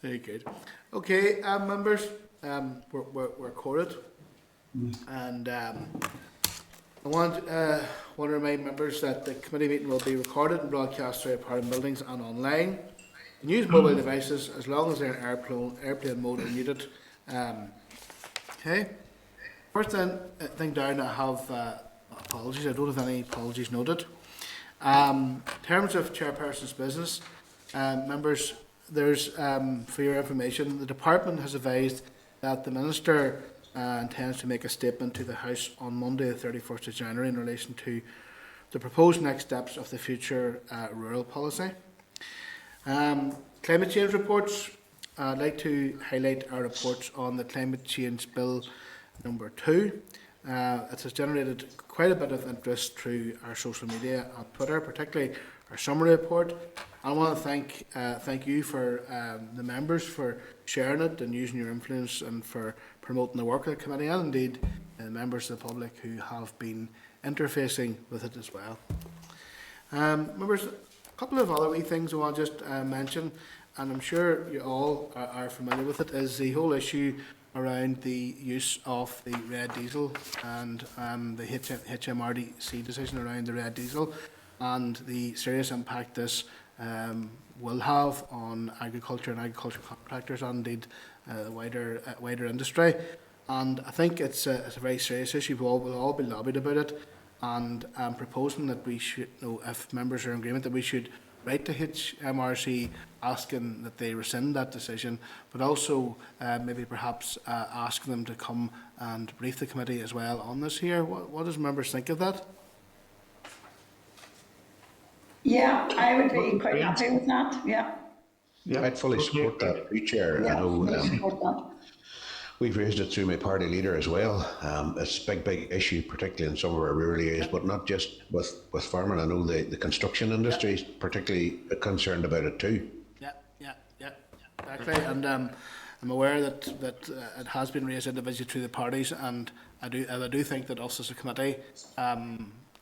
Very good. Okay, members, we're recorded, and I want to remind members that the committee meeting will be recorded and broadcast through Parliament buildings and online. You can use mobile devices as long as they're in airplane mode or muted. Okay. First thing down, I have apologies. I don't have any apologies noted. In terms of chairperson's business, members, there's, for your information, the department has advised that the Minister intends to make a statement to the House on Monday the 31st of January in relation to the proposed next steps of the future rural policy. Climate change reports. I'd like to highlight our reports on the Climate Change Bill number 2. It has generated quite a bit of interest through our social media on Twitter, particularly our summary report. I want to thank you for the members for sharing it and using your influence and for promoting the work of the committee, and indeed members of the public who have been interfacing with it as well. Members, a couple of other wee things I want to just mention, and I'm sure you all are familiar with it, is the whole issue around the use of the red diesel and the HMRC decision around the red diesel and the serious impact this will have on agriculture and agricultural contractors and indeed the wider industry. And I think it's a very serious issue. We'll all be lobbied about it, and I'm proposing that we should, if members are in agreement, that we should write to HMRC asking that they rescind that decision, but also maybe perhaps ask them to come and brief the committee as well on this here. What does members think of that? Yeah, I would be quite happy with that. Yeah, I'd fully support that, Chair. yeah, I know support that. we've raised it through my party leader as well. It's a big issue, particularly in some of our rural areas, but not just with farming. I know the construction industry is particularly concerned about it too. Yeah, exactly. And I'm aware that it has been raised individually through the parties, and I do think that us as a committee,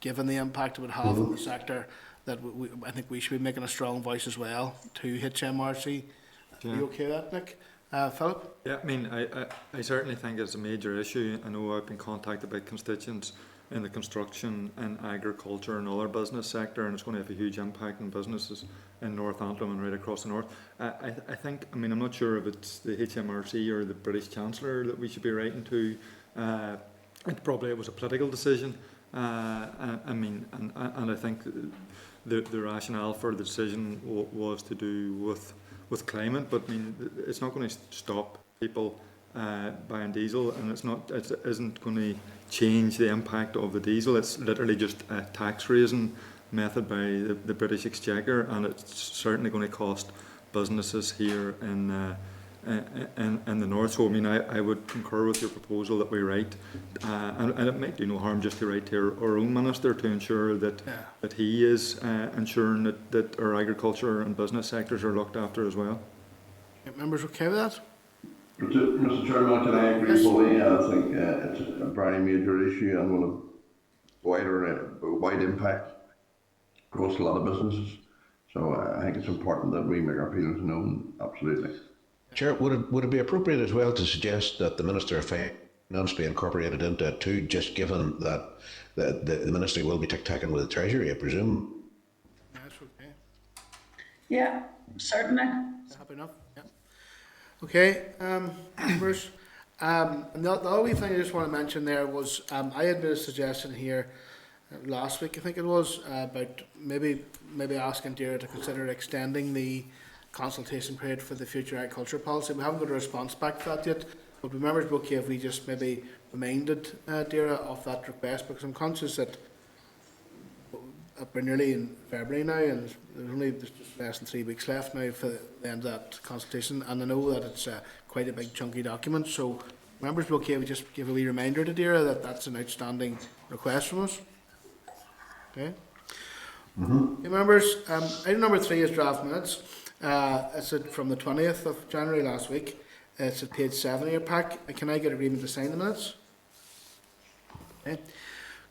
given the impact it would have on the sector, that I think we should be making a strong voice as well to HMRC. Yeah. Are you okay with that, Nick? Philip? Yeah, I mean, I certainly think it's a major issue. I know I've been contacted by constituents in the construction and agriculture and other business sector, and it's going to have a huge impact on businesses in North Antrim and right across the north. I think, I mean, I'm not sure if it's the HMRC or the British Chancellor that we should be writing to. It was a political decision. I mean, and I think the rationale for the decision was to do with climate, but I mean, it's not going to stop people buying diesel, and it isn't going to change the impact of the diesel. It's literally just a tax raising method by the British Exchequer, and it's certainly going to cost businesses here in the north. So I mean, I would concur with your proposal that we write, and it might do no harm just to write to our own minister to ensure that he is ensuring that our agriculture and business sectors are looked after as well. Members okay with that? Mr. Chairman, can I agree fully? I think it's a very major issue and will have wide impact across a lot of businesses. So I think it's important that we make our feelings known. Absolutely. Chair, would it be appropriate as well to suggest that the Minister of Finance be incorporated into it too, just given that the Ministry will be tic-tacking with the Treasury, I presume? That's okay. Yeah, certainly. Happy enough? Yeah. Okay, members. And the only thing I just want to mention there was I had made a suggestion here last week, I think it was, about maybe asking Deirdre to consider extending the consultation period for the future agriculture policy. We haven't got a response back to that yet, but remember it's okay if we just maybe reminded Deirdre of that request, because I'm conscious that we're nearly in February now, and there's just less than 3 weeks left now for the end of that consultation, and I know that it's quite a big chunky document, so remember it's okay if we just give a wee reminder to Deirdre that that's an outstanding request from us. Okay. Okay, members, item number 3 is draft minutes. It's from the 20th of January last week. It's at page 7 of your pack. Can I get agreement to sign the minutes? Okay.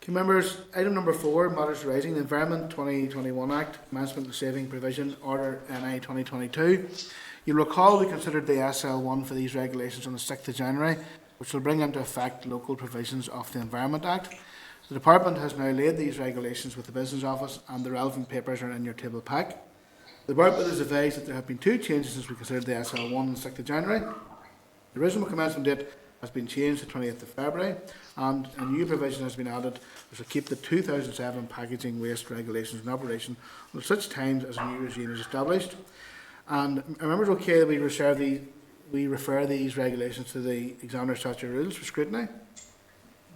Okay, members, item number 4, matters arising. The Environment 2021 Act, Commencement of Saving Provision, Order NI 2022. You'll recall we considered the SL1 for these regulations on the 6th of January, which will bring into effect local provisions of the Environment Act. The Department has now laid these regulations with the Business Office, and the relevant papers are in your table pack. The Department has advised that there have been 2 changes since we considered the SL1 on the 6th of January. The original commencement date has been changed to 20th of February, and a new provision has been added which will keep the 2007 packaging waste regulations in operation until such times as a new regime is established. And remember, it's okay that we refer these regulations to the Examiner Statutory Rules for scrutiny.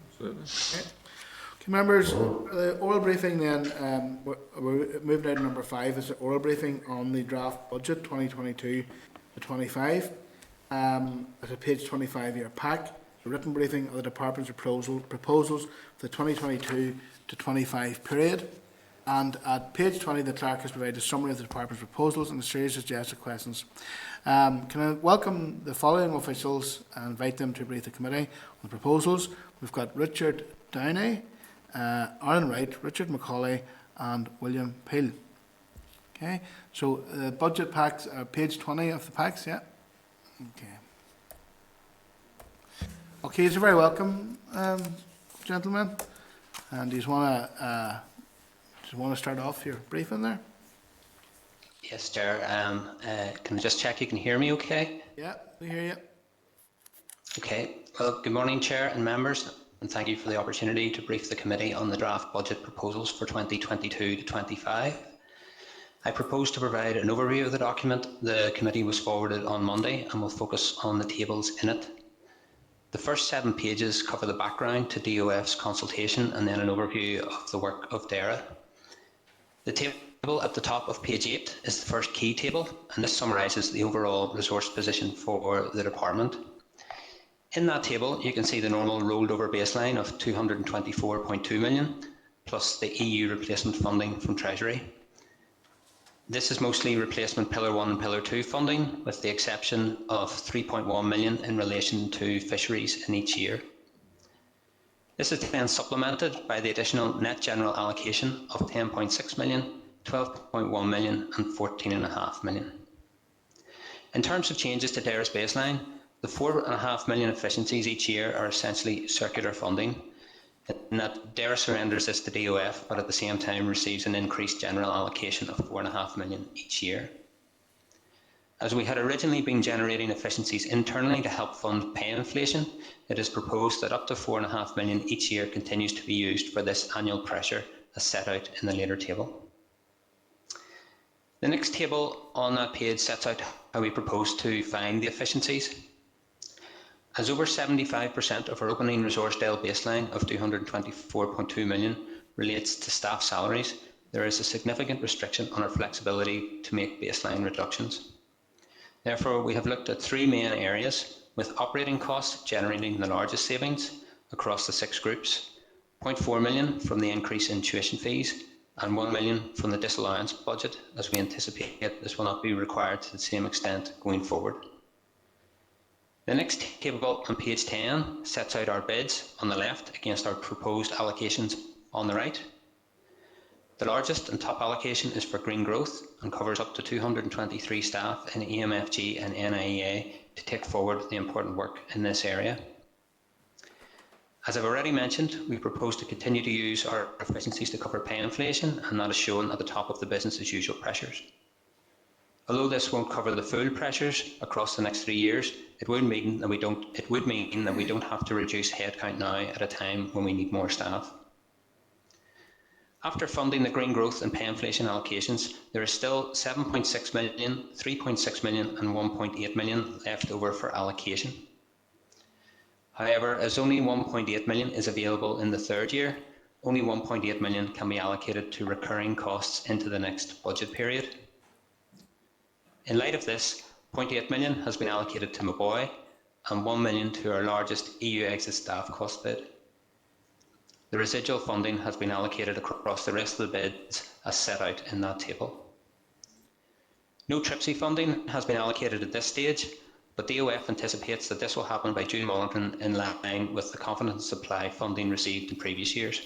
Absolutely. Okay, members, the oral briefing then, we're moving out to number 5, is the oral briefing on the draft budget 2022 to 25. At a page 25 of your pack, a written briefing of the Department's proposals for the 2022 to 25 period. And at page 20, the Clerk has provided a summary of the Department's proposals and a series of suggested questions. Can I welcome the following officials and invite them to brief the committee on the proposals? We've got Richard Downey, Aaron Wright, Richard Macaulay and William Peel. Okay, so the budget packs are page 20 of the packs, yeah? Okay. Okay, so very welcome, gentlemen. And do you want to start off your briefing there? Yes, Chair. Can I just check you can hear me okay? Yeah, we hear you. Okay. Well, good morning, Chair and members, and thank you for the opportunity to brief the committee on the draft budget proposals for 2022 to 25. I propose to provide an overview of the document the committee was forwarded on Monday and will focus on the tables in it. The first 7 pages cover the background to DOF's consultation and then an overview of the work of DARA. The table at the top of page 8 is the first key table, and this summarises the overall resource position for the department. In that table, you can see the normal rolled over baseline of 224.2 million, plus the EU replacement funding from Treasury. This is mostly replacement Pillar 1 and Pillar 2 funding, with the exception of 3.1 million in relation to fisheries in each year. This is then supplemented by the additional net general allocation of 10.6 million, 12.1 million and 14.5 million. In terms of changes to DARA's baseline, the 4.5 million efficiencies each year are essentially circular funding, in that DARA surrenders this to DOF, but at the same time receives an increased general allocation of 4.5 million each year. As we had originally been generating efficiencies internally to help fund pay inflation, it is proposed that up to 4.5 million each year continues to be used for this annual pressure as set out in the later table. The next table on that page sets out how we propose to find the efficiencies. As over 75% of our opening Resourcedale baseline of 224.2 million relates to staff salaries, there is a significant restriction on our flexibility to make baseline reductions. Therefore, we have looked at 3 main areas, with operating costs generating the largest savings across the 6 groups, 0.4 million from the increase in tuition fees and 1 million from the disallowance budget, as we anticipate this will not be required to the same extent going forward. The next table on page 10 sets out our bids on the left against our proposed allocations on the right. The largest and top allocation is for green growth and covers up to 223 staff in EMFG and NIEA to take forward the important work in this area. As I've already mentioned, we propose to continue to use our efficiencies to cover pay inflation, and that is shown at the top of the business as usual pressures. Although this won't cover the full pressures across the next 3 years, it would mean that we don't have to reduce headcount now at a time when we need more staff. After funding the green growth and pay inflation allocations, there is still 7.6 million, 3.6 million and 1.8 million left over for allocation. However, as only 1.8 million is available in the 3rd year, only 1.8 million can be allocated to recurring costs into the next budget period. In light of this, 0.8 million has been allocated to Maboy and 1 million to our largest EU exit staff cost bid. The residual funding has been allocated across the rest of the bids as set out in that table. No TRIPSI funding has been allocated at this stage, but DOF anticipates that this will happen by June monitoring in line with the confidence supply funding received in previous years.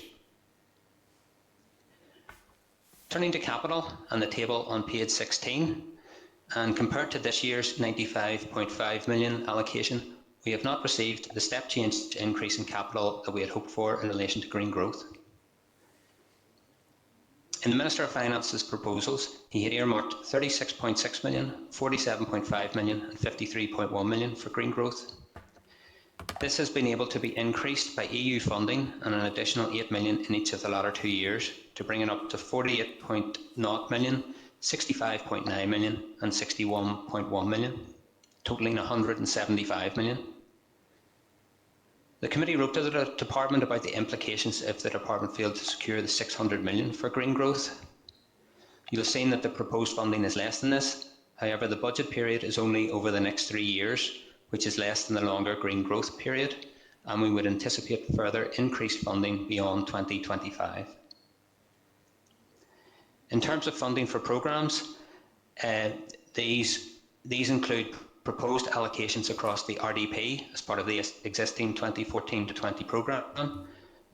Turning to capital and the table on page 16, and compared to this year's 95.5 million allocation, we have not received the step change increase in capital that we had hoped for in relation to green growth. In the Minister of Finance's proposals, he had earmarked 36.6 million, 47.5 million and 53.1 million for green growth. This has been able to be increased by EU funding and an additional 8 million in each of the latter 2 years to bring it up to 48.0 million, 65.9 million and 61.1 million, totalling 175 million. The committee wrote to the department about the implications if the department failed to secure the 600 million for green growth. You'll have seen that the proposed funding is less than this. However, the budget period is only over the next 3 years, which is less than the longer green growth period, and we would anticipate further increased funding beyond 2025. In terms of funding for programmes, these include proposed allocations across the RDP as part of the existing 2014 to 20 programme,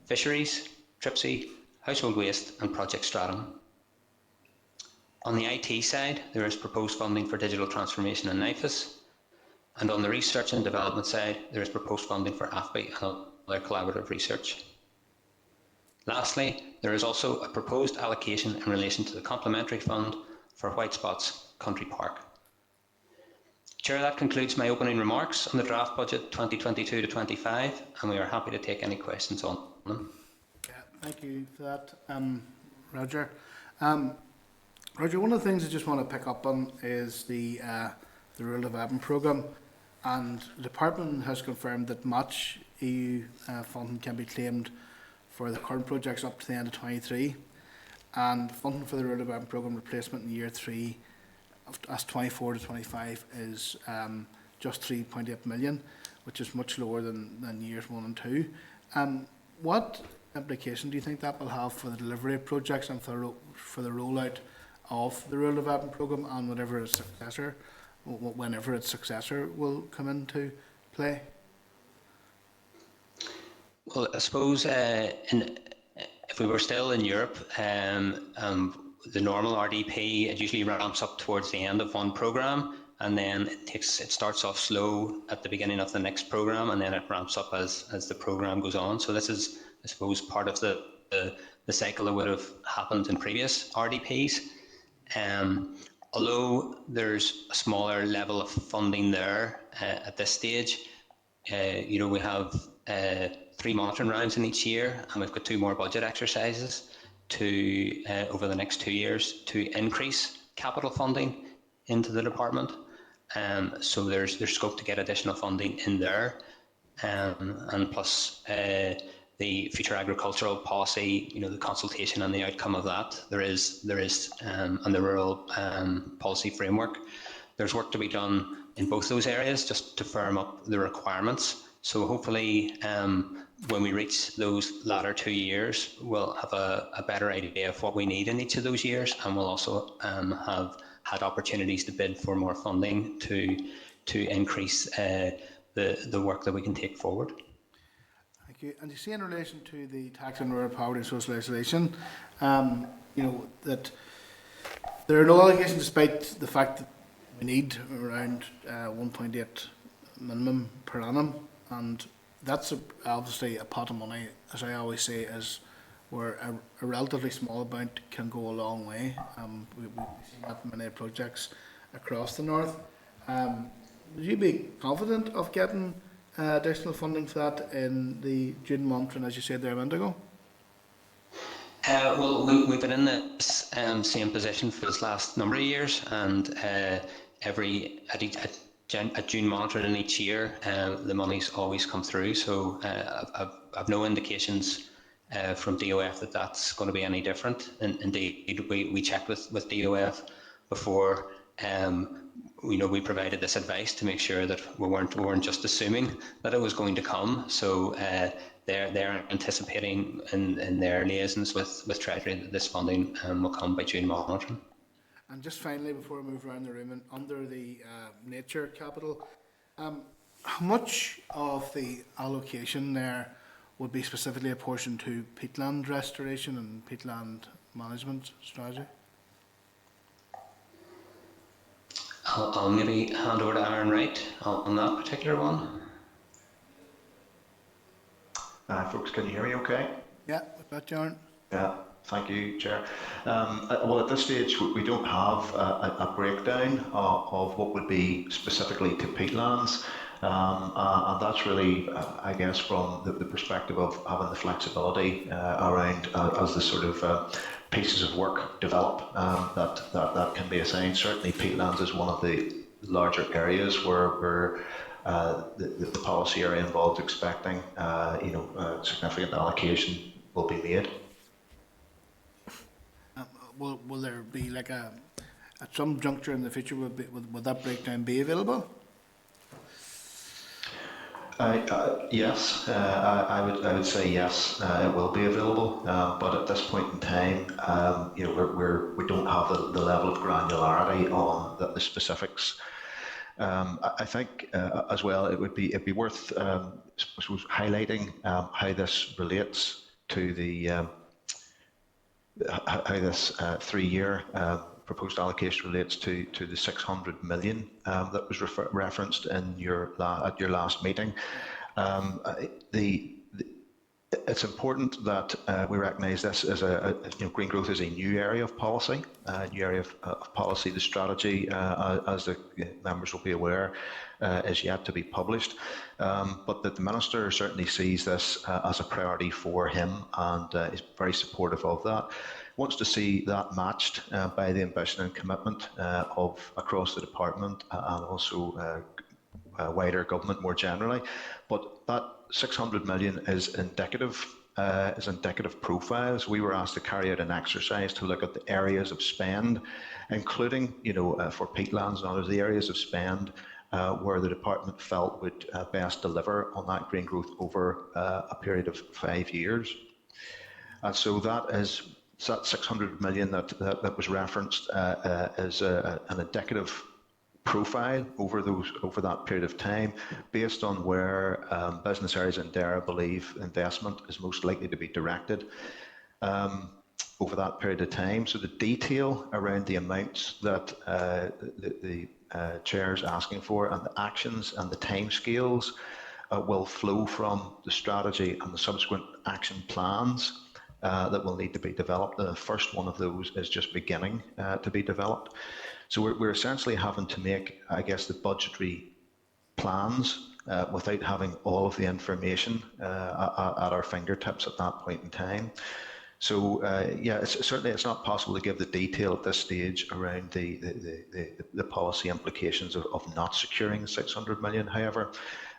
fisheries, TRIPSI, household waste and Project Stratum. On the IT side, there is proposed funding for digital transformation and NIFIS, and on the research and development side, there is proposed funding for AFBI and other collaborative research. Lastly, there is also a proposed allocation in relation to the complementary fund for White Spots Country Park. Chair, that concludes my opening remarks on the draft budget 2022 to 25, and we are happy to take any questions on them. Yeah, thank you for that, Roger. Roger, one of the things I just want to pick up on is the Rural Development Programme, and the department has confirmed that much EU funding can be claimed for the current projects up to the end of 23, and funding for the Rural Development Programme replacement in year 3 as 24 to 25 is just 3.8 million, which is much lower than years 1 and 2. What implication do you think that will have for the delivery of projects and for the rollout of the Rural Development Programme and whenever its successor will come into play? Well, I suppose if we were still in Europe, the normal RDP, it usually ramps up towards the end of one programme, and then it starts off slow at the beginning of the next programme, and then it ramps up as the programme goes on. So this is, I suppose, part of the cycle that would have happened in previous RDPs. Although there's a smaller level of funding there at this stage, we have 3 monitoring rounds in each year, and we've got 2 more budget exercises to over the next 2 years to increase capital funding into the department. So there's scope to get additional funding in there, and plus the future agricultural policy, the consultation and the outcome of that. There is and the rural policy framework. There's work to be done in both those areas just to firm up the requirements. So hopefully, when we reach those latter 2 years, we'll have a better idea of what we need in each of those years, and we'll also have had opportunities to bid for more funding to increase the work that we can take forward. Thank you. And you see, in relation to the tax on rural poverty and social isolation, that there are no allegations, despite the fact that we need around 1.8 minimum per annum, and that's obviously a pot of money, as I always say, is where a relatively small amount can go a long way. We've seen that in many projects across the north. Would you be confident of getting additional funding for that in the June monitoring, as you said there a minute ago? Well, we've been in this same position for this last number of years, and at June monitoring each year, the money's always come through. So I've no indications from DOF that that's going to be any different. And indeed, we checked with DOF before. We provided this advice to make sure that we weren't just assuming that it was going to come. So they're anticipating in their liaisons with Treasury that this funding will come by June monitoring. And just finally, before we move around the room, under the nature capital, how much of the allocation there would be specifically apportioned to peatland restoration and peatland management strategy? I'll maybe hand over to Aaron Wright on that particular one. Folks, can you hear me okay? Yeah, with that, John. Yeah, thank you, Chair. Well, at this stage, we don't have a breakdown of what would be specifically to peatlands. And that's really, I guess, from the perspective of having the flexibility around as the sort of pieces of work develop that can be assigned. Certainly, peatlands is one of the larger areas where the policy area involved expecting, significant allocation will be made. Will there be like at some juncture in the future, would that breakdown be available? Yes, I would say yes. It will be available, but at this point in time, we don't have the level of granularity on the specifics. I think as well it would be worth I suppose highlighting how this relates to the how this 3-year proposed allocation relates to the 600 million that was referenced in at your last meeting. It's important that we recognise this as green growth is a new area of policy, The strategy, as the members will be aware, is yet to be published, but that the Minister certainly sees this as a priority for him and is very supportive of that. Wants to see that matched by the ambition and commitment of across the department and also wider government more generally, but that 600 million is indicative profiles. We were asked to carry out an exercise to look at the areas of spend, including, for peatlands and others, the areas of spend where the department felt would best deliver on that green growth over a period of 5 years. And so that 600 million that was referenced is an indicative profile over that period of time, based on where business areas in Dara believe investment is most likely to be directed over that period of time. So the detail around the amounts that the chair is asking for and the actions and the timescales will flow from the strategy and the subsequent action plans that will need to be developed. The first one of those is just beginning to be developed. So we're essentially having to make, I guess, the budgetary plans without having all of the information at our fingertips at that point in time. So it's not possible to give the detail at this stage around the policy implications of not securing 600 million. However,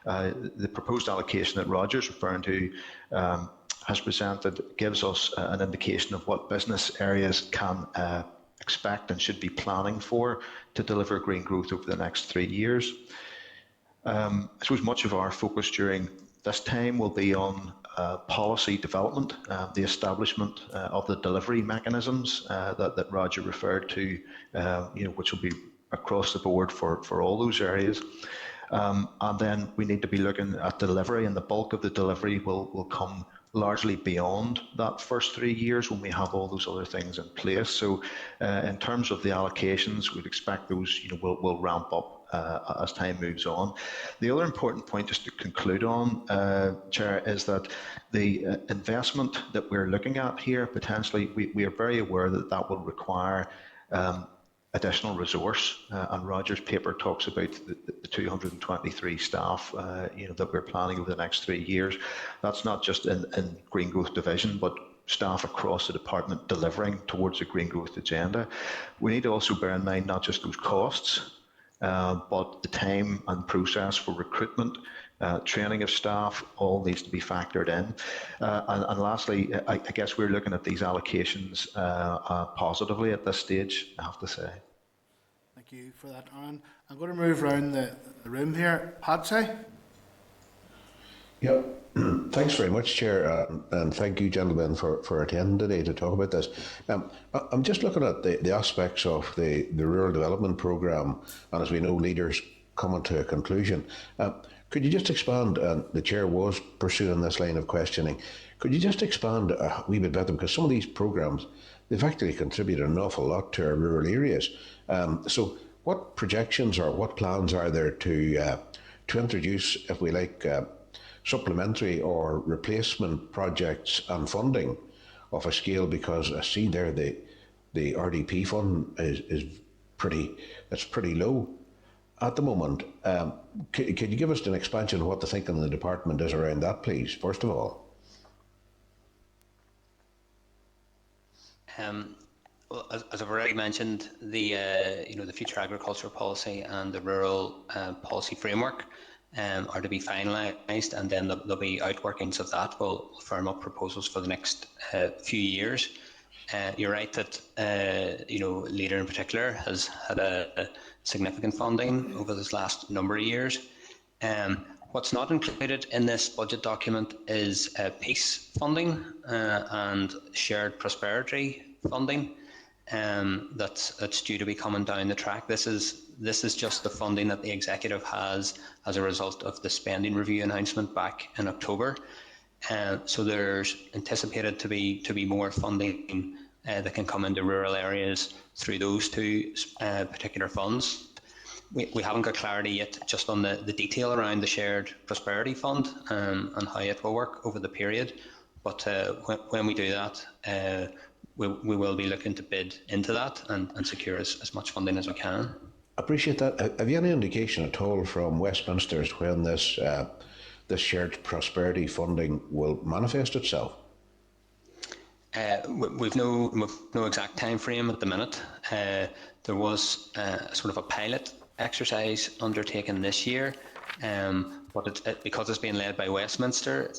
the proposed allocation that Roger's referring to has presented gives us an indication of what business areas can expect and should be planning for to deliver green growth over the next 3 years. I suppose much of our focus during this time will be on policy development, the establishment of the delivery mechanisms that Roger referred to, which will be across the board for all those areas. And then we need to be looking at delivery, and the bulk of the delivery will come largely beyond that first 3 years when we have all those other things in place. So in terms of the allocations, we'd expect those will ramp up as time moves on. The other important point just to conclude on, Chair, is that the investment that we're looking at here, potentially, we are very aware that will require additional resource, and Roger's paper talks about the 223 staff that we're planning over the next 3 years. That's not just in Green Growth Division, but staff across the department delivering towards the Green Growth agenda. We need to also bear in mind not just those costs, but the time and process for recruitment, training of staff, all needs to be factored in. And lastly, I guess we're looking at these allocations positively at this stage, I have to say. Thank you for that, Aaron. I'm going to move around the room here. Patsy? Yep. Thanks very much, Chair, and thank you, gentlemen, for attending today to talk about this. I'm just looking at the aspects of the Rural Development Programme, and as we know, leaders coming to a conclusion. Could you just expand, and the Chair was pursuing this line of questioning, could you just expand a wee bit better, because some of these programmes, they've actually contributed an awful lot to our rural areas. So what projections or what plans are there to introduce, if we like, supplementary or replacement projects and funding of a scale? Because I see there the RDP fund is pretty low at the moment. Could you give us an expansion of what the thinking in the department is around that, please? First of all. Well, as I've already mentioned, the future agriculture policy and the rural policy framework are to be finalised, and then there'll be outworkings of that. We'll firm up proposals for the next few years. You're right that Leader in particular has had a significant funding over this last number of years. What's not included in this budget document is peace funding and shared prosperity funding. That's due to be coming down the track. This is just the funding that the executive has as a result of the spending review announcement back in October. So there's anticipated to be more funding that can come into rural areas through those two particular funds. We haven't got clarity yet just on the detail around the shared prosperity fund and how it will work over the period. But when we do that, we will be looking to bid into that and secure as much funding as we can. Appreciate that. Have you any indication at all from Westminster as when this shared prosperity funding will manifest itself? We've no exact time frame at the minute. There was sort of a pilot exercise undertaken this year, but because it's being led by Westminster,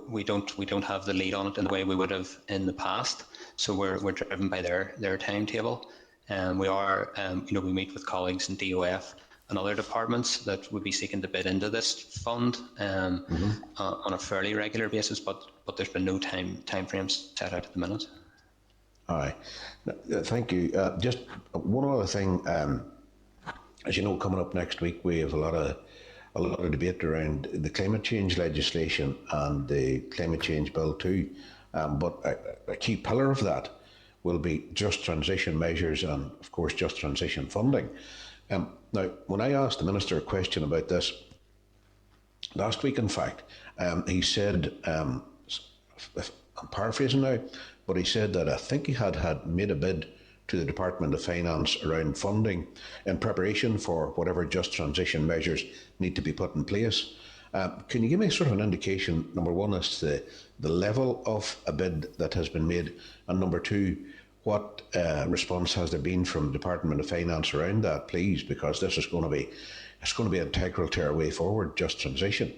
we don't have the lead on it in the way we would have in the past. So we're driven by their timetable. We are we meet with colleagues in DOF and other departments that would be seeking to bid into this fund on a fairly regular basis, but there's been no time frames set out at the minute. All right, thank you. Just one other thing. As you know, coming up next week, we have a lot of debate around the climate change legislation and the climate change bill too. But a key pillar of that will be just transition measures and, of course, just transition funding. Now, when I asked the Minister a question about this last week, in fact, he said, I'm paraphrasing now, but he said that I think he had made a bid to the Department of Finance around funding in preparation for whatever just transition measures need to be put in place. Can you give me sort of an indication, number one, as to the level of a bid that has been made, and number two, what response has there been from the Department of Finance around that, please? Because this is going to be integral to our way forward, just transition.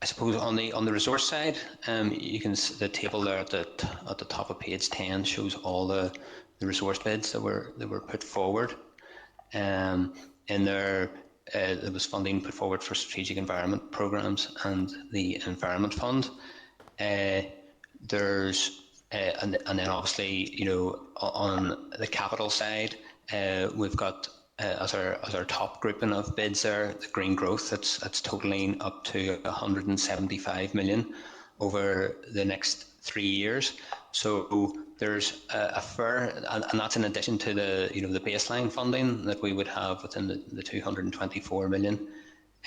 I suppose on the resource side, you can see the table there at the top of page 10 shows all the resource bids that were put forward. In there was funding put forward for strategic environment programs and the Environment Fund. There's and then obviously on the capital side, we've got as our top grouping of bids there, the green growth that's totaling up to 175 million over the next 3 years. So there's a fair, and that's in addition to the the baseline funding that we would have within the 224 million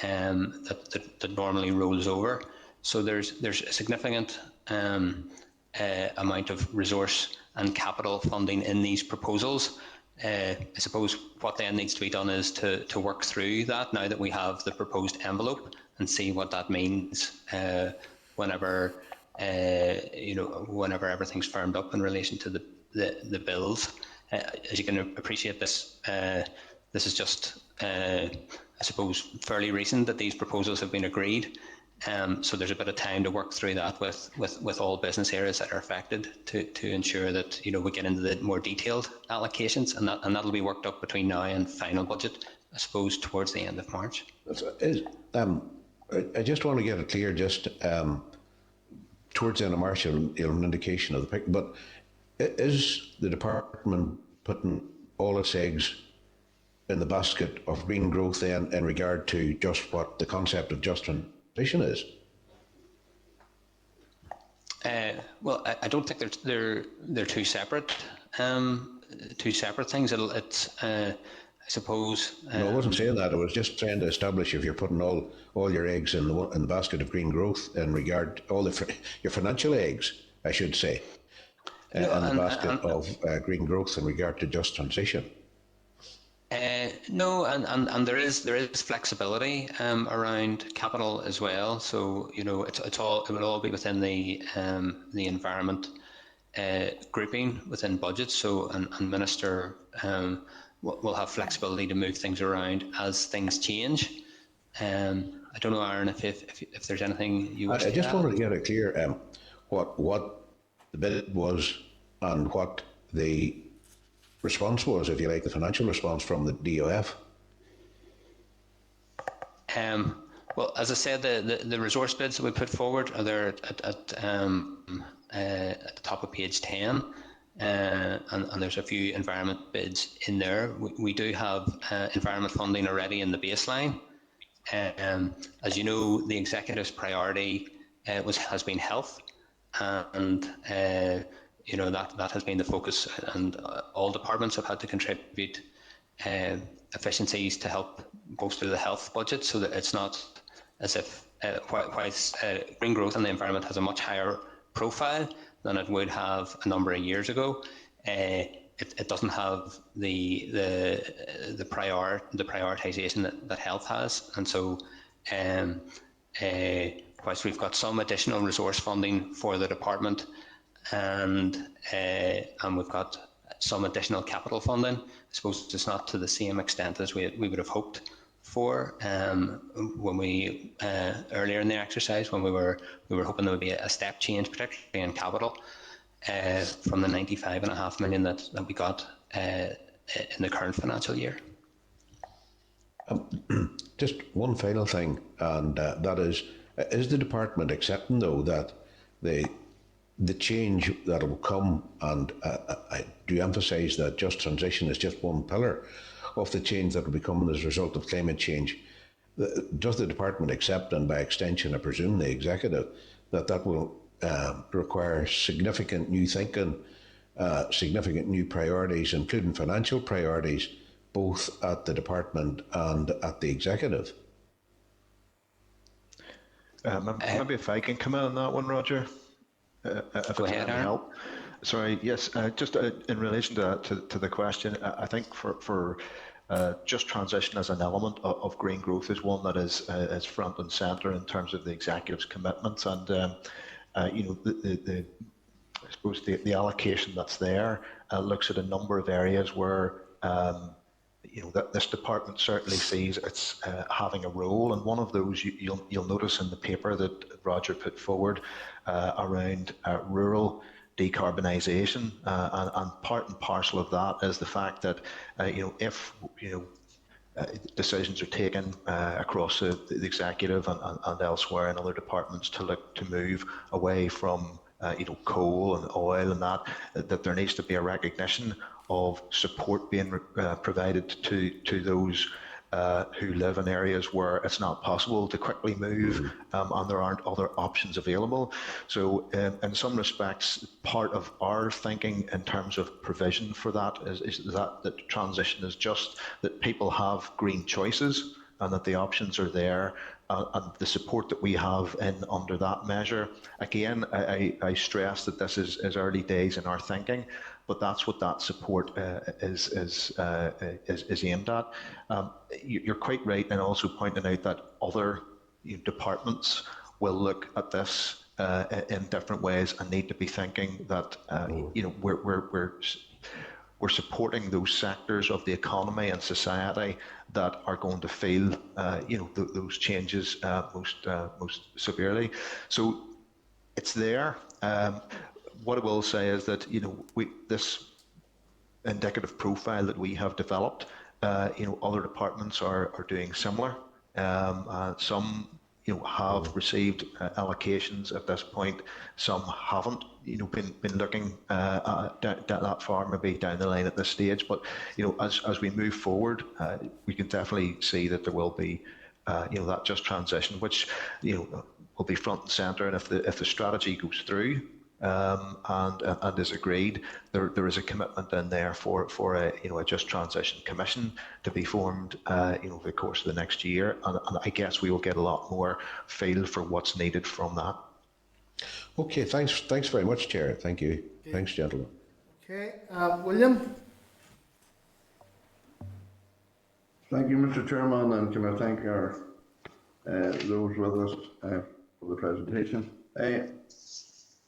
that normally rolls over. So there's a significant amount of resource and capital funding in these proposals. I suppose what then needs to be done is to work through that now that we have the proposed envelope and see what that means whenever whenever everything's firmed up in relation to the bills. As you can appreciate, this is just I suppose fairly recent that these proposals have been agreed. So there's a bit of time to work through that with all business areas that are affected to ensure that we get into the more detailed allocations, and that'll be worked up between now and final budget, I suppose, towards the end of March. I just want to get it clear, just towards the end of March, you'll have an indication of the picture. But is the department putting all its eggs in the basket of green growth then in regard to just what the concept of just transition is? Well, I don't think they're too separate. two separate things. I suppose. No, I wasn't saying that. I was just trying to establish if you're putting all your eggs in the basket of green growth in regard all your financial eggs, I should say, in the basket of green growth in regard to just transition. No, and there is flexibility around capital as well. So it will all be within the environment grouping within budgets. So and minister will have flexibility to move things around as things change. I don't know, Aaron, if there's anything you wish to add. I just wanted to get it clear what the bid was and what the response was, if you like, the financial response from the DOF. Well, as I said, the resource bids that we put forward are there at the top of page 10, and there's a few environment bids in there. We do have environment funding already in the baseline. As you know, the executive's priority has been health, and that has been the focus, and all departments have had to contribute efficiencies to help bolster the health budget, so that it's not as if whilst green growth and the environment has a much higher profile than it would have a number of years ago. It doesn't have the prioritisation that health has, and so whilst we've got some additional resource funding for the department, and we've got some additional capital funding, I suppose it's not to the same extent as we would have hoped for when we earlier in the exercise, when we were hoping there would be a step change, particularly in capital, from the 95.5 million that we got in the current financial year. Just one final thing, and that is the department accepting, though, that the change that will come, and I do emphasise that just transition is just one pillar of the change that will be coming as a result of climate change. Does the department accept, and by extension I presume the executive, that will require significant new thinking, significant new priorities, including financial priorities, both at the department and at the executive? Maybe if I can come in on that one, Roger. If Go it's ahead, any Aaron. help. Sorry, yes, just in relation to the question, I think for just transition as an element of green growth is one that is front and centre in terms of the executive's commitments, and I suppose the allocation that's there looks at a number of areas where that this department certainly sees it's having a role, and one of those you'll notice in the paper that Roger put forward around rural decarbonisation, and part and parcel of that is the fact that if decisions are taken across the executive and elsewhere in other departments to look to move away from coal and oil and that there needs to be a recognition of support being provided to those who live in areas where it's not possible to quickly move, and there aren't other options available. So in some respects, part of our thinking in terms of provision for that is that transition is just that people have green choices and that the options are there, and the support that we have under that measure. Again, I stress that this is early days in our thinking, but that's what that support is aimed at. You're quite right in also pointing out that other departments will look at this in different ways and need to be thinking that we're supporting those sectors of the economy and society that are going to feel those changes most severely. So it's there. What I will say is that this indicative profile that we have developed, other departments are doing similar. Some have received allocations at this point. Some haven't been looking that far, maybe down the line at this stage. But as we move forward, we can definitely see that there will be that just transition, which will be front and centre. And if the strategy goes through, and is agreed, there is a commitment in there for a just transition commission to be formed over the course of the next year, and I guess we will get a lot more feel for what's needed from that. Okay, thanks very much, Chair. Thank you. Okay. Thanks, gentlemen. Okay, William? Thank you, Mr. Chairman, and can I thank our those with us for the presentation. In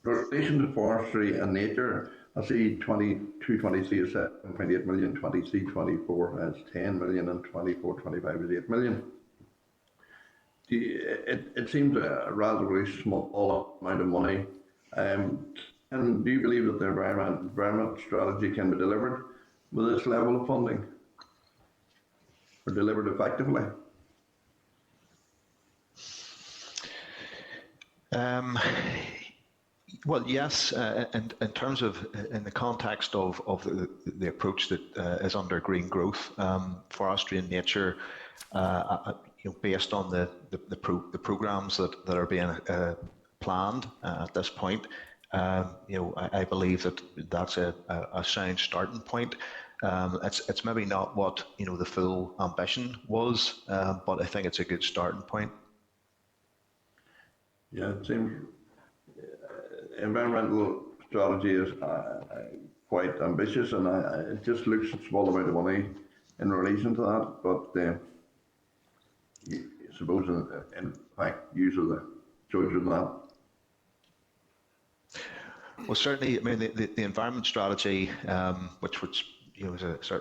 relation to forestry and nature, I see 22-23 is 7.8 million, 23-24 as 10 million, and 24-25 is 8 million. It seems a relatively small amount of money. And do you believe that the environment strategy can be delivered with this level of funding, or delivered effectively? Well, yes, and in terms of in the context of the approach that is under green growth, forestry and nature, based on the programs that are being planned at this point, I believe that that's a sound starting point. It's maybe not what the full ambition was, but I think it's a good starting point. Yeah, it seems environmental strategy is quite ambitious, and it just looks a small amount of money in relation to that. But I suppose in fact, use of the judge of that. Well, certainly, I mean, the environment strategy, which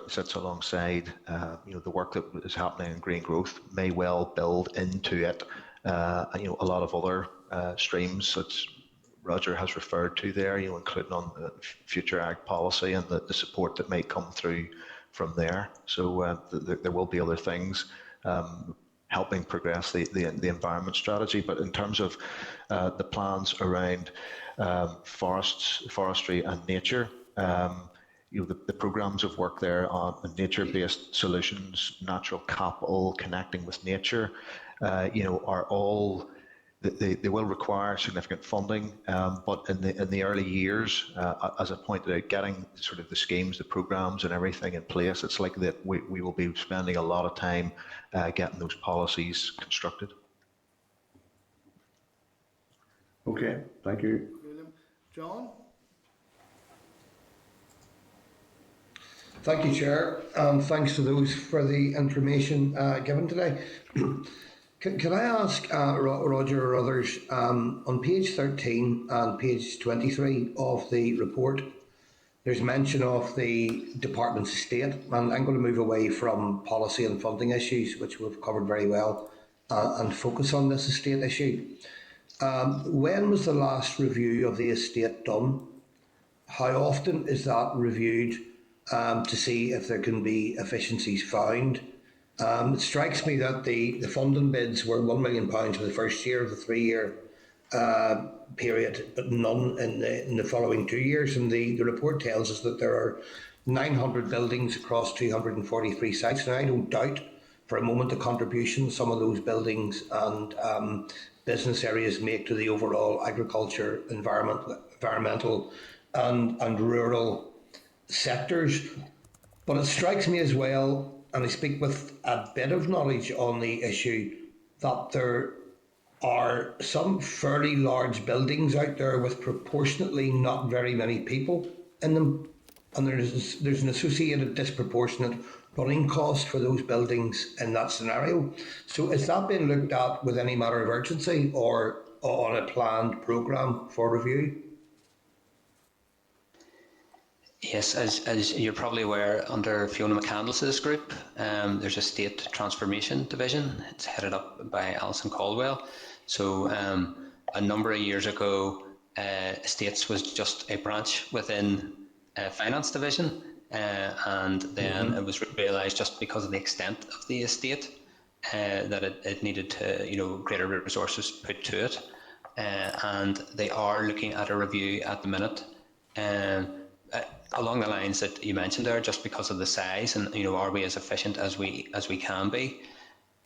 sits alongside, the work that is happening in green growth, may well build into it, a lot of other streams that Roger has referred to there, including on the future ag policy and the support that may come through from there. So there will be other things helping progress the environment strategy. But in terms of the plans around forestry and nature, the programs of work there on nature-based solutions, natural capital, connecting with nature, are all. They will require significant funding, but in the early years, as I pointed out, getting sort of the schemes, the programs, and everything in place, it's like that we will be spending a lot of time getting those policies constructed. Okay, thank you. William. John? Thank you, Chair, and thanks to those for the information given today. Can I ask Roger or others, on page 13 and page 23 of the report, there's mention of the department's estate, and I'm going to move away from policy and funding issues, which we've covered very well, and focus on this estate issue. When was the last review of the estate done? How often is that reviewed to see if there can be efficiencies found? It strikes me that the funding bids were £1 million for the first year of the 3-year period, but none in the following 2 years. And the report tells us that there are 900 buildings across 243 sites. Now, I don't doubt for a moment the contribution some of those buildings and business areas make to the overall agriculture, environmental and rural sectors. But it strikes me as well, and I speak with a bit of knowledge on the issue, that there are some fairly large buildings out there with proportionately not very many people in them, and there's an associated disproportionate running cost for those buildings in that scenario. So is that being looked at with any matter of urgency or on a planned programme for review? Yes, as you're probably aware, under Fiona McCandless's group, there's a state transformation division. It's headed up by Alison Caldwell. So a number of years ago, estates was just a branch within a finance division, and then it was realised, just because of the extent of the estate, that it needed to, greater resources put to it, and they are looking at a review at the minute. Along the lines that you mentioned there, just because of the size, and are we as efficient as we can be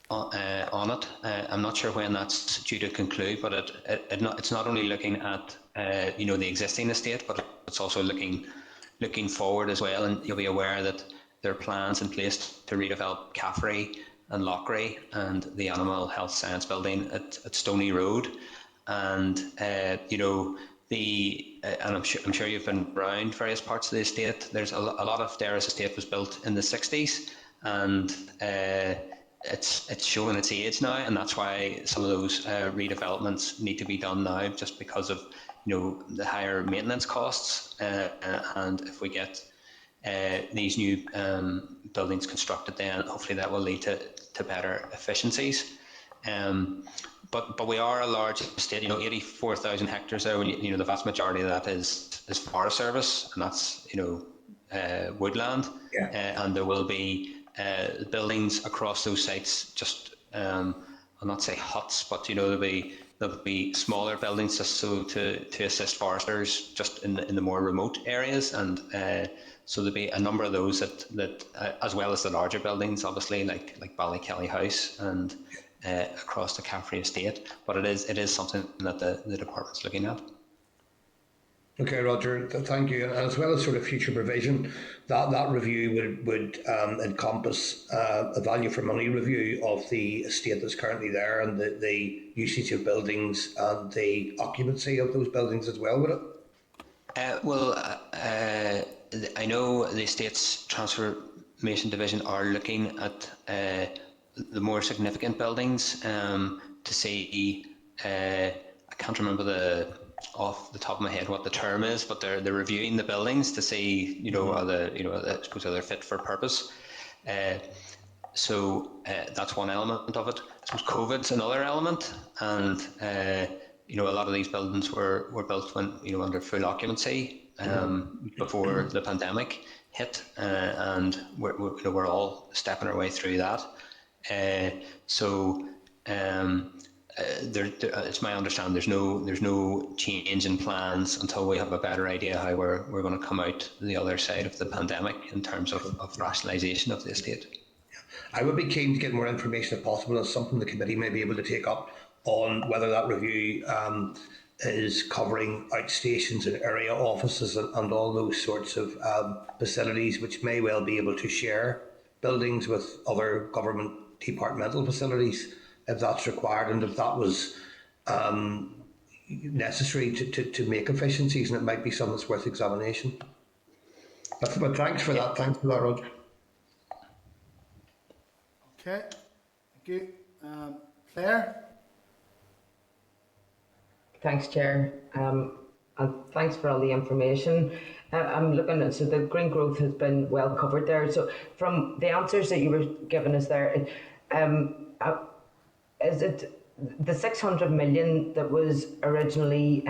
on it? I'm not sure when that's due to conclude, but it's not only looking at the existing estate, but it's also looking forward as well. And you'll be aware that there are plans in place to redevelop Caffrey and Lockery and the Animal Health Science Building at Stony Road. And and I'm sure you've been around various parts of the estate. There's a lot of Darragh estate was built in the 60s, and it's showing its age now, and that's why some of those redevelopments need to be done now, just because of the higher maintenance costs. And if we get these new buildings constructed, then hopefully that will lead to better efficiencies. But we are a large estate, 84,000 hectares there. When the vast majority of that is Forest Service, and that's woodland. Yeah. And there will be buildings across those sites. Just I'll not say huts, but there'll be smaller buildings just so to assist foresters just in the more remote areas, and so there'll be a number of those that as well as the larger buildings, obviously like Ballykelly House and across the Caffrey estate. But it is something that the department's looking at. Okay, Roger, thank you. And as well as sort of future provision, that review would encompass a value for money review of the estate that's currently there, and the usage of buildings and the occupancy of those buildings as well, would it? I know the Estates Transformation Division are looking at the more significant buildings to see. I can't remember off the top of my head what the term is, but they're reviewing the buildings to see I suppose are they fit for purpose. So that's one element of it. I suppose COVID's another element, and a lot of these buildings were built when under full occupancy before the pandemic hit, and we're all stepping our way through that. It's my understanding there's no change in plans until we have a better idea how we're going to come out the other side of the pandemic in terms of rationalisation of the estate. I would be keen to get more information if possible. It's something the committee may be able to take up on whether that review is covering outstations and area offices and all those sorts of facilities, which may well be able to share buildings with other government departmental facilities if that's required, and if that was necessary to make efficiencies, and it might be something that's worth examination. But thanks for that. Thanks for that, Roger. Okay, thank you. Claire? Thanks, Chair, and thanks for all the information. I'm looking at, so the green growth has been well covered there. So from the answers that you were giving us there, is it the 600 million that was originally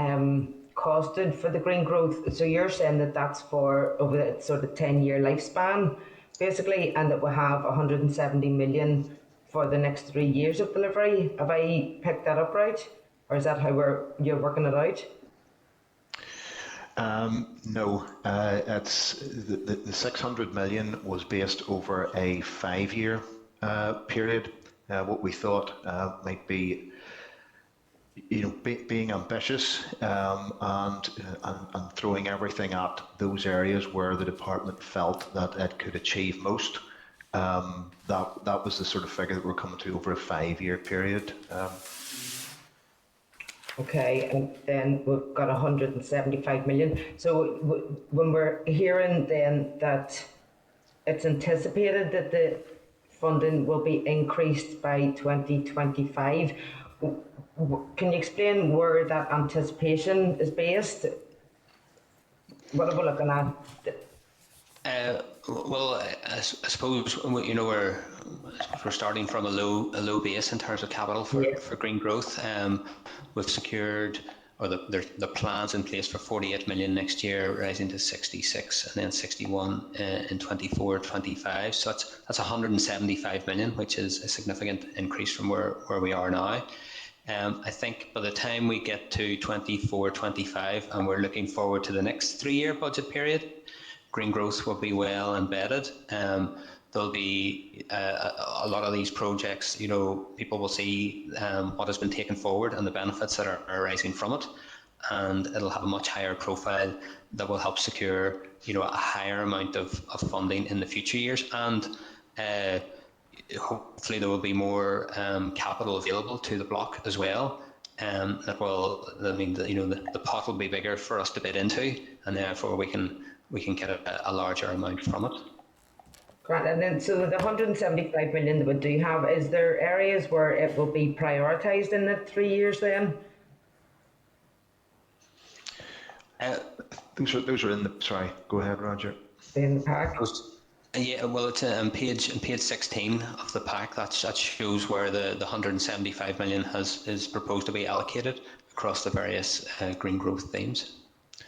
costed for the green growth? So you're saying that that's for over the sort of 10-year lifespan, basically, and that we'll have 170 million for the next 3 years of delivery. Have I picked that up right? Or is that how you're working it out? No, it's the 600 million was based over a 5-year period. What we thought might be, being ambitious and throwing everything at those areas where the department felt that it could achieve most. That was the sort of figure that we're coming to over a 5-year period. Okay, and then we've got 175 million. So when we're hearing then that it's anticipated that the funding will be increased by 2025, can you explain where that anticipation is based? What are we looking at? Well, I suppose we're starting from a low base in terms of capital for green growth. We've secured, or the plans in place for 48 million next year, rising to 66, and then 61 in 24-25. So that's 175 million, which is a significant increase from where we are now. I think by the time we get to 24-25, and we're looking forward to the next 3-year budget period, green growth will be well embedded. There'll be a lot of these projects, people will see what has been taken forward and the benefits that are arising from it. and it'll have a much higher profile that will help secure, a higher amount of funding in the future years, and hopefully there will be more capital available to the block as well. That will, the pot will be bigger for us to bid into, and therefore we can get a larger amount from it. Grant, and then so the 175 million that we do have, is there areas where it will be prioritised in the 3 years then? Those are in the. Sorry, go ahead, Roger. In the pack? Yeah, well, it's on page 16 of the pack. That shows where the 175 million is proposed to be allocated across the various green growth themes.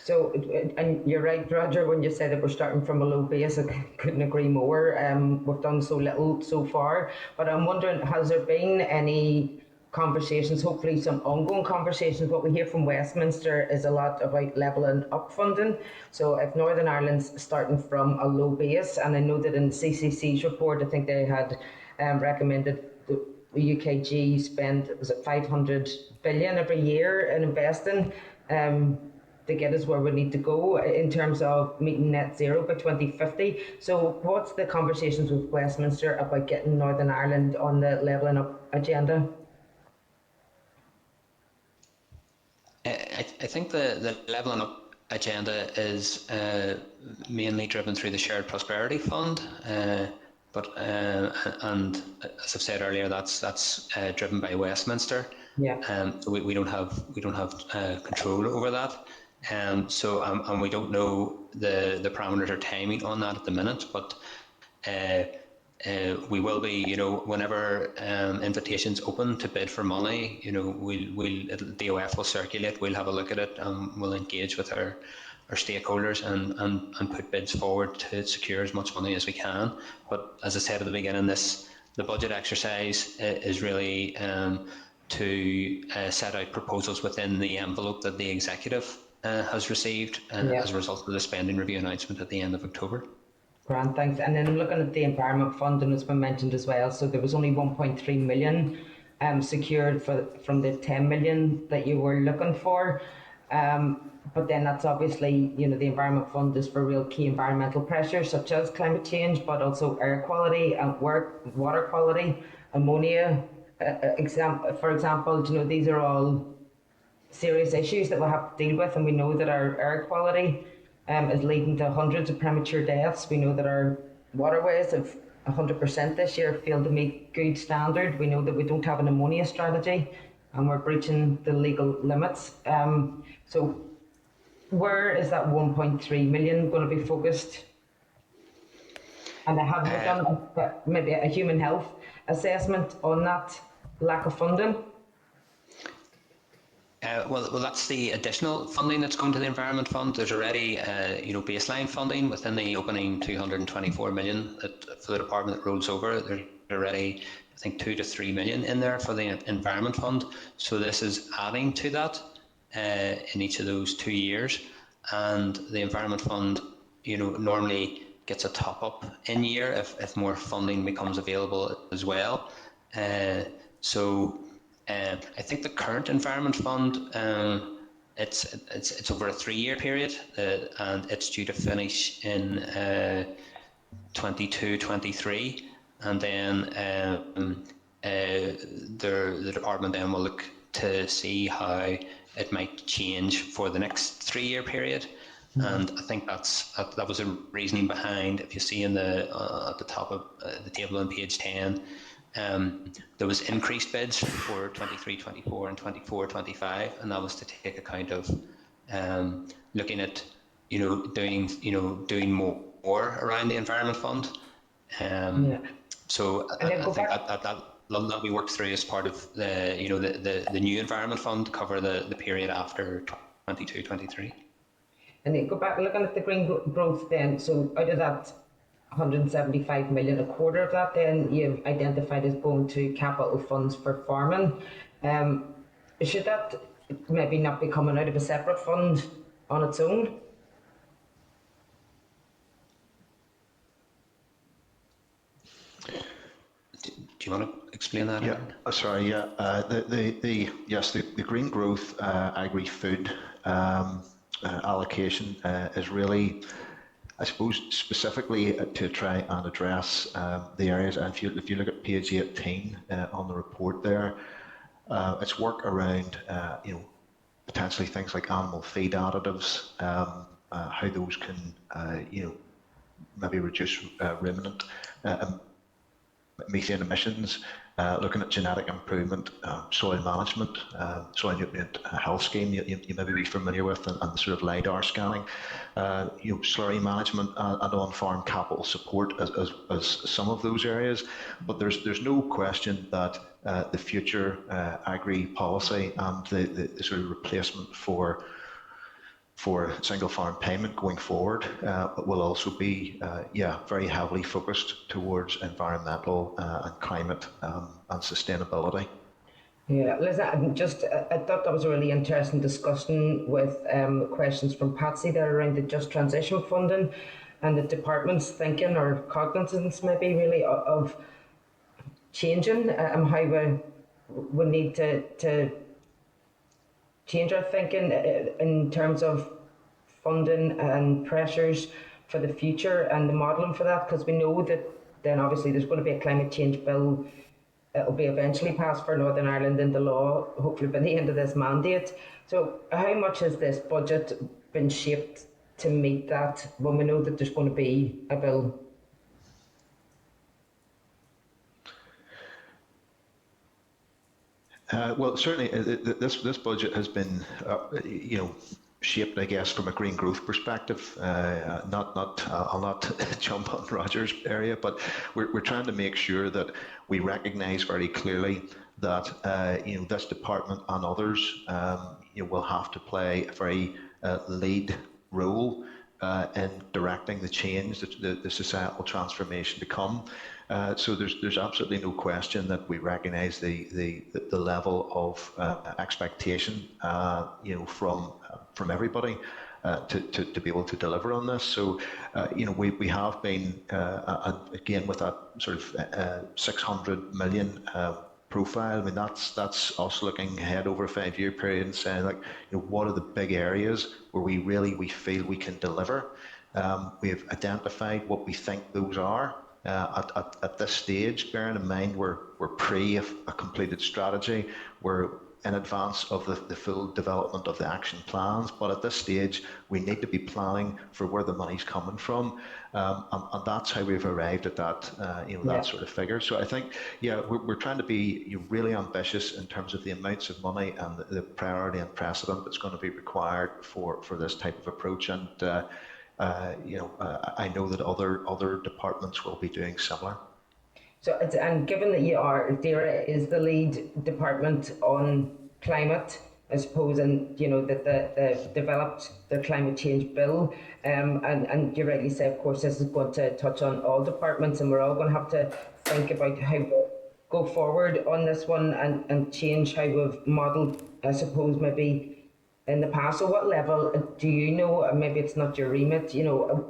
So, and you're right, Roger, when you said that we're starting from a low base, I couldn't agree more. We've done so little so far, but I'm wondering, has there been any conversations, hopefully some ongoing conversations? What we hear from Westminster is a lot about levelling up funding. So if Northern Ireland's starting from a low base, and I know that in the CCC's report, I think they had recommended the UKG spend, was it 500 billion every year in investing to get us where we need to go in terms of meeting net zero by 2050. So what's the conversations with Westminster about getting Northern Ireland on the levelling up agenda? I think the levelling up agenda is mainly driven through the Shared Prosperity Fund, and as I've said earlier, that's driven by Westminster. Yeah. So we don't have control over that. So and we don't know the parameters or timing on that at the minute, but we will be, whenever invitations open to bid for money, DOF will circulate, we'll have a look at it, and we'll engage with our stakeholders and put bids forward to secure as much money as we can. But as I said at the beginning, the budget exercise is really to set out proposals within the envelope that the executive has received as a result of the spending review announcement at the end of October. Grant, thanks. And then I'm looking at the Environment Fund, and it's been mentioned as well. So there was only 1.3 million secured from the 10 million that you were looking for. But then that's obviously, the Environment Fund is for real key environmental pressures such as climate change, but also air quality and water quality, ammonia. For example, these are all serious issues that we'll have to deal with, and we know that our air quality is leading to hundreds of premature deaths. We know that our waterways have 100% this year failed to meet good standard. We know that we don't have an ammonia strategy, and we're breaching the legal limits. So where is that 1.3 million going to be focused? And have you done maybe a human health assessment on that lack of funding? Well, that's the additional funding that's going to the Environment Fund. There's already, baseline funding within the opening 224 million for the department that rolls over. There's already, I think, 2 to 3 million in there for the Environment Fund. So this is adding to that in each of those 2 years. And the Environment Fund, normally gets a top up in year if more funding becomes available as well. I think the current Environment Fund, it's over a 3-year period, and it's due to finish in 22-23, and then the department then will look to see how it might change for the next 3-year period. And I think that was a reasoning behind, if you see at the top of the table on page 10, there was increased bids for 23-24 and 24-25, and that was to take account of looking at doing more around the Environment Fund. So I think that'll be worked through as part of the new Environment Fund to cover the period after 22-23. And then go back looking at the green growth then. So out of that 175 million, a quarter of that then you've identified as going to capital funds for farming. Should that maybe not be coming out of a separate fund on its own? Do you want to explain that? Yeah, sorry. Yeah, the green growth agri-food allocation is really, I suppose, specifically to try and address the areas. And if you look at page 18 on the report there, it's work around potentially things like animal feed additives, how those can maybe reduce ruminant methane emissions, looking at genetic improvement, soil management, soil nutrient health scheme you maybe be familiar with, and the sort of LiDAR scanning, slurry management and on-farm capital support as some of those areas. But there's no question that the future agri policy and the sort of replacement for single farm payment going forward will also be very heavily focused towards environmental and climate and sustainability. Yeah, listen, I thought that was a really interesting discussion with questions from Patsy there around the just transition funding and the department's thinking or cognizance maybe really of changing how we need to change our thinking in terms of funding and pressures for the future and the modelling for that, because we know that then obviously there's going to be a climate change bill. It'll be eventually passed for Northern Ireland into law, hopefully by the end of this mandate. So how much has this budget been shaped to meet that when we know that there's going to be a bill? Well, certainly this budget has been, shaped, I guess, from a green growth perspective. I'll not jump on Roger's area, but we're trying to make sure that we recognise very clearly that this department and others will have to play a very lead role in directing the change, the societal transformation to come. So there's absolutely no question that we recognise the level of expectation from everybody to be able to deliver on this. So we have been again with that sort of 600 million profile. I mean that's us looking ahead over a 5-year period and saying, like, what are the big areas where we feel we can deliver. We have identified what we think those are. At this stage, bearing in mind we're pre a completed strategy, we're in advance of the full development of the action plans, but at this stage we need to be planning for where the money's coming from, and that's how we've arrived at that that sort of figure. So I think we're trying to be really ambitious in terms of the amounts of money and the priority and precedent that's going to be required for this type of approach, and I know that other departments will be doing similar. So, and given that DAERA is the lead department on climate, I suppose, and that they've developed the climate change bill, and you rightly say, of course, this is going to touch on all departments, and we're all going to have to think about how we go forward on this one and change how we've modelled, I suppose, maybe in the past. So what level do you know, maybe it's not your remit,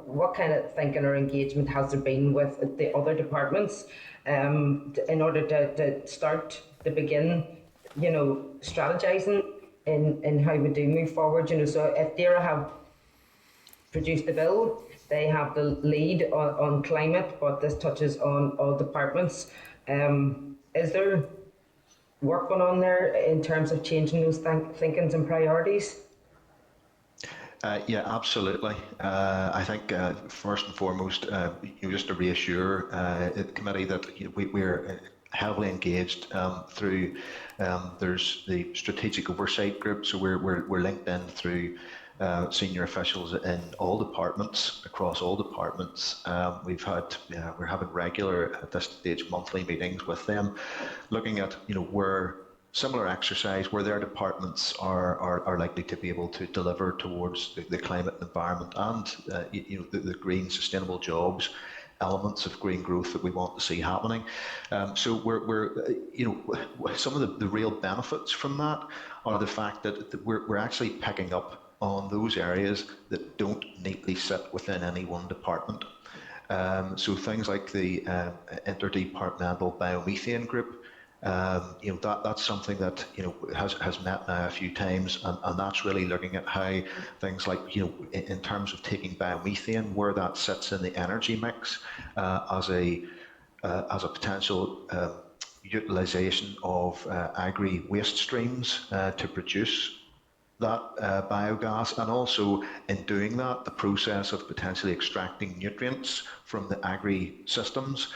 what kind of thinking or engagement has there been with the other departments in order to begin strategizing in how we do move forward? So if DAERA have produced the bill, they have the lead on climate, but this touches on all departments. Is there work going on there in terms of changing those thinkings and priorities? Yeah, absolutely. I think first and foremost, just to reassure the committee that we're heavily engaged through. There's the strategic oversight group, so we're linked in through senior officials in all departments, across all departments. We're having regular, at this stage, monthly meetings with them, looking at where similar exercise where their departments are likely to be able to deliver towards the climate and environment and the green sustainable jobs elements of green growth that we want to see happening. So we're some of the real benefits from that are the fact that we're actually picking up on those areas that don't neatly sit within any one department. So things like the interdepartmental biomethane group, That's something that has met now a few times, and that's really looking at how things like in terms of taking biomethane, where that sits in the energy mix as a potential utilisation of agri waste streams to produce that biogas, and also in doing that, the process of potentially extracting nutrients from the agri systems,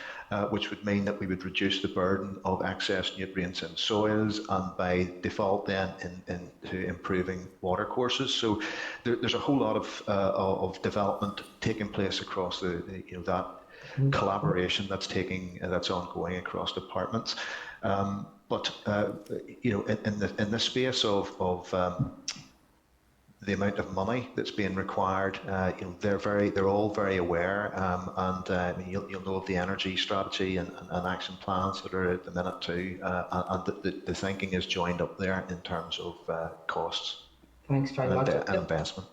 which would mean that we would reduce the burden of excess nutrients in soils, and by default then into improving water courses. So there's a whole lot of development taking place across that collaboration that's ongoing across departments. But in the space of the amount of money that's being required, they're all very aware, and you'll know of the energy strategy and action plans that are at the minute too, and the thinking is joined up there in terms of costs. Thanks very much. And investment.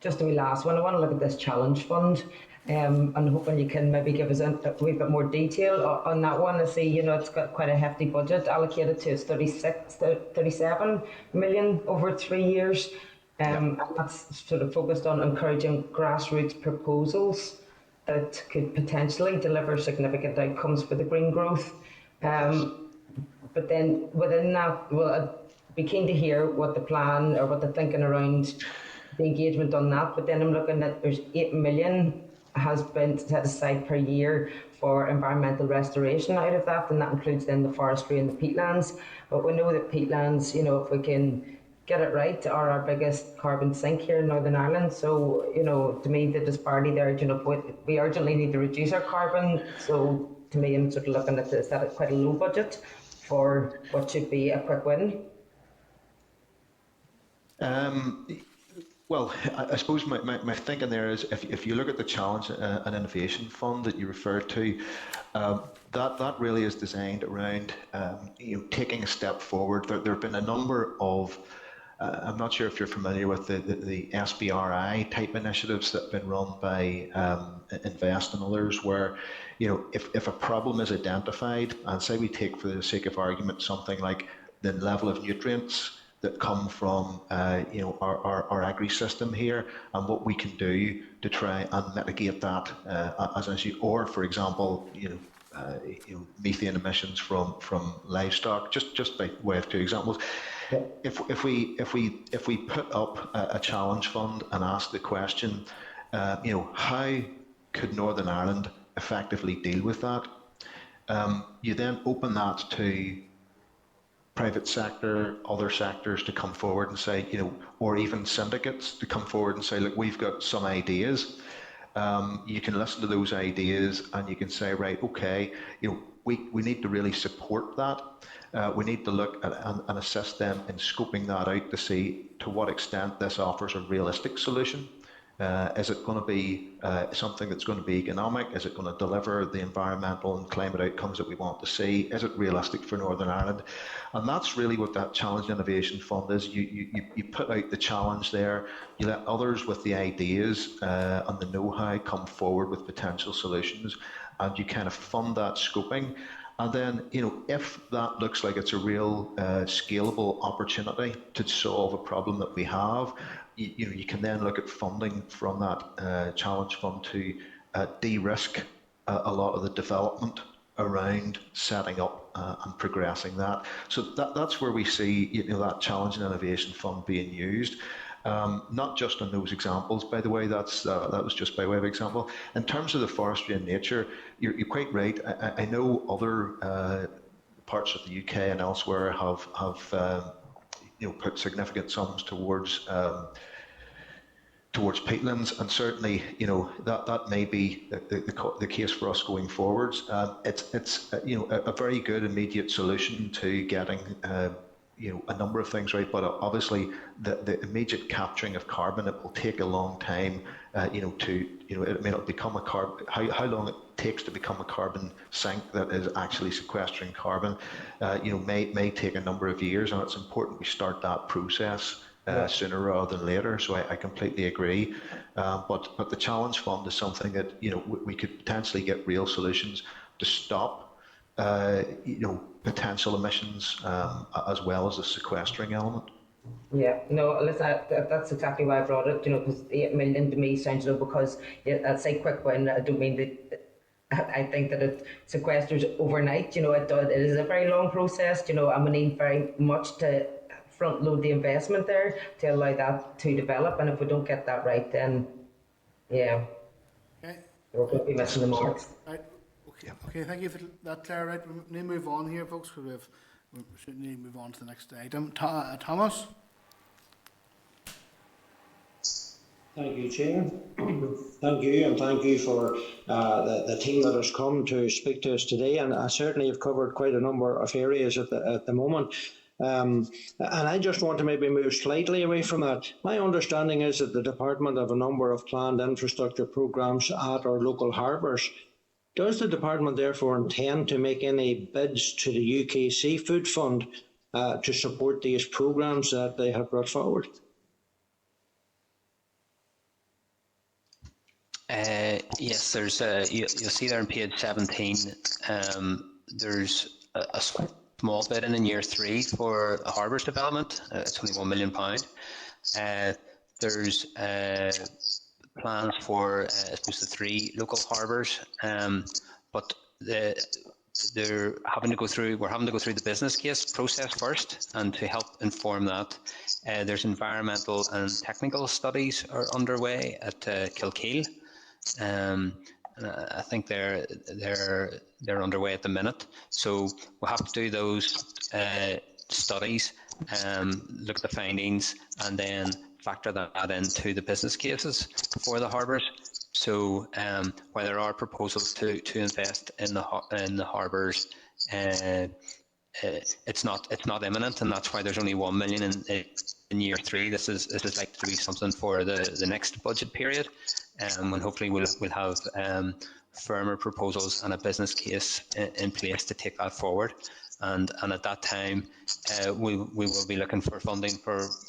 Just a wee last one. I want to look at this challenge fund, and hoping you can maybe give us a wee bit more detail on that one. I see, it's got quite a hefty budget allocated to us, 37 million over 3 years. And that's sort of focused on encouraging grassroots proposals that could potentially deliver significant outcomes for the green growth. But then within that, well, I'd be keen to hear what the plan or what the thinking around the engagement on that. But then I'm looking at there's 8 million has been set aside per year for environmental restoration out of that, and that includes then the forestry and the peatlands. But we know that peatlands, if we can get it right, are our biggest carbon sink here in Northern Ireland. So, to me, the disparity there, we urgently need to reduce our carbon. So, to me, I'm sort of looking at this, that it's quite a low budget for what should be a quick win. Well, I suppose my thinking there is if you look at the Challenge and Innovation Fund that you referred to, that really is designed around taking a step forward. There have been a number of I'm not sure if you're familiar with the SBRI type initiatives that have been run by Invest and others, where if a problem is identified, and say we take for the sake of argument something like the level of nutrients that come from our agri system here, and what we can do to try and mitigate that as an issue, or for example methane emissions from livestock, just by way of 2 examples. If we put up a challenge fund and ask the question, how could Northern Ireland effectively deal with that? You then open that to private sector, other sectors to come forward and say, or even syndicates to come forward and say, look, we've got some ideas. You can listen to those ideas and you can say, right, okay, we need to really support that. We need to look at and assist them in scoping that out to see to what extent this offers a realistic solution. Is it going to be something that's going to be economic? Is it going to deliver the environmental and climate outcomes that we want to see? Is it realistic for Northern Ireland? And that's really what that Challenge Innovation Fund is. You put out the challenge there, you let others with the ideas and the know-how come forward with potential solutions, and you kind of fund that scoping. And then, if that looks like it's a real scalable opportunity to solve a problem that we have, you can then look at funding from that challenge fund to de-risk a lot of the development around setting up and progressing that. So that's where we see that Challenge and Innovation Fund being used. Not just on those examples, by the way, that was just by way of example. In terms of the forestry and nature, you're quite right. I know other parts of the UK and elsewhere have put significant sums towards peatlands, and certainly that may be the case for us going forwards. It's a very good immediate solution to getting a number of things right, but obviously the immediate capturing of carbon, it will take a long time. It may not become a carbon. How long it takes to become a carbon sink that is actually sequestering carbon, may take a number of years, and it's important we start that process sooner rather than later. So I completely agree. But the Challenge Fund is something that we could potentially get real solutions to stop potential emissions as well as the sequestering element. Yeah, no, listen, that's exactly why I brought it, because 8 million to me sounds low, because I'd say quick win. I don't mean that. I think that it sequesters overnight. It is a very long process. And we need very much to front load the investment there to allow that to develop. And if we don't get that right, then yeah, Okay. we're going to be missing the marks. Right. Okay. Thank you for that, Claire. Right. We need to move on here, folks, because we should need to move on to the next item. Thomas. Thank you, Chair. Thank you, and thank you for the team that has come to speak to us today. And I certainly have covered quite a number of areas at the moment. And I just want to maybe move slightly away from that. My understanding is that the Department have a number of planned infrastructure programmes at our local harbours. Does the Department therefore intend to make any bids to the UK Seafood Fund to support these programmes that they have brought forward? Yes, there's you'll see there on page 17. There's a small bit in year 3 for a harbours development. It's only £1 million. There's plans for I suppose the 3 local harbours, but we're having to go through the business case process first, and to help inform that, there's environmental and technical studies are underway at Kilkeel. I think they're underway at the minute, so we'll have to do those studies, look at the findings, and then factor that into the business cases for the harbours. So while there are proposals to invest in the harbours, it's not imminent, and that's why there's only 1 million in year 3. This is likely to be something for the next budget period, when hopefully we'll have firmer proposals and a business case in place to take that forward. And at that time, we will be looking for funding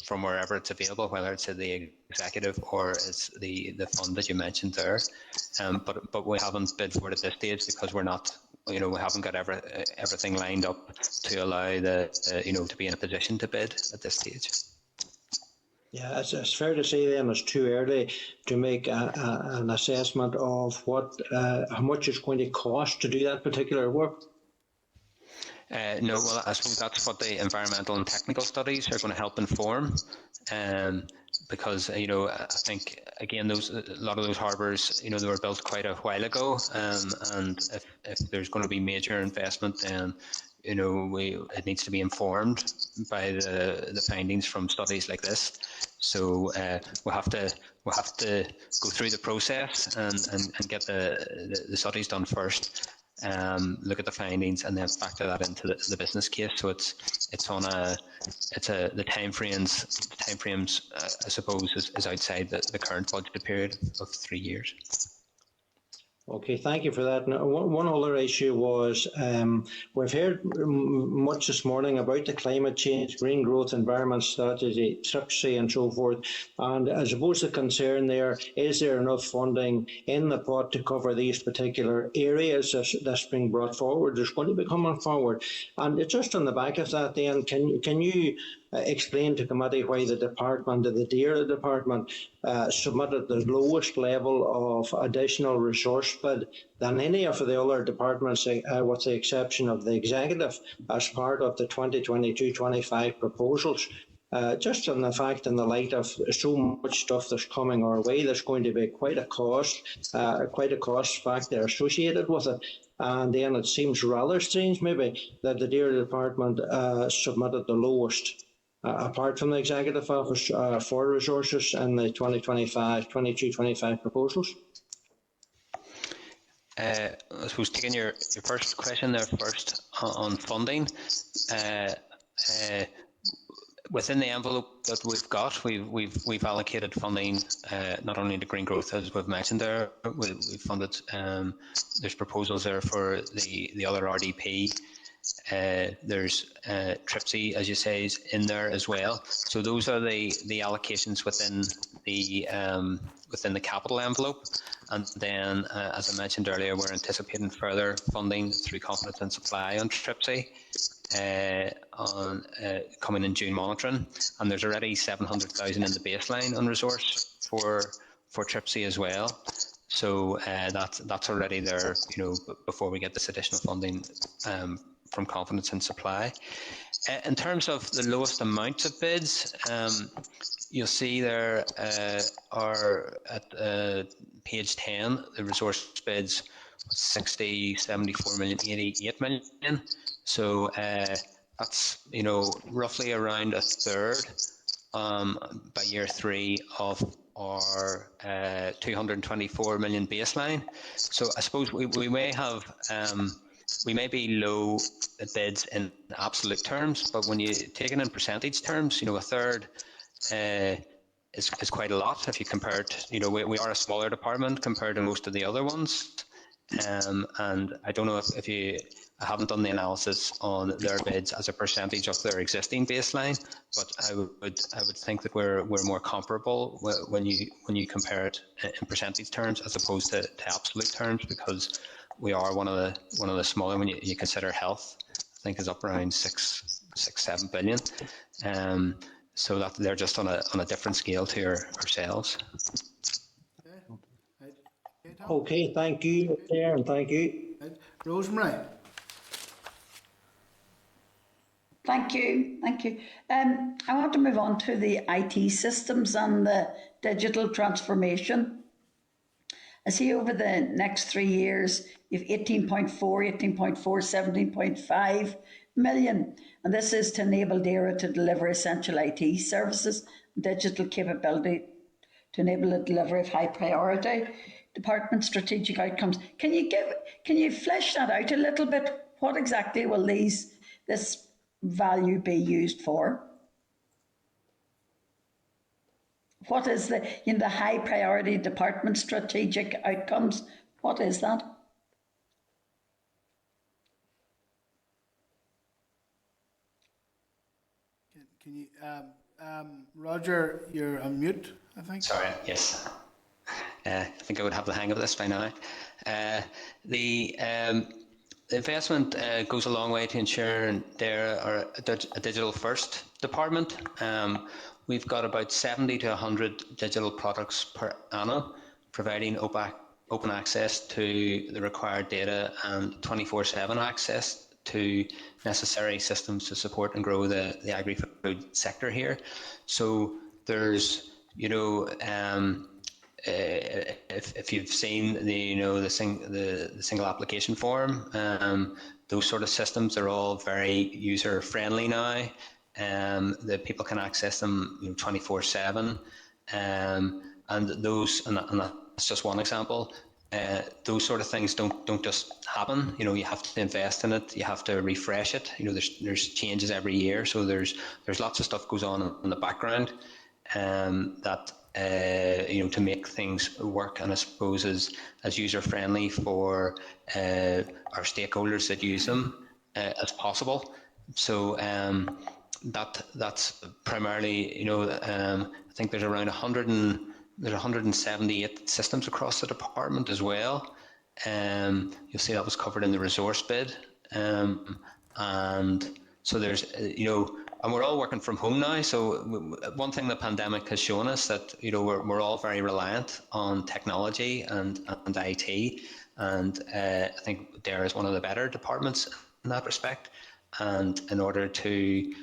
from wherever it's available, whether it's the executive or it's the fund that you mentioned there. But we haven't bid for it at this stage because we're not, we haven't got everything lined up to allow to be in a position to bid at this stage. Yeah, it's fair to say then it's too early to make an assessment of how much it's going to cost to do that particular work. No, well, I suppose that's what the environmental and technical studies are going to help inform, because I think again a lot of those harbours they were built quite a while ago, and if there's going to be major investment, then it needs to be informed by the findings from studies like this. So we'll have to go through the process and get the studies done first. Look at the findings and then factor that into the business case. So the timeframes I suppose is outside the current budget period of 3 years. Okay, thank you for that. Now, one other issue was we've heard much this morning about the climate change, green growth, environment strategy, TRIPSI and so forth. And I suppose the concern there, is there enough funding in the pot to cover these particular areas that's being brought forward? There's going to be coming forward. And just on the back of that then, can you explain to committee why the department, the DAERA department, submitted the lowest level of additional resource bid than any of the other departments, with the exception of the executive, as part of the 2022-25 proposals. Just on the fact, in the light of so much stuff that's coming our way, there's going to be quite a cost factor associated with it. And then it seems rather strange, maybe, that the DAERA department submitted the lowest, apart from the executive office, for resources in the 2022-25 proposals. I suppose taking your first question there first on funding. Within the envelope that we've got, we've allocated funding, not only to green growth as we've mentioned there. We've funded. There's proposals there for the other RDP. There's TRIPSI, as you say, is in there as well. So those are the allocations within the capital envelope, And then, as I mentioned earlier, we're anticipating further funding through confidence and supply on TRIPSI coming in June monitoring. And there's already 700,000 in the baseline on resource for TRIPSI as well. So that's already there, before we get this additional funding from confidence and supply. In terms of the lowest amount of bids, you'll see there are at page 10, the resource bids 60, 74 million, 88 million. So that's, roughly around a third by year 3 of our 224 million baseline. So I suppose we may have, we may be low bids in absolute terms, but when you take it in percentage terms, a third is quite a lot if you compare it. We are a smaller department compared to most of the other ones. And I don't know if I haven't done the analysis on their bids as a percentage of their existing baseline, but I would think that we're more comparable when you compare it in percentage terms as opposed to absolute terms, because we are one of the smaller when you consider health. I think is up around 6-7 billion. So that they're just on a different scale to ourselves. Okay, thank you, Chair, and thank you. Rosemary. Thank you. I want to move on to the IT systems and the digital transformation. I see over the next 3 years, you've 18.4, 18.4, 17.5 million. And this is to enable DAERA to deliver essential IT services, digital capability to enable the delivery of high priority department strategic outcomes. Can you flesh that out a little bit? What exactly will this value be used for? What is the high priority department strategic outcomes? What is that? Can you, Roger, you're on mute, I think. Sorry, yes. I think I would have the hang of this by now. The investment goes a long way to ensure there are a digital first department. We've got about 70 to 100 digital products per annum, providing open access to the required data and 24/7 access to necessary systems to support and grow the agri-food sector here. So there's, if you've seen the single application form, those sort of systems are all very user friendly now. That people can access them 24/7, and that's just one example. Those sort of things don't just happen. You have to invest in it. You have to refresh it. There's changes every year, so there's lots of stuff goes on in the background, that to make things work, and I suppose as user friendly for our stakeholders that use them as possible. So that's primarily, I think there's around 178 systems across the department as well. You'll see that was covered in the resource bid. And so there's, and we're all working from home now. So one thing the pandemic has shown us that, we're all very reliant on technology and IT. And I think DAERA is one of the better departments in that respect. And in order to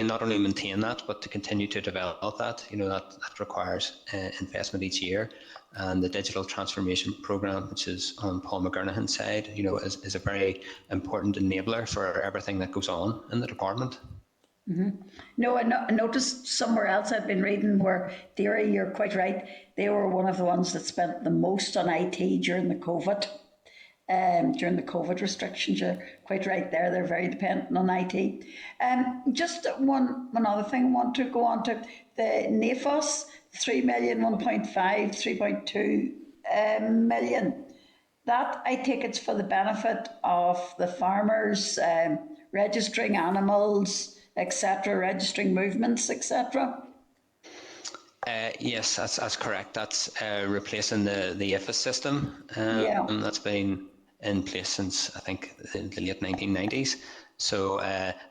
not only maintain that, but to continue to develop that, that requires investment each year. And the digital transformation programme, which is on Paul McGurnahan's side, is a very important enabler for everything that goes on in the department. Mm-hmm. No, I noticed somewhere else I've been reading where DAERA, you're quite right, they were one of the ones that spent the most on IT during the COVID restrictions. You're quite right there. They're very dependent on IT. Just one other thing I want to go on to. The NAFOS, 3 million, 1.5, 3.2 million. That, I take it's for the benefit of the farmers, registering animals, etc., registering movements, etc. Yes, that's correct. That's replacing the IFAS system Yeah. that's been in place since I think the late 1990s. So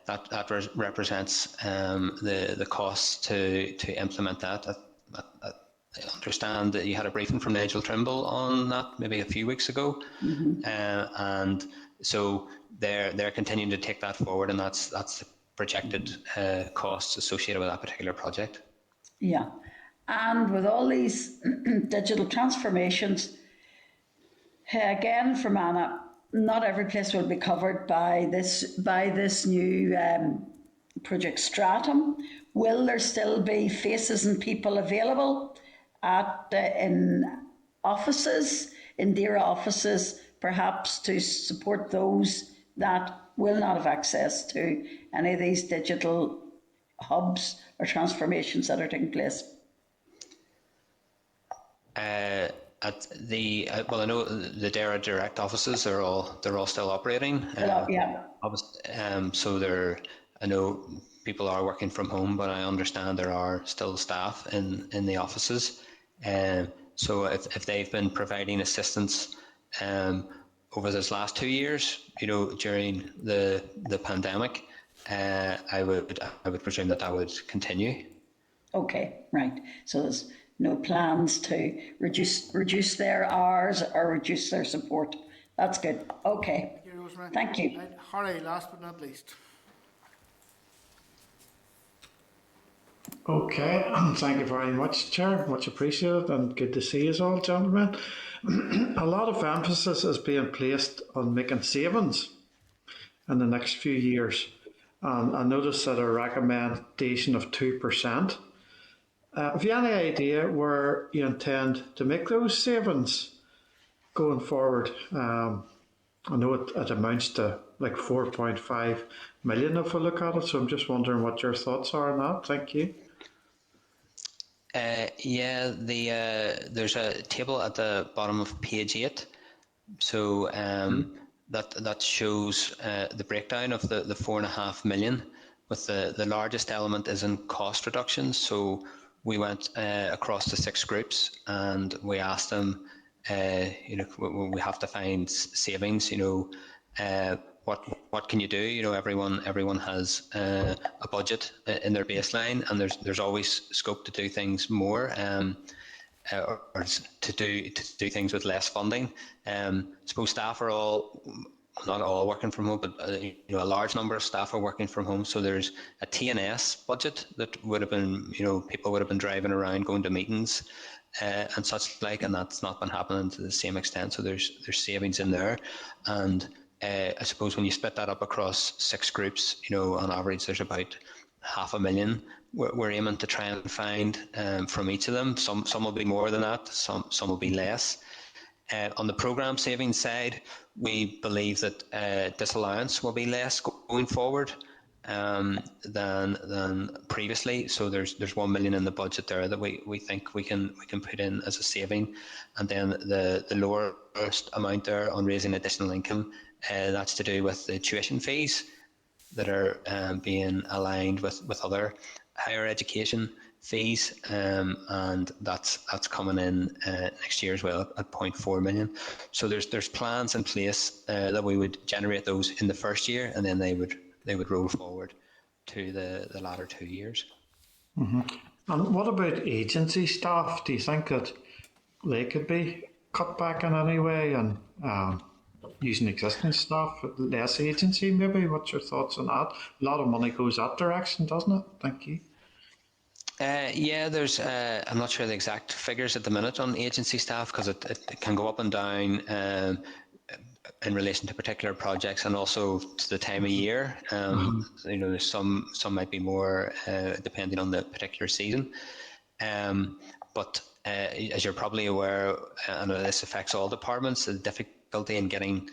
that represents the costs to implement that. I understand that you had a briefing from Nigel Trimble on that maybe a few weeks ago, and so they're continuing to take that forward, and that's the projected costs associated with that particular project. Yeah. And with all these digital transformations, again, from Anna, not every place will be covered by this new Project Stratum. Will there still be faces and people available in offices, in DAERA offices, perhaps to support those that will not have access to any of these digital hubs or transformations that are taking place? At the well, I know the DAERA direct offices they're all still operating. Yeah. So I know people are working from home, but I understand there are still staff in the offices. So if they've been providing assistance over those last 2 years, during the pandemic, I would presume that would continue. Okay, right. So there's no plans to reduce their hours or reduce their support. That's good. Okay. Thank you, Rosemary. Thank you. Right, Harry, last but not least. Okay, thank you very much, Chair. Much appreciated and good to see you all, gentlemen. A lot of emphasis is being placed on making savings in the next few years. I noticed that a recommendation of 2%. Have you any idea where you intend to make those savings going forward? I know it amounts to like 4.5 million if I look at it, so I'm just wondering what your thoughts are on that. Thank you. Yeah, there's a table at the bottom of page 8. So that shows the breakdown of the 4.5 million. With the largest element is in cost reductions. So we went across the 6 groups and we asked them, we have to find savings. What can you do? Everyone has a budget in their baseline, and there's always scope to do things more, or to do things with less funding. I suppose staff are not all working from home, but a large number of staff are working from home. So there's a T&S budget that would have been, people would have been driving around, going to meetings and such like, and that's not been happening to the same extent. So there's savings in there, and I suppose when you split that up across 6 groups, on average there's about 500,000 we're aiming to try and find from each of them. Some will be more than that, some will be less. On the programme savings side, we believe that disallowance will be less going forward than previously. So there's 1 million in the budget there that we think we can put in as a saving, and then the lowest amount there on raising additional income, that's to do with the tuition fees that are being aligned with other higher education fees, and that's coming in next year as well at 0.4 million. So there's plans in place that we would generate those in the first year, and then they would roll forward to the latter 2 years. Mm-hmm. And what about agency staff? Do you think that they could be cut back in any way, and using existing staff, less agency maybe? What's your thoughts on that? A lot of money goes that direction, doesn't it? Thank you. Yeah, there's. I'm not sure the exact figures at the minute on agency staff, because it can go up and down in relation to particular projects and also to the time of year. There's some might be more depending on the particular season. But as you're probably aware, and this affects all departments, the difficulty in getting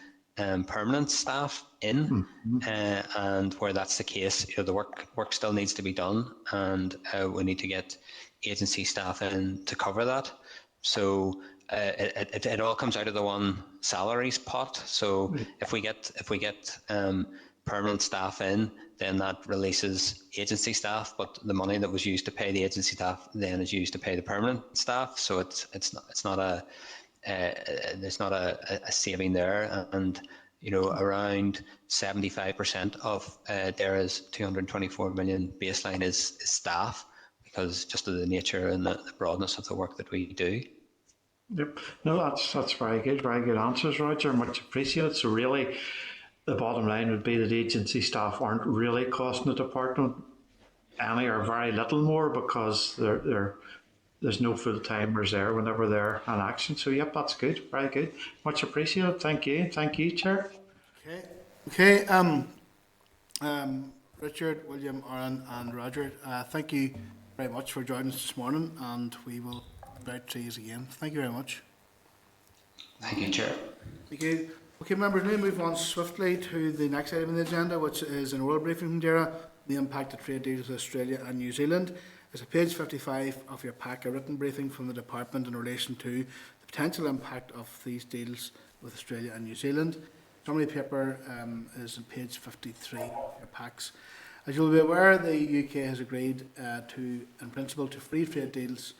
permanent staff in, and where that's the case, the work still needs to be done, and we need to get agency staff in to cover that. So it all comes out of the one salaries pot. So if we get permanent staff in, then that releases agency staff, but the money that was used to pay the agency staff then is used to pay the permanent staff. So it's not a there's not a saving there, and around 75% of DERA's 224 million baseline is staff, because just of the nature and the broadness of the work that we do. Yep. No, that's very good. Very good answers, Roger. Much appreciated. So really, the bottom line would be that agency staff aren't really costing the department any or very little more, because there's no full timers there whenever they're in action. So yep, that's good. Very good. Much appreciated. Thank you. Thank you, Chair. Okay. Richard, William, Aaron, and Roger, thank you very much for joining us this morning, and we will about trees again. Thank you very much. Thank you, Chair. Thank you. Okay, members, now move on swiftly to the next item on the agenda, which is an oral briefing from DERA, the impact of trade deals with Australia and New Zealand. It's a page 55 of your pack, a written briefing from the Department in relation to the potential impact of these deals with Australia and New Zealand. Summary paper is on page 53 of your packs. As you'll be aware, the UK has agreed in principle to free trade deals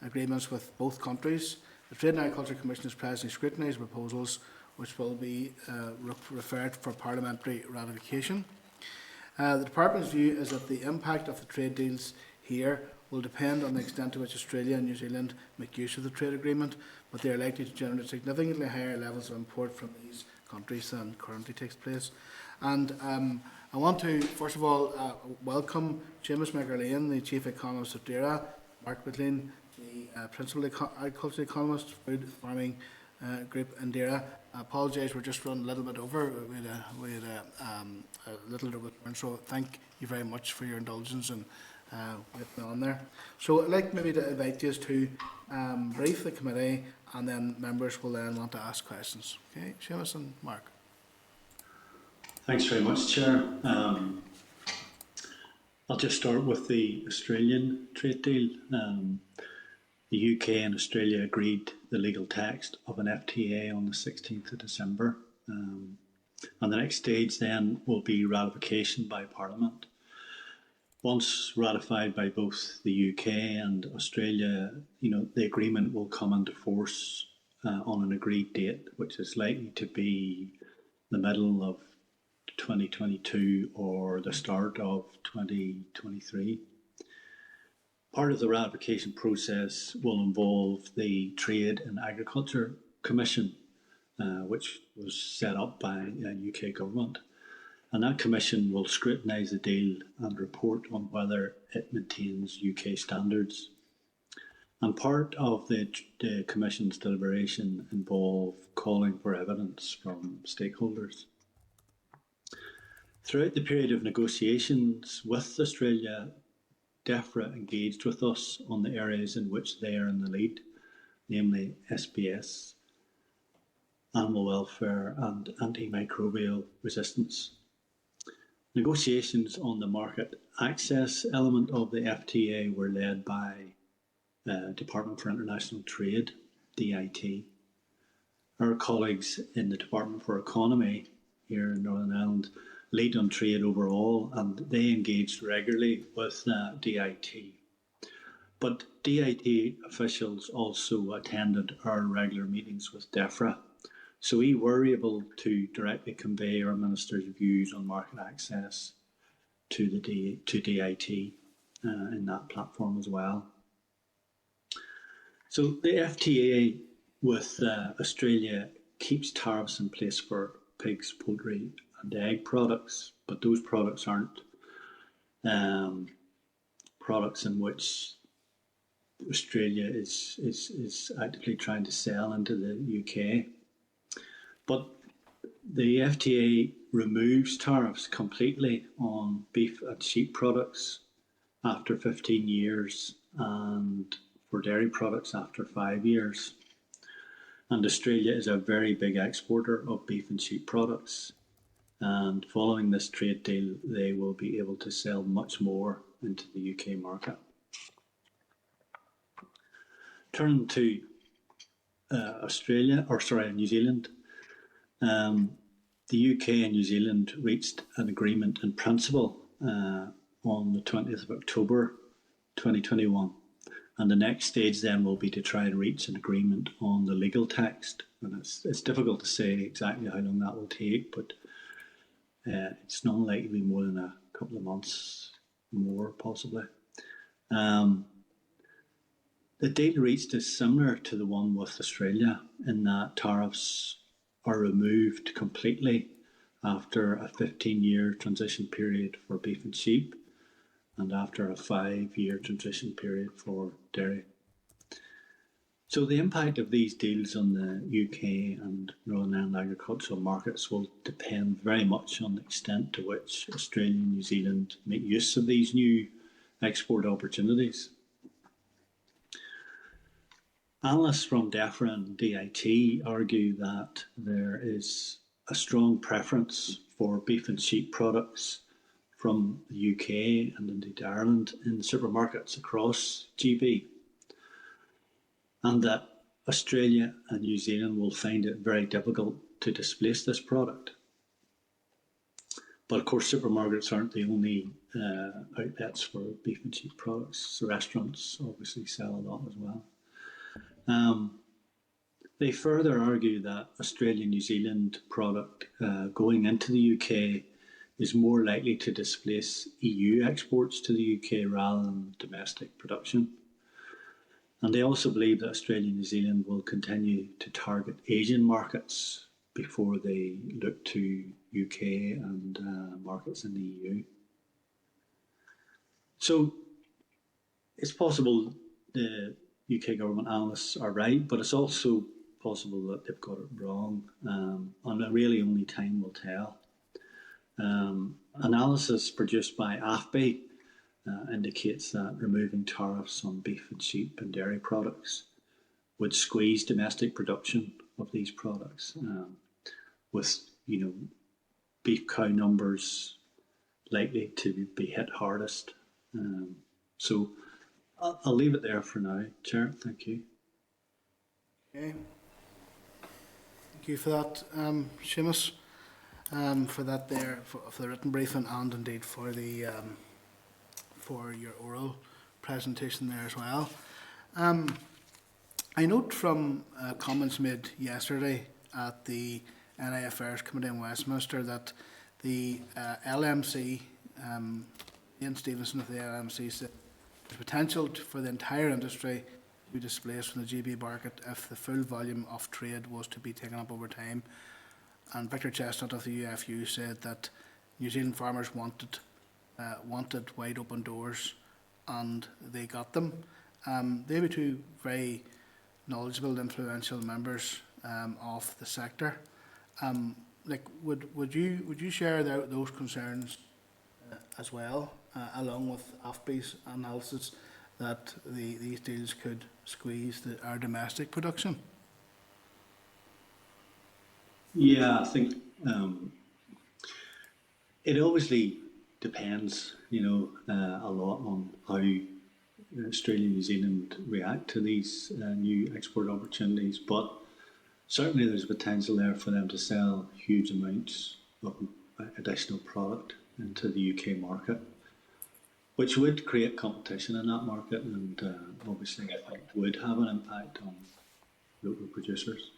agreements with both countries. The Trade and Agriculture Commission is presently scrutinising proposals which will be referred for parliamentary ratification. The Department's view is that the impact of the trade deals here will depend on the extent to which Australia and New Zealand make use of the trade agreement, but they are likely to generate significantly higher levels of import from these countries than currently takes place. And I want to, first of all, welcome Seamus McArlean, the Chief Economist of DERA, Mark McLean, the Principal Agriculture Economist, Food Farming Group in DERA. I apologise, we're just running a little bit over. We had a little bit of a turn, so thank you very much for your indulgence and with me on there. So I'd like maybe to invite you to brief the committee, and then members will then want to ask questions. Okay, Seamus and Mark. Thanks very much, Chair. I'll just start with the Australian trade deal. The UK and Australia agreed the legal text of an FTA on the 16th of December. And the next stage then will be ratification by Parliament. Once ratified by both the UK and Australia, the agreement will come into force on an agreed date, which is likely to be the middle of 2022 or the start of 2023. Part of the ratification process will involve the Trade and Agriculture Commission, which was set up by the UK government. And that commission will scrutinise the deal and report on whether it maintains UK standards. And part of the commission's deliberation involve calling for evidence from stakeholders. Throughout the period of negotiations with Australia, DEFRA engaged with us on the areas in which they are in the lead, namely SBS, animal welfare and antimicrobial resistance. Negotiations on the market access element of the FTA were led by Department for International Trade, DIT. Our colleagues in the Department for Economy here in Northern Ireland lead on trade overall, and they engaged regularly with DIT. But DIT officials also attended our regular meetings with DEFRA, so we were able to directly convey our Minister's views on market access to DIT in that platform as well. So the FTA with Australia keeps tariffs in place for pigs, poultry and egg products, but those products aren't products in which Australia is actively trying to sell into the UK. But the FTA removes tariffs completely on beef and sheep products after 15 years and for dairy products after 5 years. And Australia is a very big exporter of beef and sheep products. And following this trade deal, they will be able to sell much more into the UK market. Turning to New Zealand. The UK and New Zealand reached an agreement in principle on the 20th of October 2021. And the next stage then will be to try and reach an agreement on the legal text. And it's difficult to say exactly how long that will take, but it's not likely to be more than a couple of months more, possibly. The deal reached is similar to the one with Australia in that tariffs are removed completely after a 15-year transition period for beef and sheep and after a 5-year transition period for dairy. So the impact of these deals on the UK and Northern Ireland agricultural markets will depend very much on the extent to which Australia and New Zealand make use of these new export opportunities. Analysts from DEFRA and DIT argue that there is a strong preference for beef and sheep products from the UK and indeed Ireland in supermarkets across GB, and that Australia and New Zealand will find it very difficult to displace this product. But of course, supermarkets aren't the only outlets for beef and sheep products. So restaurants obviously sell a lot as well. They further argue that Australia and New Zealand product going into the UK is more likely to displace EU exports to the UK rather than domestic production. And they also believe that Australia and New Zealand will continue to target Asian markets before they look to UK and markets in the EU. So it's possible the UK government analysts are right, but it's also possible that they've got it wrong, and really only time will tell. Analysis produced by AFBI indicates that removing tariffs on beef and sheep and dairy products would squeeze domestic production of these products, with beef cow numbers likely to be hit hardest. So I'll leave it there for now, Chair. Thank you. Okay. Thank you for that, Seamus, for that there, for the written briefing and indeed for the for your oral presentation there as well. I note from comments made yesterday at the NI Affairs Committee in Westminster that the LMC, Ian Stevenson of the LMC, said there's potential for the entire industry to be displaced from the GB market if the full volume of trade was to be taken up over time. And Victor Chestnut of the UFU said that New Zealand farmers wanted wide open doors, and they got them. They were two very knowledgeable, influential members of the sector. Would you share those concerns as well, along with AFBI's analysis that these deals could squeeze our domestic production? Yeah, I think it obviously depends, a lot on how Australia and New Zealand react to these new export opportunities. But certainly there's potential there for them to sell huge amounts of additional product into the UK market, which would create competition in that market, and obviously I think would have an impact on local producers.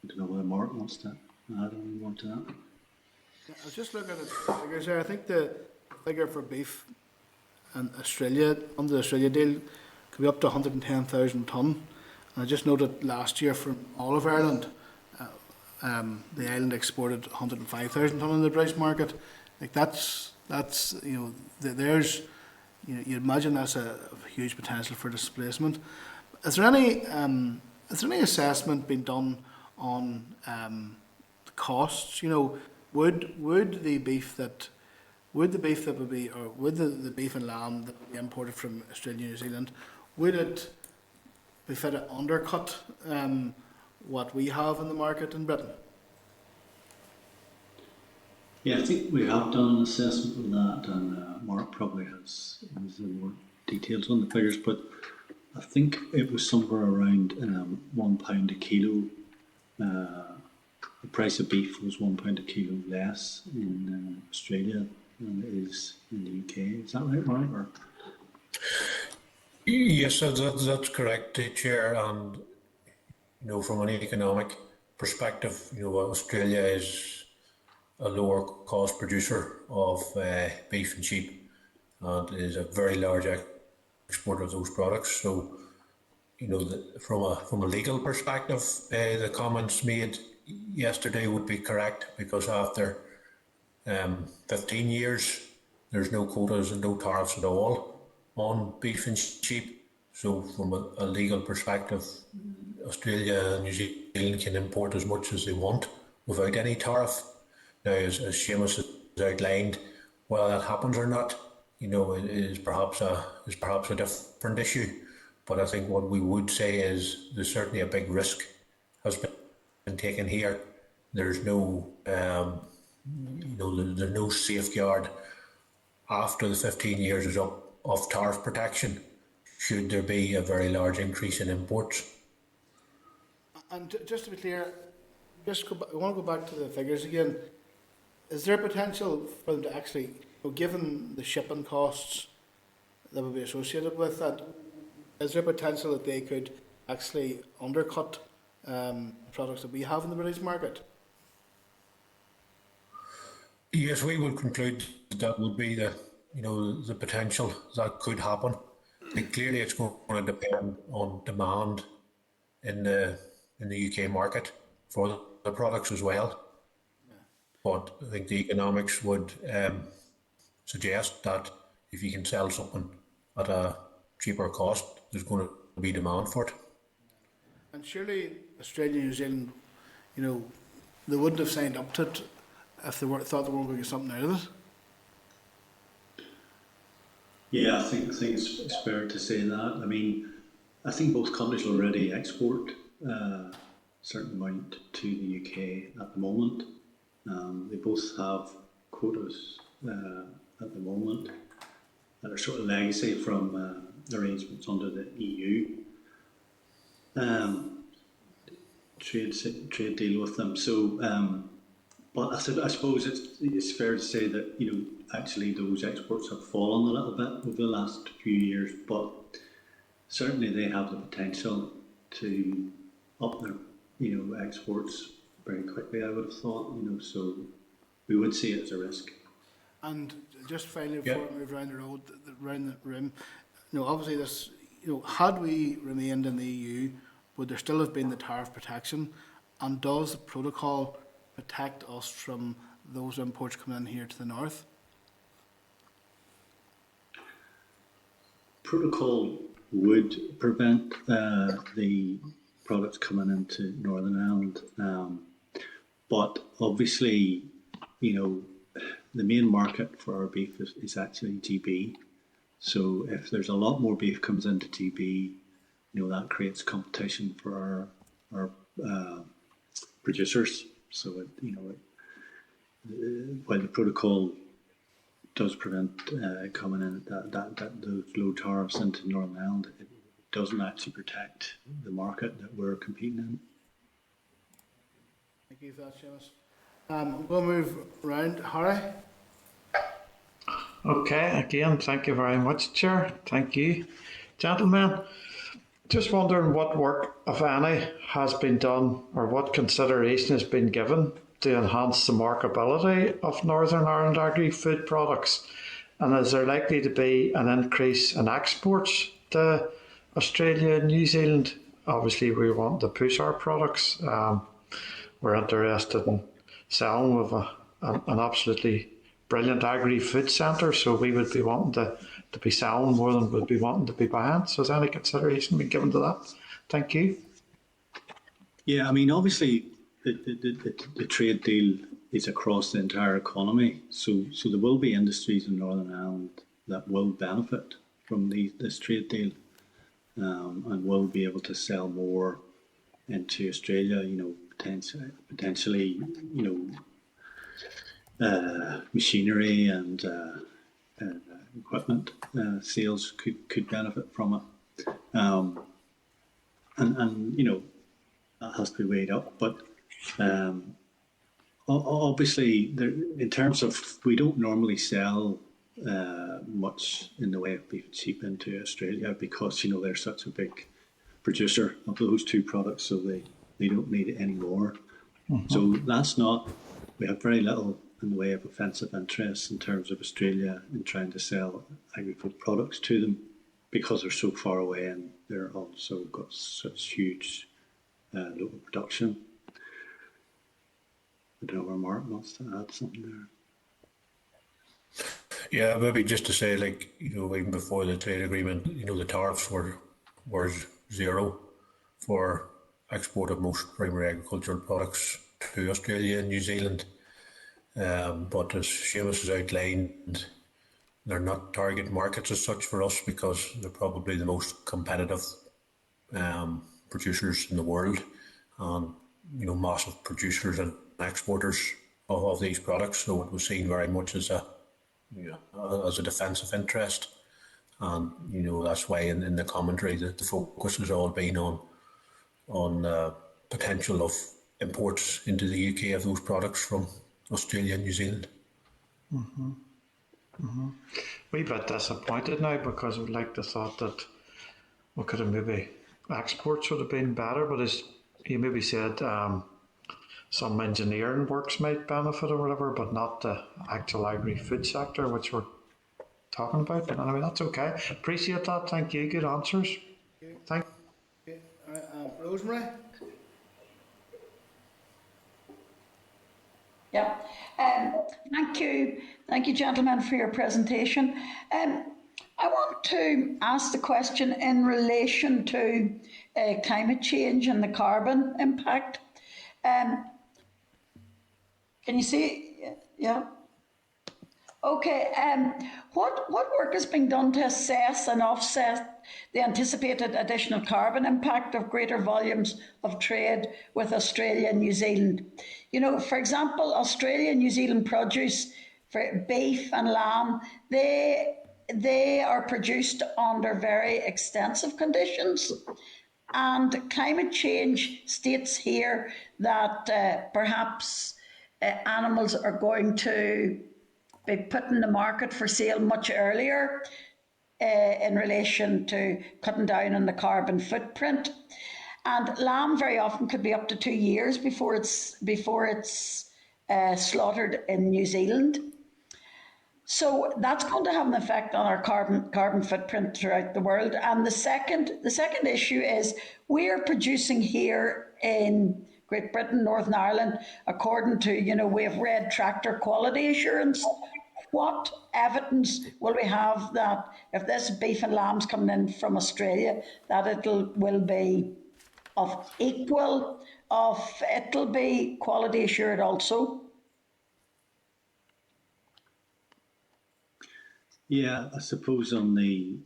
I don't know whether Mark wants to add any more to that. I was just looking at the figures there. I think the figure for beef in Australia, under the Australia deal, could be up to 110,000 tonne. And I just noted last year from all of Ireland, the island exported 105,000 tonne in the British market. There's, you imagine that's a huge potential for displacement. Is there any assessment being done on the costs? Would the beef that would be, or would the beef and lamb that would be imported from Australia and New Zealand, would it be fit to undercut what we have in the market in Britain? Yeah, I think we have done an assessment of that, and Mark probably has more details on the figures, but I think it was somewhere around £1 a kilo the price of beef was £1 a kilo less in Australia than it is in the UK. Is that right, Mark? Or? Yes, that's correct, Chair. And from an economic perspective, Australia is a lower cost producer of beef and sheep, and is a very large exporter of those products. So, from a legal perspective, the comments made yesterday would be correct, because after 15 years, there's no quotas and no tariffs at all on beef and sheep. So, from a legal perspective, Australia and New Zealand can import as much as they want without any tariff. Now, as Seamus has outlined, whether that happens or not, is perhaps a different issue. But I think what we would say is there's certainly a big risk has been taken here. There's no, there's no safeguard after the 15 years is up of tariff protection, should there be a very large increase in imports. And just to be clear, I want to go back to the figures again. Is there potential for them to actually, given the shipping costs that would be associated with that, is there potential that they could actually undercut products that we have in the British market? Yes, we would conclude that would be the potential that could happen. And clearly, it's going to depend on demand in the UK market for the products as well. Yeah. But I think the economics would suggest that if you can sell something at a cheaper cost, there's going to be demand for it. And surely Australia and New Zealand, they wouldn't have signed up to it if they thought they weren't going to get something out of it. Yeah, I think it's fair to say that. I mean, I think both countries already export a certain amount to the UK at the moment. They both have quotas at the moment that are sort of legacy from arrangements under the EU trade deal with them. So, but I suppose it's fair to say that actually those exports have fallen a little bit over the last few years, but certainly they have the potential to up their exports very quickly, I would have thought, so we would see it as a risk. And just finally, before we move around the room, obviously this, had we remained in the EU, would there still have been the tariff protection? And does the protocol protect us from those imports coming in here to the north? Protocol would prevent the products coming into Northern Ireland, but obviously, the main market for our beef is actually GB. So if there's a lot more beef comes into GB, that creates competition for our producers. So while the protocol does prevent coming in those low tariffs into Northern Ireland, it doesn't actually protect the market that we're competing in. Thank you for that, Seamus. We'll move round. Harry? Okay, again, thank you very much, Chair. Thank you. Gentlemen, just wondering what work, if any, has been done or what consideration has been given to enhance the marketability of Northern Ireland agri-food products, and is there likely to be an increase in exports to Australia and New Zealand? Obviously, we want to push our products. We're interested in selling with an absolutely brilliant agri-food centre, so we would be wanting to be selling more than we'd be wanting to be buying. So has any consideration been given to that? Thank you. Yeah, I mean, obviously, the trade deal is across the entire economy, so there will be industries in Northern Ireland that will benefit from this trade deal, and will be able to sell more into Australia. Potentially, machinery and equipment sales could benefit from it, and that has to be weighed up. But obviously, in terms of, we don't normally sell much in the way of beef and sheep into Australia because, they're such a big producer of those two products, so they don't need it anymore. So that's not, we have very little in the way of offensive interest in terms of Australia in trying to sell agri-food products to them because they're so far away and they're also got such huge local production. I don't know where Mark wants to add something there. Yeah, maybe just to say, even before the trade agreement, the tariffs were zero for export of most primary agricultural products to Australia and New Zealand. But as Seamus has outlined, they're not target markets as such for us because they're probably the most competitive producers in the world, and massive producers and exporters of these products. So it was seen very much as a defensive interest, and that's why in the commentary that the focus has all been on potential of imports into the UK of those products from Australia and New Zealand. Wee bit disappointed now because I would like to thought that we could have maybe exports would have been better, but as you maybe said, some engineering works might benefit or whatever, but not the actual agri-food sector which we're talking about. But anyway, that's okay. Appreciate that. Thank you. Good answers. Thank you. Rosemary? Yeah. Thank you, gentlemen, for your presentation. I want to ask the question in relation to climate change and the carbon impact. Can you see? Yeah. Okay. What work is being done to assess and offset the anticipated additional carbon impact of greater volumes of trade with Australia and New Zealand? For example, Australia and New Zealand produce for beef and lamb, they are produced under very extensive conditions. And climate change states here that perhaps animals are going to be put in the market for sale much earlier in relation to cutting down on the carbon footprint. And lamb very often could be up to 2 years before it's slaughtered in New Zealand. So that's going to have an effect on our carbon footprint throughout the world. And the second issue is we're producing here in Great Britain, Northern Ireland, according to, we have red tractor quality assurance. What evidence will we have that if this beef and lamb's coming in from Australia, that it'll be quality assured also? Yeah, I suppose on the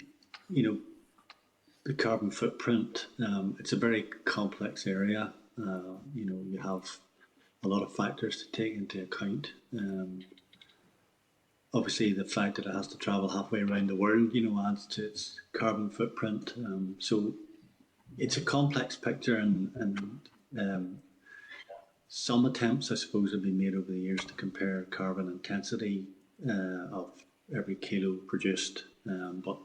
carbon footprint, it's a very complex area. You have a lot of factors to take into account. Obviously, the fact that it has to travel halfway around the world, adds to its carbon footprint. So it's a complex picture, and some attempts, I suppose, have been made over the years to compare carbon intensity of every kilo produced, but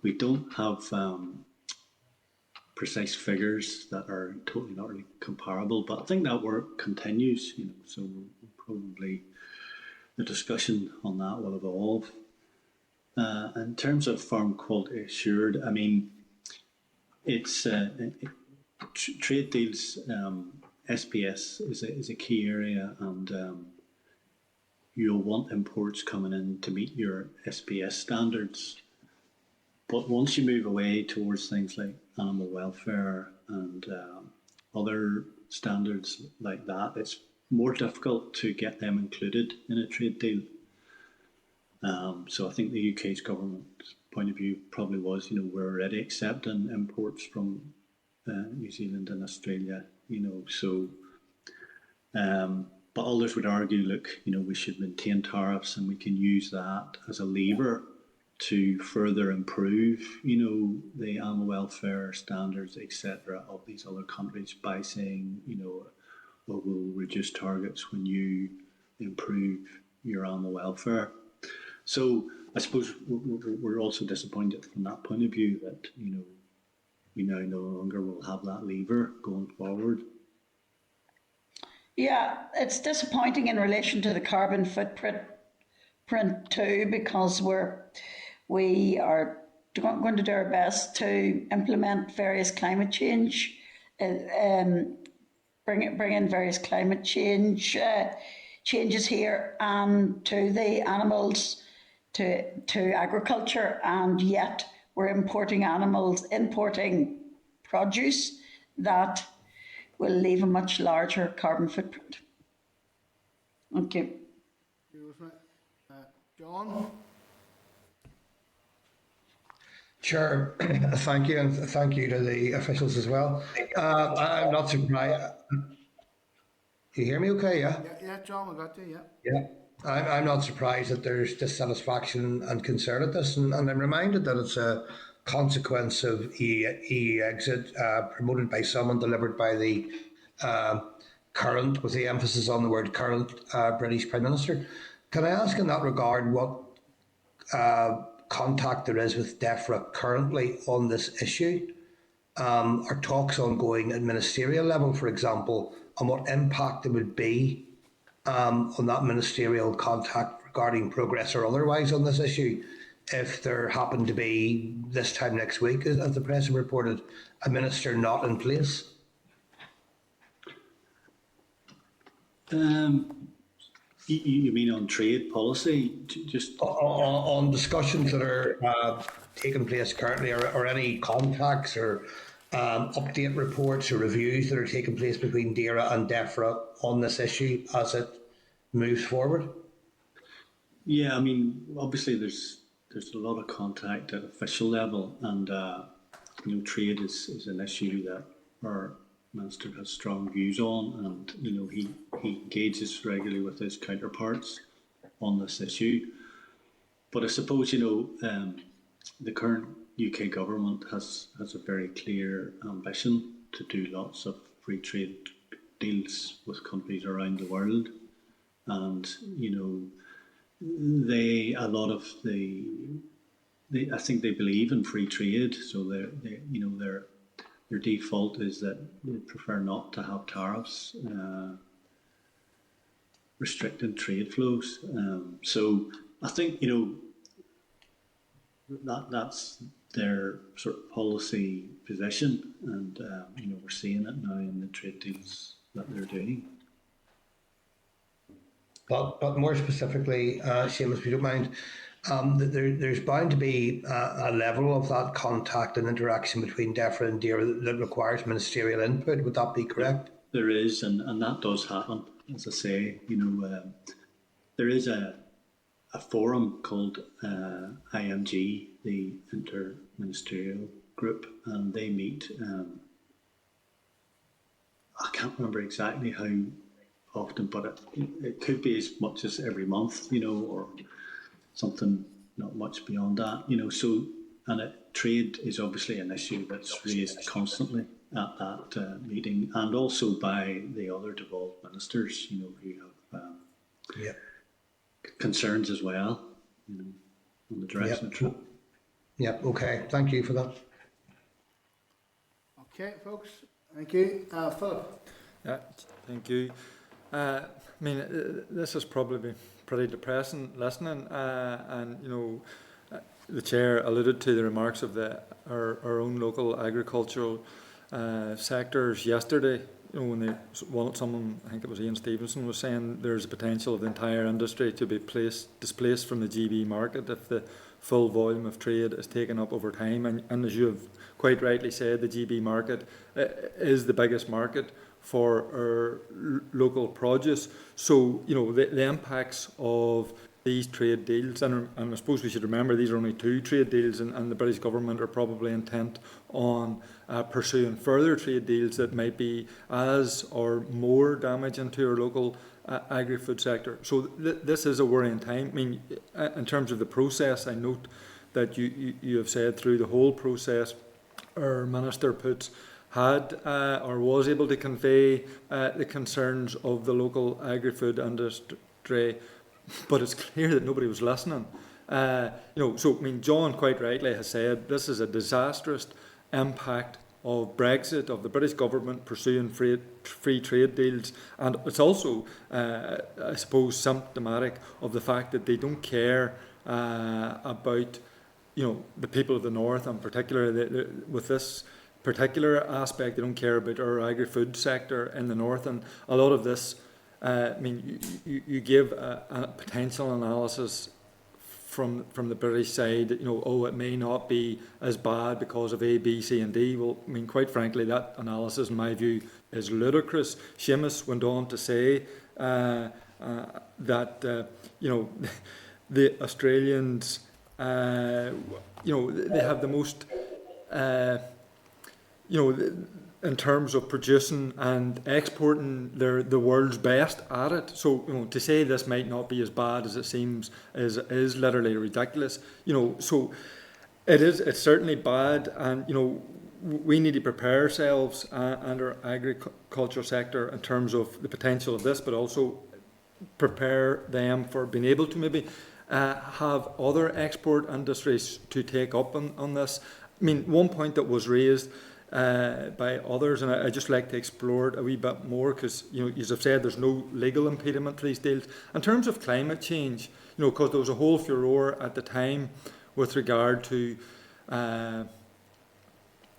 we don't have precise figures that are totally not really comparable. But I think that work continues, so probably the discussion on that will evolve. In terms of farm quality assured, I mean, it's trade deals. SPS is a key area, and you'll want imports coming in to meet your SPS standards. But once you move away towards things like animal welfare and other standards like that, it's more difficult to get them included in a trade deal. So I think the UK's government's point of view probably was, we're already accepting imports from New Zealand and Australia, so but others would argue, look, we should maintain tariffs and we can use that as a lever to further improve, the animal welfare standards, etc., of these other countries by saying, but will reduce targets when you improve your animal welfare. So I suppose we're also disappointed from that point of view that, we now no longer will have that lever going forward. Yeah, it's disappointing in relation to the carbon footprint too, because we are going to do our best to implement various climate change, bring in various climate change changes here and to the animals, to agriculture, and yet we're importing produce that will leave a much larger carbon footprint. Thank you. John? Chair, thank you, and thank you to the officials as well. I'm not surprised. You hear me okay, yeah? Yeah, John, I got you, yeah. Yeah. I'm not surprised that there's dissatisfaction and concern at this, and I'm reminded that it's a consequence of EU exit, promoted by some and delivered by the current, with the emphasis on the word current, British Prime Minister. Can I ask in that regard what contact there is with DEFRA currently on this issue? Are talks ongoing at ministerial level, for example, on what impact there would be on that ministerial contact regarding progress or otherwise on this issue if there happened to be, this time next week, as the press have reported, a minister not in place? You mean on trade policy? Just on discussions that are taking place currently, or any contacts or update reports or reviews that are taking place between DAERA and DEFRA on this issue as it moves forward? Yeah, I mean, obviously there's a lot of contact at official level, and trade is an issue that our Minister has strong views on, and he engages regularly with his counterparts on this issue. But I suppose the current UK government has a very clear ambition to do lots of free trade deals with countries around the world, and I think they believe in free trade, so their default is that they prefer not to have tariffs restricting trade flows. So I think that's their sort of policy position, and we're seeing it now in the trade deals that they're doing. But more specifically, Seamus, if you don't mind, there's bound to be a level of that contact and interaction between DEFRA and DAERA that requires ministerial input. Would that be correct? There is, and that does happen. As I say, there is a forum called IMG, the Interministerial Group, and they meet. I can't remember exactly how often, but it could be as much as every month, or something not much beyond that, So, and trade is obviously an issue that's raised constantly at that meeting, and also by the other devolved ministers, who have concerns as well, on the direction of trade. Yeah. Okay. Thank you for that. Okay, folks. Thank you, Philip. Yeah, thank you. I mean, this has probably been pretty depressing listening, and the chair alluded to the remarks of our own local agricultural sectors yesterday. When someone, I think it was Ian Stevenson, was saying there's a potential of the entire industry to be displaced from the GB market if the full volume of trade is taken up over time. And as you have quite rightly said, the GB market is the biggest market for our local produce. So, the impacts of these trade deals, and I suppose we should remember these are only 2 trade deals, and the British government are probably intent on pursuing further trade deals that might be as or more damaging to our local agri-food sector. So this is a worrying time. I mean, in terms of the process, I note that you have said through the whole process, our Minister puts had or was able to convey the concerns of the local agri-food industry, but it's clear that nobody was listening. So I mean, John quite rightly has said this is a disastrous impact of Brexit, of the British government pursuing free trade deals, and it's also, I suppose, symptomatic of the fact that they don't care about, the people of the north, and particularly with this particular aspect, they don't care about our agri-food sector in the north, and a lot of this, you give a potential analysis from the British side, it may not be as bad because of A, B, C and D. Well, I mean, quite frankly, that analysis, in my view, is ludicrous. Seamus went on to say that, the Australians, they have the most, in terms of producing and exporting, they're the world's best at it. So, to say this might not be as bad as it seems is literally ridiculous. So it's certainly bad, and we need to prepare ourselves and our agriculture sector in terms of the potential of this, but also prepare them for being able to maybe have other export industries to take up on this. I mean, one point that was raised by others, and I'd just like to explore it a wee bit more, because, as I've said, there's no legal impediment to these deals. In terms of climate change, because there was a whole furore at the time with regard to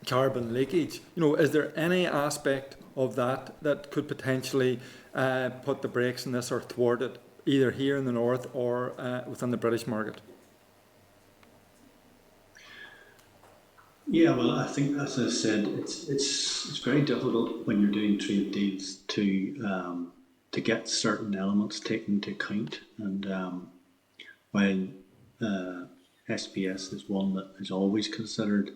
carbon leakage, is there any aspect of that could potentially put the brakes on this or thwart it, either here in the north or within the British market? Yeah, well, I think, as I said, it's very difficult when you're doing trade deals to get certain elements taken into account, and while SPS is one that is always considered,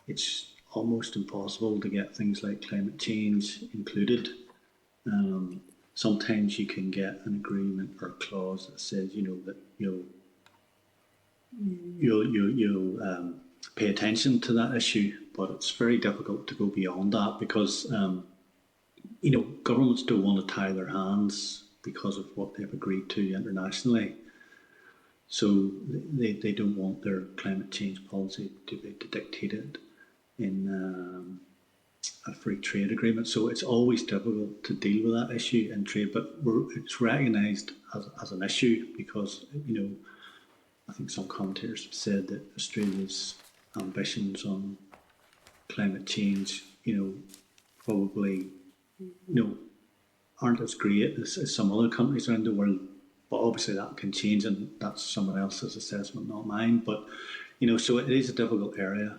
it's almost impossible to get things like climate change included. Sometimes you can get an agreement or a clause that says, that you'll pay attention to that issue, but it's very difficult to go beyond that, because governments don't want to tie their hands because of what they've agreed to internationally. So they don't want their climate change policy to be dictated in a free trade agreement. So it's always difficult to deal with that issue in trade, but it's recognised as an issue, because I think some commentators have said that Australia's ambitions on climate change, probably, aren't as great as some other countries around the world. But obviously that can change, and that's someone else's assessment, not mine. But, so it is a difficult area.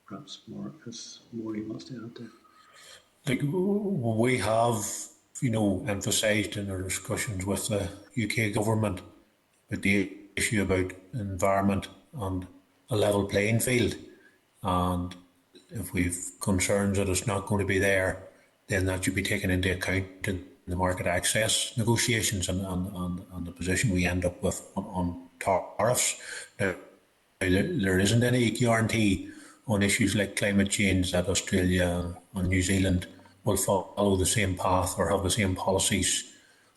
Perhaps Mark has more he wants to add there. Like, we have, emphasised in our discussions with the UK government about the issue about environment and a level playing field, and if we've concerns that it's not going to be there, then that should be taken into account in the market access negotiations and the position we end up with on tariffs. Now, there isn't any guarantee on issues like climate change that Australia and New Zealand will follow the same path or have the same policies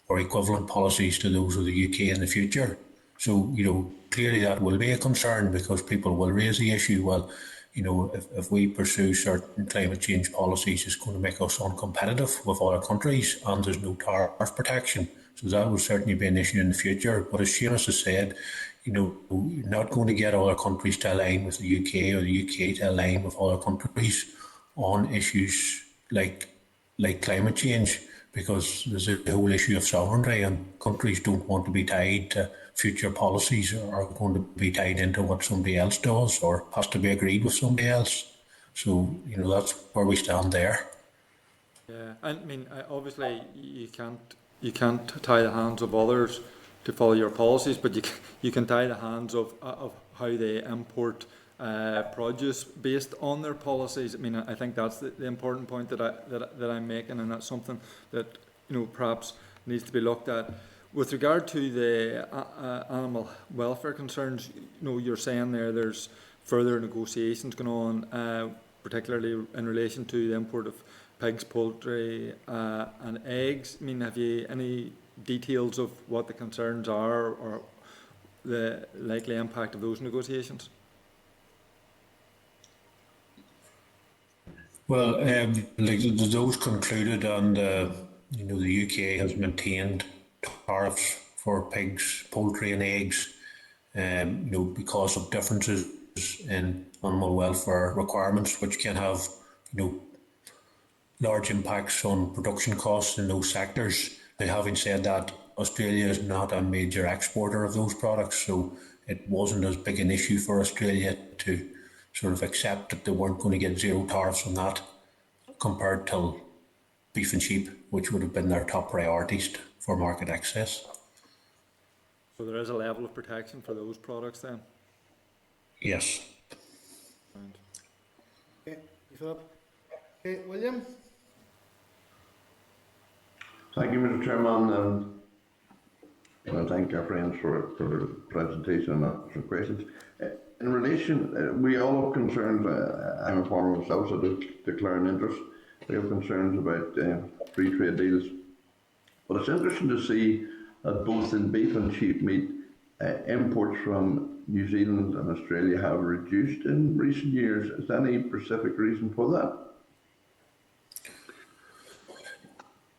or equivalent policies to those of the UK in the future. So, clearly that will be a concern, because people will raise the issue, well, if we pursue certain climate change policies, it's going to make us uncompetitive with other countries, and there's no tariff protection. So that will certainly be an issue in the future. But as Seamus has said, you're not going to get other countries to align with the UK, or the UK to align with other countries on issues like climate change, because there's a whole issue of sovereignty, and countries don't want to be tied to future policies are going to be tied into what somebody else does or has to be agreed with somebody else. So, that's where we stand there. Yeah, I mean, obviously you can't tie the hands of others to follow your policies, but you can tie the hands of how they import produce based on their policies. I mean, I think that's the important point that I'm making, and that's something that perhaps needs to be looked at. With regard to the animal welfare concerns, you're saying there's further negotiations going on particularly in relation to the import of pigs, poultry and eggs. I mean, have you any details of what the concerns are or the likely impact of those negotiations? Well, like those concluded, and the UK has maintained tariffs for pigs, poultry, and eggs. Because of differences in animal welfare requirements, which can have large impacts on production costs in those sectors. Now, having said that, Australia is not a major exporter of those products, so it wasn't as big an issue for Australia to sort of accept that they weren't going to get zero tariffs on that, compared to beef and sheep, which would have been their top priorities for market access. So there is a level of protection for those products then? Yes. Right. Okay, Philip. Okay, William. Thank you, Mr. Chairman. I thank our friends for the presentation and for questions. In relation, we all have concerns. I'm a farmer myself, so I declare an interest. We have concerns about free trade deals. But it's interesting to see that both in beef and sheep meat, imports from New Zealand and Australia have reduced in recent years. Is there any specific reason for that?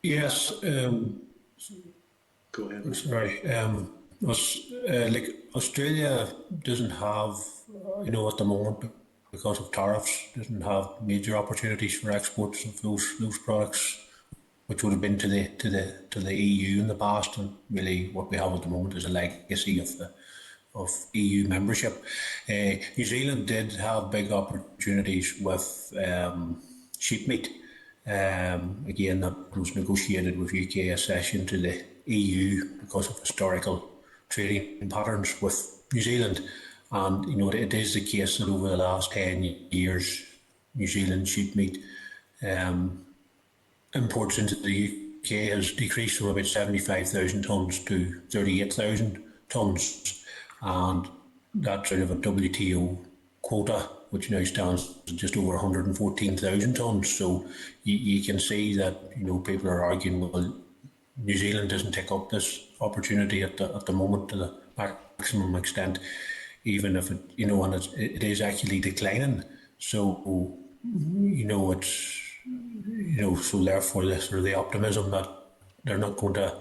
Yes. Go ahead. Sorry. Like Australia doesn't have, at the moment, because of tariffs, doesn't have major opportunities for exports of those products, which would have been to the EU in the past, and really what we have at the moment is a legacy of EU membership. New Zealand did have big opportunities with sheep meat. Again, that was negotiated with UK accession to the EU because of historical trading patterns with New Zealand. And, it is the case that over the last 10 years, New Zealand sheep meat imports into the UK has decreased from about 75,000 tonnes to 38,000 tonnes. And that's out of a WTO quota, which now stands at just over 114,000 tonnes. So you can see that people are arguing, well, New Zealand doesn't take up this opportunity at the moment to the maximum extent, even if it is actually declining. So it's so therefore the optimism that they're not going to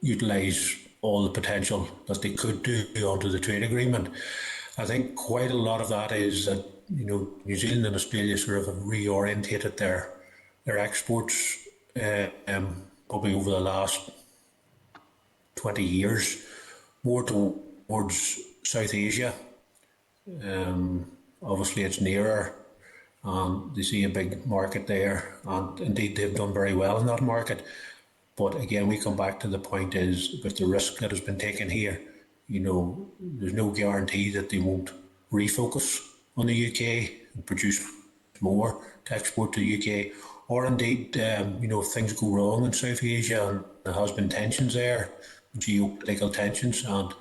utilise all the potential that they could do under the trade agreement. I think quite a lot of that is that New Zealand and Australia sort of have reorientated their exports probably over the last 20 years more towards South Asia. Obviously it's nearer and they see a big market there, and indeed they've done very well in that market. But again, we come back to the point is with the risk that has been taken here, there's no guarantee that they won't refocus on the UK and produce more to export to the UK. Or indeed, if things go wrong in South Asia and there has been tensions there, geopolitical tensions, and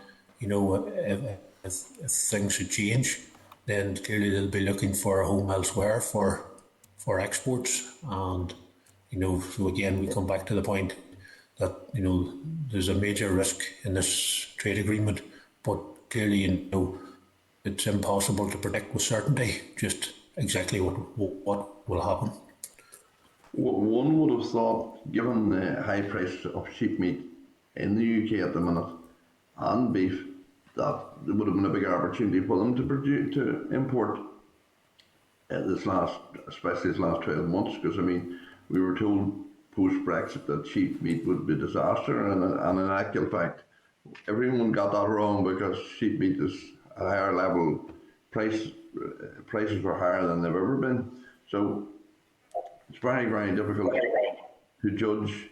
if things should change, then clearly they'll be looking for a home elsewhere for exports. And so again, we come back to the point that there's a major risk in this trade agreement, but clearly it's impossible to predict with certainty just exactly what will happen. One would have thought, given the high price of sheep meat in the UK at the minute and beef, that there would have been a bigger opportunity for them to import especially this last 12 months, because we were told post-Brexit that sheep meat would be a disaster, and in actual fact everyone got that wrong, because sheep meat is a higher level prices were higher than they've ever been. So it's very, very difficult to judge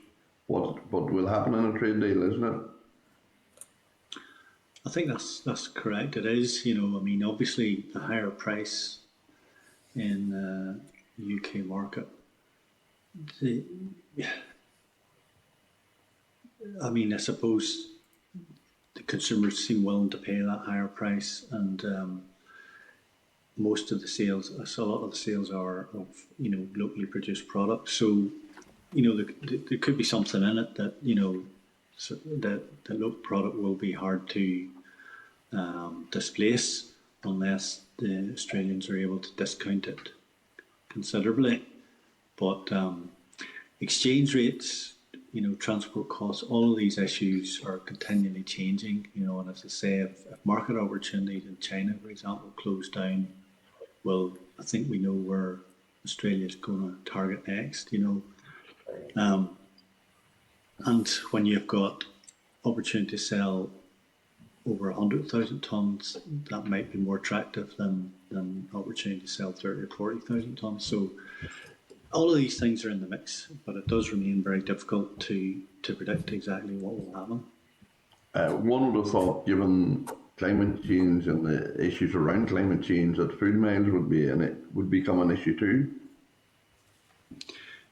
what will happen in a trade deal, isn't it? I think that's correct. It is, obviously the higher price in the UK market. I suppose the consumers seem willing to pay that higher price, and most of the sales, a lot of the sales are of, locally produced products. So, there could be something in it that, that the local product will be hard to displace unless the Australians are able to discount it considerably. But exchange rates, transport costs, all of these issues are continually changing, and as I say, if market opportunities in China, for example, close down, well, I think we know where Australia's going to target next, and when you've got opportunity to sell over 100,000 tonnes, that might be more attractive than opportunity to sell 30 or 40,000 tonnes. So all of these things are in the mix, but it does remain very difficult to predict exactly what will happen. One would have thought, given climate change and the issues around climate change, that food miles would become an issue too.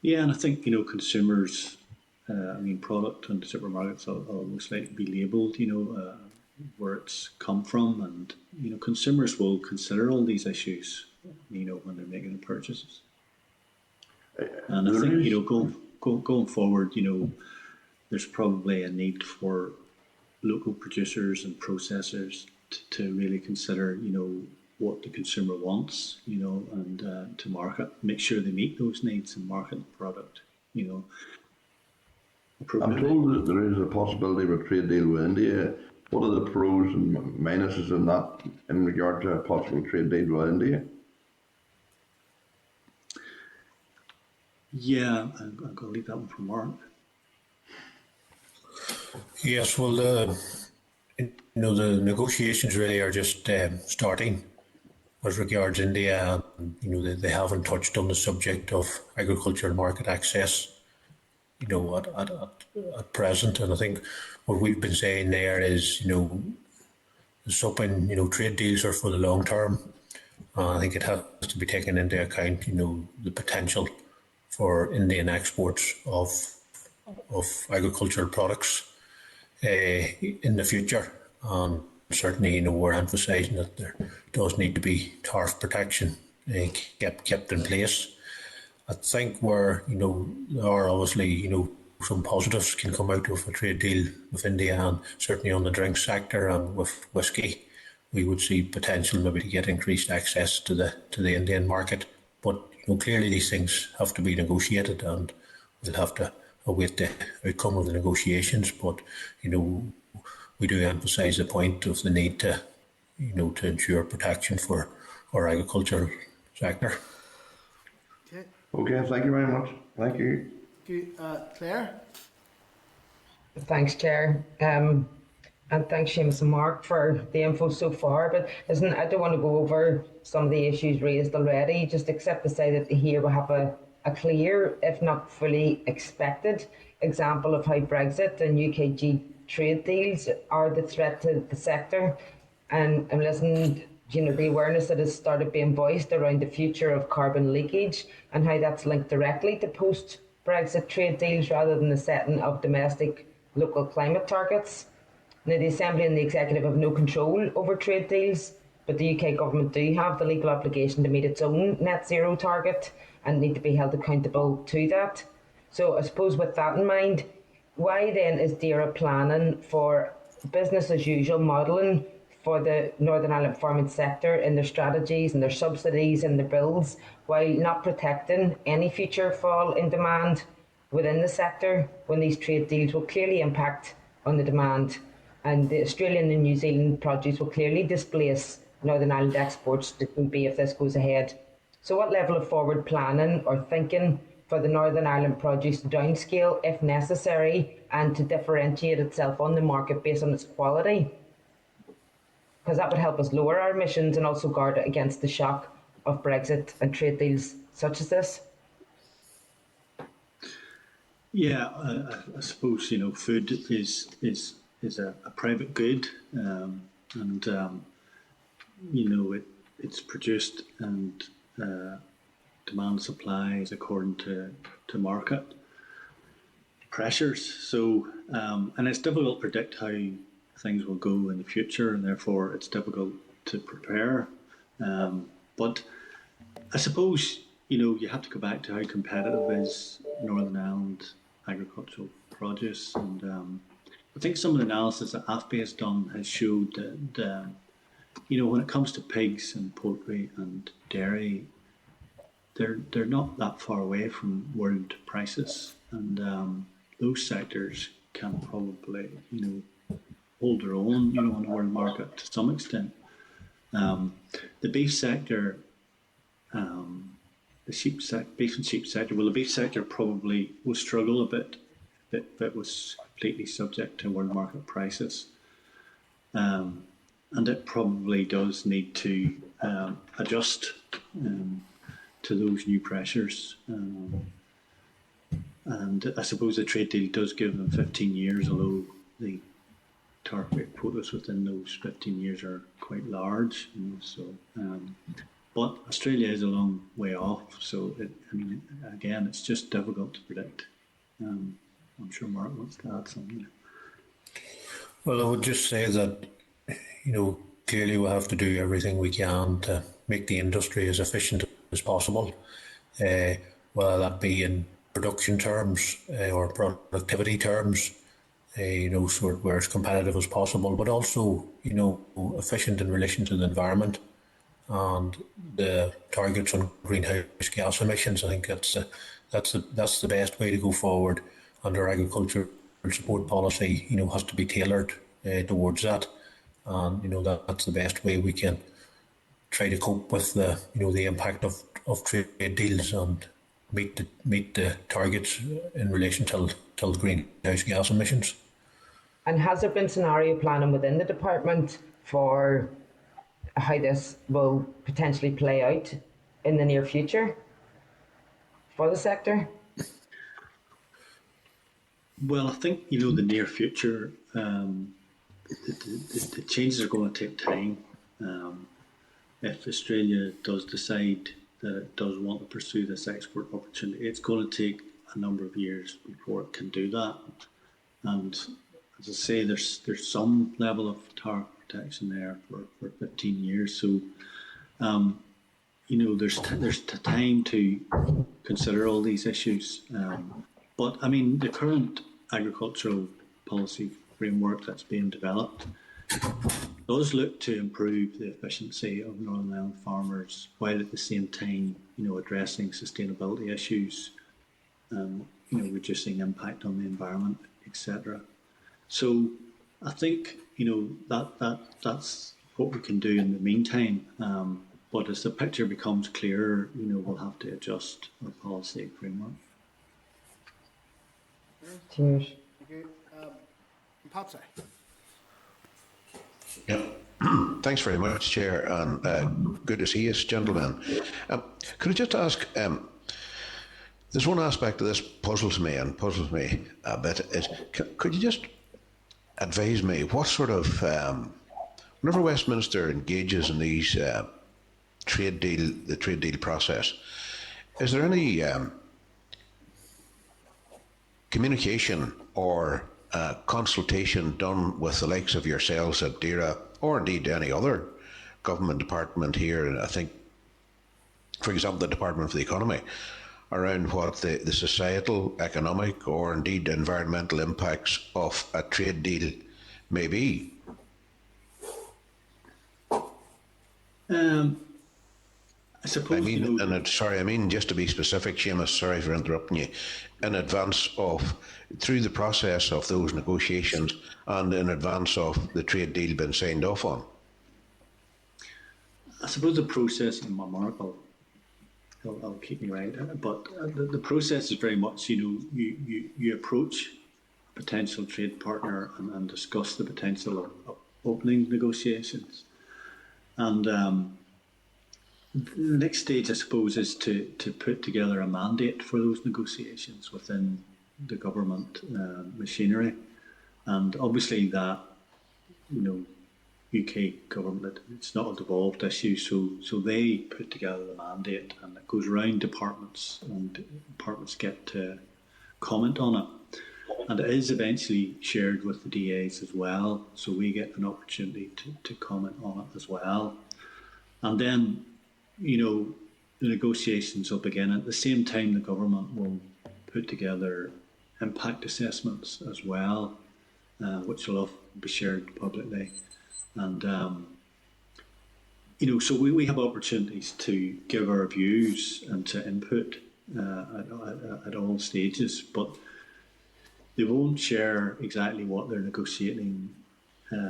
Yeah, and I think consumers, product and supermarkets will most likely be labelled, where it's come from, and consumers will consider all these issues, when they're making their purchases. And I think going forward, there's probably a need for local producers and processors to really consider, what the consumer wants, and to make sure they meet those needs and market the product, I'm told that there is a possibility of a trade deal with India. What are the pros and minuses in that in regard to a possible trade deal with India? Yeah, I'm going to leave that one for Mark. Yes, well, the negotiations really are just starting as regards India. They haven't touched on the subject of agricultural market access, at present. And I think what we've been saying there is, something, trade deals are for the long term. I think it has to be taken into account, the potential for Indian exports of agricultural products in the future. Certainly, we're emphasising that there does need to be tariff protection kept in place. I think where, there are obviously, some positives can come out of a trade deal with India, and certainly on the drinks sector and with whisky, we would see potential maybe to get increased access to the Indian market. But clearly these things have to be negotiated, and we'll have to await the outcome of the negotiations. But we do emphasise the point of the need to to ensure protection for our agricultural sector. Okay, thank you very much. Thank you. Thank you, Claire. Thanks, Chair. And thanks, Seamus and Mark, for the info so far. But I don't want to go over some of the issues raised already, just except to say that here we have a clear, if not fully expected, example of how Brexit and UKG trade deals are the threat to the sector. And I'm listening, the awareness that has started being voiced around the future of carbon leakage and how that's linked directly to post-Brexit trade deals rather than the setting of domestic local climate targets. Now, the Assembly and the Executive have no control over trade deals, but the UK government do have the legal obligation to meet its own net zero target and need to be held accountable to that. So I suppose with that in mind, why then is DAERA planning for business as usual modelling for the Northern Ireland farming sector in their strategies and their subsidies and their bills, while not protecting any future fall in demand within the sector when these trade deals will clearly impact on the demand, and the Australian and New Zealand produce will clearly displace Northern Ireland exports to be if this goes ahead. So what level of forward planning or thinking for the Northern Ireland produce to downscale if necessary and to differentiate itself on the market based on its quality? Because that would help us lower our emissions and also guard it against the shock of Brexit and trade deals such as this. Yeah, I suppose food is a private good, and it's produced and demand supply is according to market pressures. So and it's difficult to predict how things will go in the future, and therefore it's difficult to prepare. But I suppose, you have to go back to how competitive is Northern Ireland agricultural produce. And I think some of the analysis that AFBI has done has showed that, when it comes to pigs and poultry and dairy, they're not that far away from world prices. And those sectors can probably, hold their own, on the world market to some extent. The beef sector, beef and sheep sector, well, the beef sector probably will struggle a bit if it was completely subject to world market prices. And it probably does need to adjust to those new pressures. And I suppose the trade deal does give them 15 years, although the target quotas within those 15 years are quite large. But Australia is a long way off, so again, it's just difficult to predict. I'm sure Mark wants to add something. Well, I would just say that, clearly we have to do everything we can to make the industry as efficient as possible, whether that be in production terms or productivity terms, so we're as competitive as possible, but also, efficient in relation to the environment and the targets on greenhouse gas emissions. I think that's the best way to go forward. And our agricultural support policy, has to be tailored towards that. And that's the best way we can try to cope with the impact of trade deals and meet the targets in relation to greenhouse gas emissions. And has there been scenario planning within the department for how this will potentially play out in the near future for the sector? Well, I think, the near future, the changes are going to take time. If Australia does decide that it does want to pursue this export opportunity, it's going to take a number of years before it can do that. And as I say, there's some level of tariff protection there for 15 years. So, there's time to consider all these issues. But the current agricultural policy framework that's being developed does look to improve the efficiency of Northern Ireland farmers, while at the same time, addressing sustainability issues, reducing impact on the environment, etc. So I think that's what we can do in the meantime. But as the picture becomes clearer, we'll have to adjust our policy framework. Cheers. Thank you. Patsy. Yeah. Thanks very much, Chair, and good to see you, gentlemen. Could I just ask, there's one aspect of this puzzles me a bit, is could you just advise me what sort of, whenever Westminster engages in these the trade deal process, is there any communication or consultation done with the likes of yourselves at NIEA, or indeed any other government department here, and I think, for example, the Department for the Economy, around what the societal, economic, or indeed environmental impacts of a trade deal may be? I suppose, just to be specific, Seamus, sorry for interrupting you, in advance of, through the process of those negotiations and in advance of the trade deal being signed off on. I suppose the process, and Mark, I'll keep me right, but the process is very much, you approach a potential trade partner and discuss the potential of opening negotiations. And the next stage, I suppose, is to put together a mandate for those negotiations within the government machinery. And obviously that, UK government, it's not a devolved issue, so they put together the mandate and it goes around departments and departments get to comment on it. And it is eventually shared with the DAs as well, so we get an opportunity to comment on it as well. And then the negotiations will begin. At the same time, the government will put together impact assessments as well, which will often be shared publicly. And, so we have opportunities to give our views and to input at all stages, but they won't share exactly what their negotiating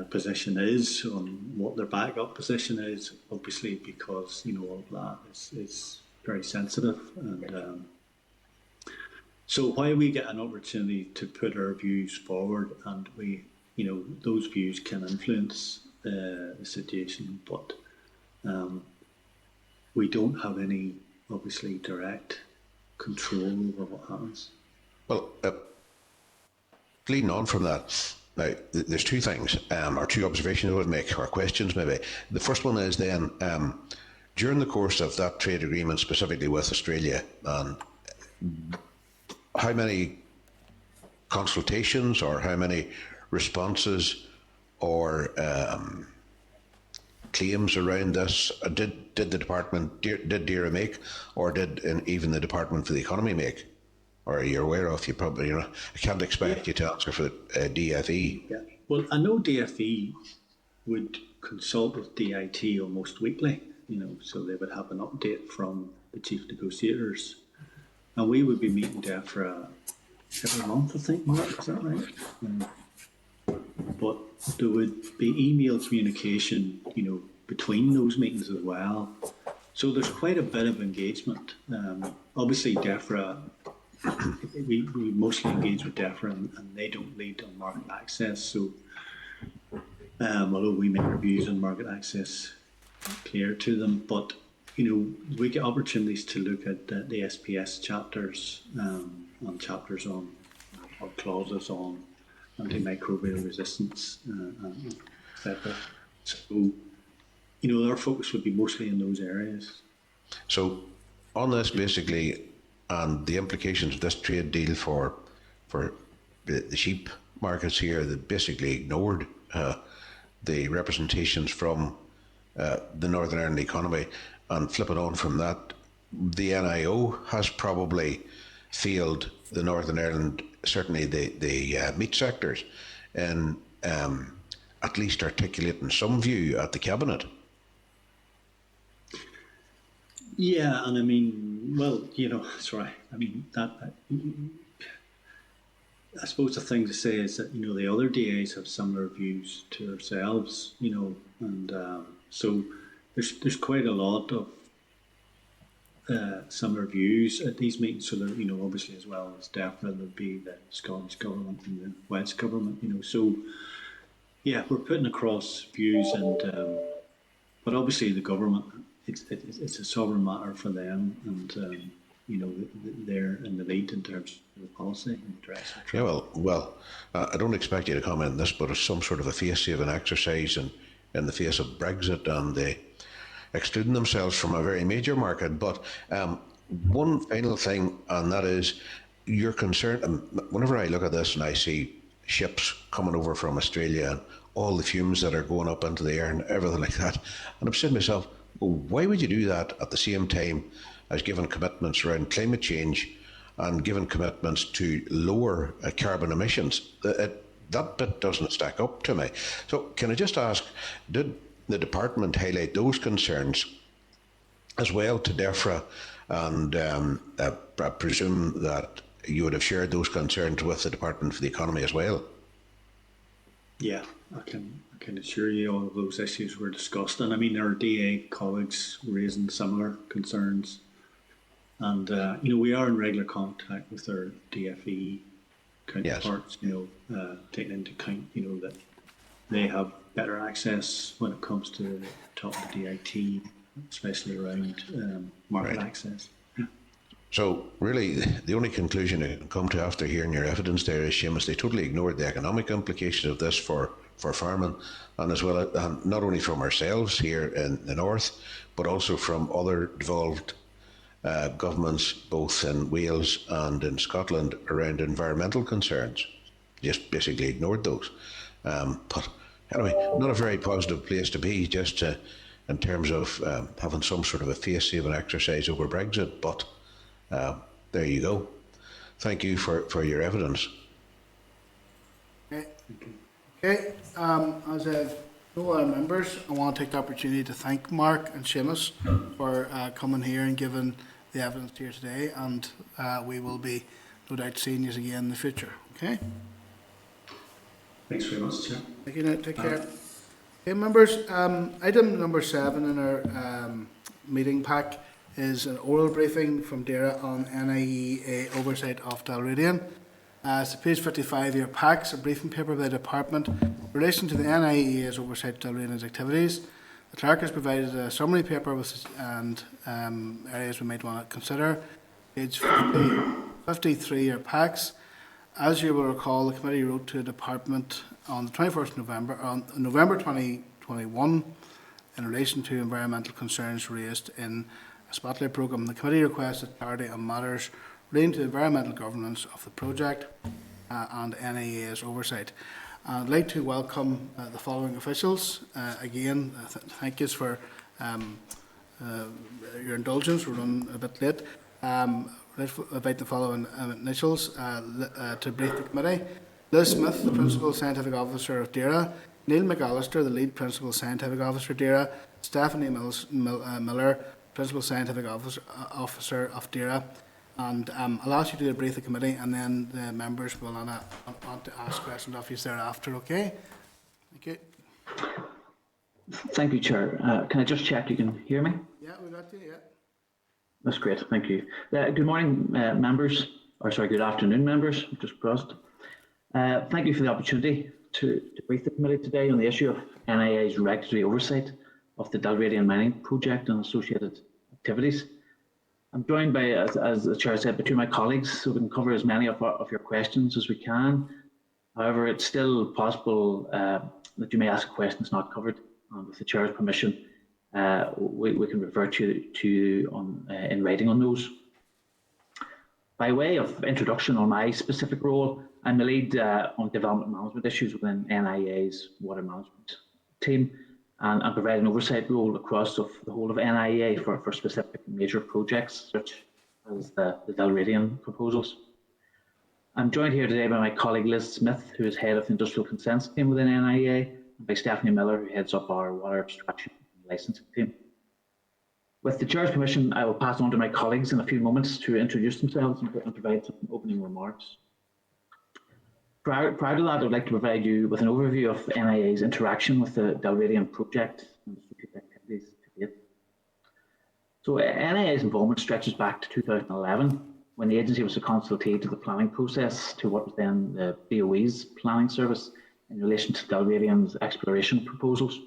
position is, on what their backup position is, obviously, because all of that is very sensitive. And so while we get an opportunity to put our views forward, and those views can influence the situation, but we don't have any, obviously, direct control over what happens. Well, leading on from that, now there's two things, or two observations I would make, or questions maybe. The first one is then, during the course of that trade agreement, specifically with Australia, and how many consultations or how many responses or claims around this did the department, did DERA make, or did even the Department for the Economy make? Or you're aware of? You probably, I can't expect you to answer for DFE. Yeah. Well, I know DFE would consult with DIT almost weekly, so they would have an update from the chief negotiators, and we would be meeting DEFRA every month, I think, Mark, is that right? But there would be email communication, between those meetings as well. So there's quite a bit of engagement. Obviously, DEFRA, we mostly engage with DEFRA, and they don't lead on market access. So although we make our views on market access clear to them, but we get opportunities to look at the SPS chapters, on chapters on, or clauses on antimicrobial resistance, etc. So, our focus would be mostly in those areas. So, on this basically, and the implications of this trade deal for the sheep markets here, that basically ignored the representations from the Northern Ireland economy, and flipping on from that, the NIO has probably failed the Northern Ireland, certainly the meat sectors, in at least articulating some view at the Cabinet. Yeah, and sorry. I suppose the thing to say is that, the other DAs have similar views to ourselves, and so there's quite a lot of similar views at these meetings. So there, obviously, as well as DEFRA, there'd be the Scottish Government and the Welsh Government, so yeah, we're putting across views, and but obviously the government, it's a sovereign matter for them, and they're in the lead in terms of the policy and direction. Yeah, well, I don't expect you to comment on this, but it's some sort of a face-saving exercise in the face of Brexit and the excluding themselves from a very major market. But one final thing, and that is your concern. Whenever I look at this and I see ships coming over from Australia and all the fumes that are going up into the air and everything like that, and I'm saying to myself, well, why would you do that at the same time as giving commitments around climate change and giving commitments to lower carbon emissions? That bit doesn't stack up to me. So can I just ask, did the department highlight those concerns as well to DEFRA, and I presume that you would have shared those concerns with the Department for the Economy as well? Yeah, I can assure you all of those issues were discussed, and our DA colleagues raising similar concerns, and we are in regular contact with our DFE counterparts. Yes. Taking into account that they have better access when it comes to talking to DIT, especially around market access. Yeah. So really, the only conclusion I can come to after hearing your evidence there is, Seamus, they totally ignored the economic implications of this for farming, and as well, and not only from ourselves here in the north, but also from other devolved governments, both in Wales and in Scotland, around environmental concerns. Just basically ignored those. But anyway, not a very positive place to be, just to in terms of having some sort of a face-saving exercise over Brexit, but there you go. Thank you for your evidence. Okay, as I have no other members, I want to take the opportunity to thank Mark and Seamus for coming here and giving the evidence here today, and we will be no doubt seeing you again in the future. Okay? Thanks very much, Chair. Thank you, now. Take care. Okay, members, item number 7 in our meeting pack is an oral briefing from DAERA on NIEA Oversight of Dalradian. It's a page 55 of your packs, a briefing paper by the Department in relation to the NIEA's Oversight of Dalradian's activities. The clerk has provided a summary paper with and areas we might want to consider. Page 53 of your packs. As you will recall, the committee wrote to the Department on the 21st of November, on November 2021, in relation to environmental concerns raised in a Spotlight programme. The committee requested clarity on matters relating to environmental governance of the project and NIEA's oversight. I'd like to welcome the following officials. Again, thank you for your indulgence. We're running a bit late. Let's invite the following initials to brief the committee. Liz Smith, the Principal Scientific Officer of DAERA. Neil McAllister, the Lead Principal Scientific Officer of DAERA. Stephanie Miller, Principal Scientific Officer of DAERA. And I'll ask you to brief the committee, and then the members will want to ask questions of you thereafter, okay? Thank you. Thank you, Chair. Can I just check you can hear me? Yeah, we got you, yeah. That's great, thank you. Good morning, members, or sorry, good afternoon, members, just crossed. Thank you for the opportunity to brief the committee today on the issue of NIA's regulatory oversight of the Dalradian mining project and associated activities. I'm joined by, as the Chair said, by two of my colleagues, so we can cover as many of your questions as we can. However, it's still possible that you may ask questions not covered. With the Chair's permission, we can refer to you in writing on those. By way of introduction on my specific role, I'm the lead on development management issues within NIEA's water management team, and provide an oversight role across the whole of NIEA for specific major projects such as the Dalradian proposals. I'm joined here today by my colleague Liz Smith, who is head of the industrial consents team within NIEA, and by Stephanie Miller, who heads up our water abstraction and licensing team. With the Chair's permission, I will pass on to my colleagues in a few moments to introduce themselves and provide some opening remarks. Prior to that, I would like to provide you with an overview of NIA's interaction with the Dalradian project and associated activities to date. So NIA's involvement stretches back to 2011, when the agency was a consultee to the planning process to what was then the BOE's planning service in relation to Dalradian's exploration proposals.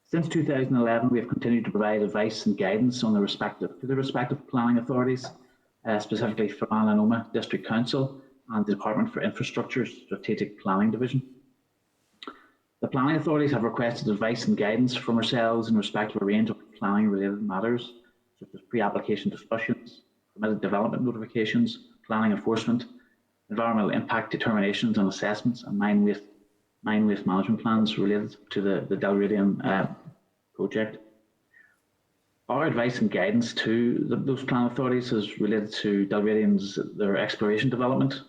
Since 2011, we have continued to provide advice and guidance on the respective planning authorities, specifically for Lanoma District Council and the Department for Infrastructure's Strategic Planning Division. The planning authorities have requested advice and guidance from ourselves in respect of a range of planning-related matters, such as pre-application discussions, permitted development notifications, planning enforcement, environmental impact determinations and assessments, and mine waste management plans related to the Dalradian project. Our advice and guidance to those planning authorities is related to their exploration development,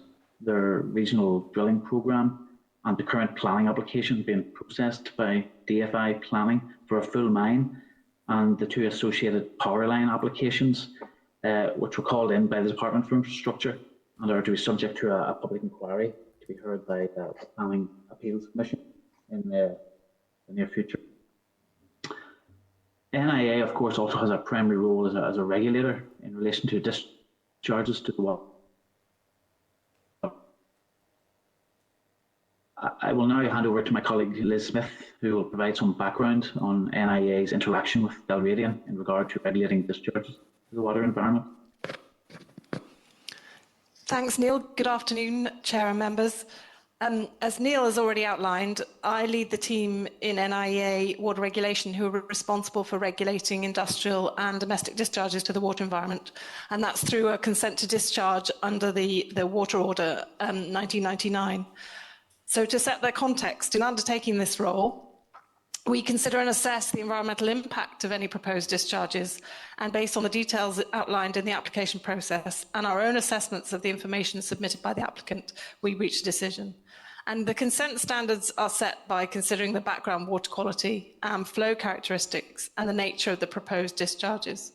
their regional drilling programme, and the current planning application being processed by DFI Planning for a full mine, and the two associated power line applications, which were called in by the Department for Infrastructure and are to be subject to a public inquiry to be heard by the Planning Appeals Commission in the near future. NIA, of course, also has a primary role as a regulator in relation to discharges to the water. I will now hand over to my colleague Liz Smith, who will provide some background on NIA's interaction with Dalradian in regard to regulating discharges to the water environment. Thanks, Neil. Good afternoon, Chair and members. As Neil has already outlined, I lead the team in NIEA water regulation who are responsible for regulating industrial and domestic discharges to the water environment. And that's through a consent to discharge under the Water Order 1999. So to set the context, in undertaking this role, We consider and assess the environmental impact of any proposed discharges, and based on the details outlined in the application process and our own assessments of the information submitted by the applicant, we reach a decision. And the consent standards are set by considering the background water quality and flow characteristics and the nature of the proposed discharges.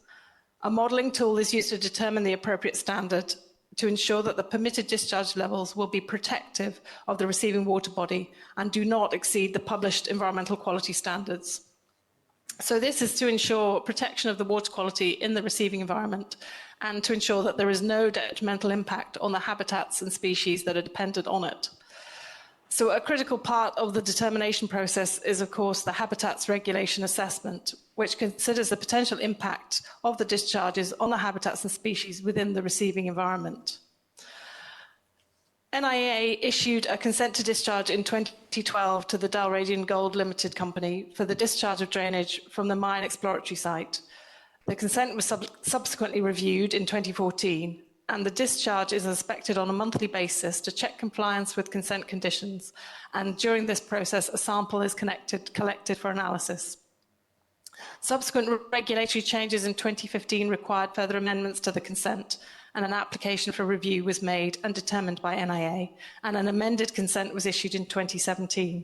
A modelling tool is used to determine the appropriate standard to ensure that the permitted discharge levels will be protective of the receiving water body and do not exceed the published environmental quality standards. So this is to ensure protection of the water quality in the receiving environment and to ensure that there is no detrimental impact on the habitats and species that are dependent on it. So a critical part of the determination process is, of course, the Habitats Regulation Assessment, which considers the potential impact of the discharges on the habitats and species within the receiving environment. NIEA issued a consent to discharge in 2012 to the Dalradian Gold Limited Company for the discharge of drainage from the mine exploratory site. The consent was subsequently reviewed in 2014, and the discharge is inspected on a monthly basis to check compliance with consent conditions, and during this process a sample is collected for analysis. Subsequent regulatory changes in 2015 required further amendments to the consent, and an application for review was made and determined by NIA, and an amended consent was issued in 2017.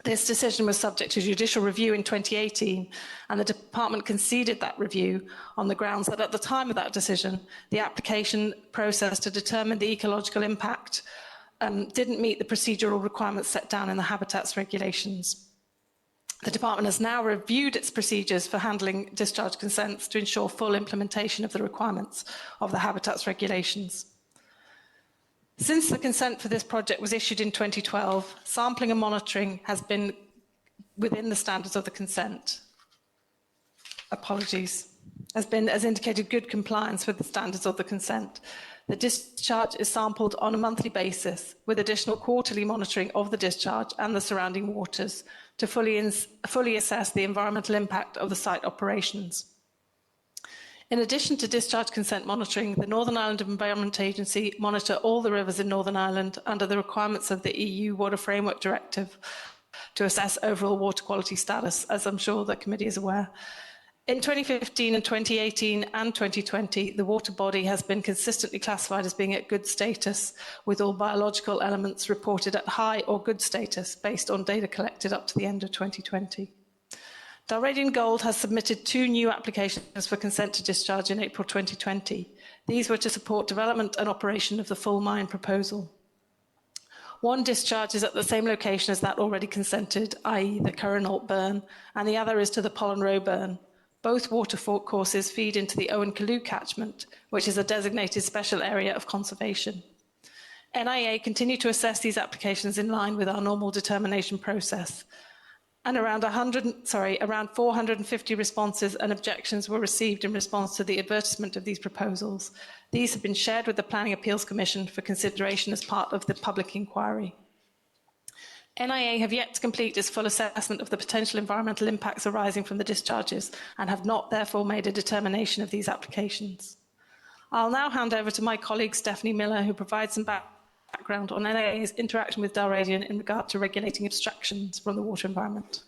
This decision was subject to judicial review in 2018, and the department conceded that review on the grounds that at the time of that decision, the application process to determine the ecological impact didn't meet the procedural requirements set down in the habitats regulations. The department has now reviewed its procedures for handling discharge consents to ensure full implementation of the requirements of the habitats regulations. Since the consent for this project was issued in 2012, sampling and monitoring has been within the standards of the consent. Has indicated good compliance with the standards of the consent. The discharge is sampled on a monthly basis with additional quarterly monitoring of the discharge and the surrounding waters to fully assess the environmental impact of the site operations. In addition to discharge consent monitoring, the Northern Ireland Environment Agency monitor all the rivers in Northern Ireland under the requirements of the EU Water Framework Directive to assess overall water quality status, as I'm sure the committee is aware. In 2015 and 2018 and 2020, the water body has been consistently classified as being at good status, with all biological elements reported at high or good status based on data collected up to the end of 2020. Dalradian Gold has submitted 2 new applications for consent to discharge in April 2020. These were to support development and operation of the full mine proposal. One discharge is at the same location as that already consented, i.e. the Curranault burn, and the other is to the Pollenroe burn. Both water courses feed into the Owen Calloo catchment, which is a designated special area of conservation. NIA continue to assess these applications in line with our normal determination process. And around 450 responses and objections were received in response to the advertisement of these proposals. These have been shared with the Planning Appeals Commission for consideration as part of the public inquiry. NIA have yet to complete its full assessment of the potential environmental impacts arising from the discharges and have not therefore made a determination of these applications. I'll now hand over to my colleague Stephanie Miller, who provides some background on NIA's interaction with Dalradian in regard to regulating abstractions from the water environment.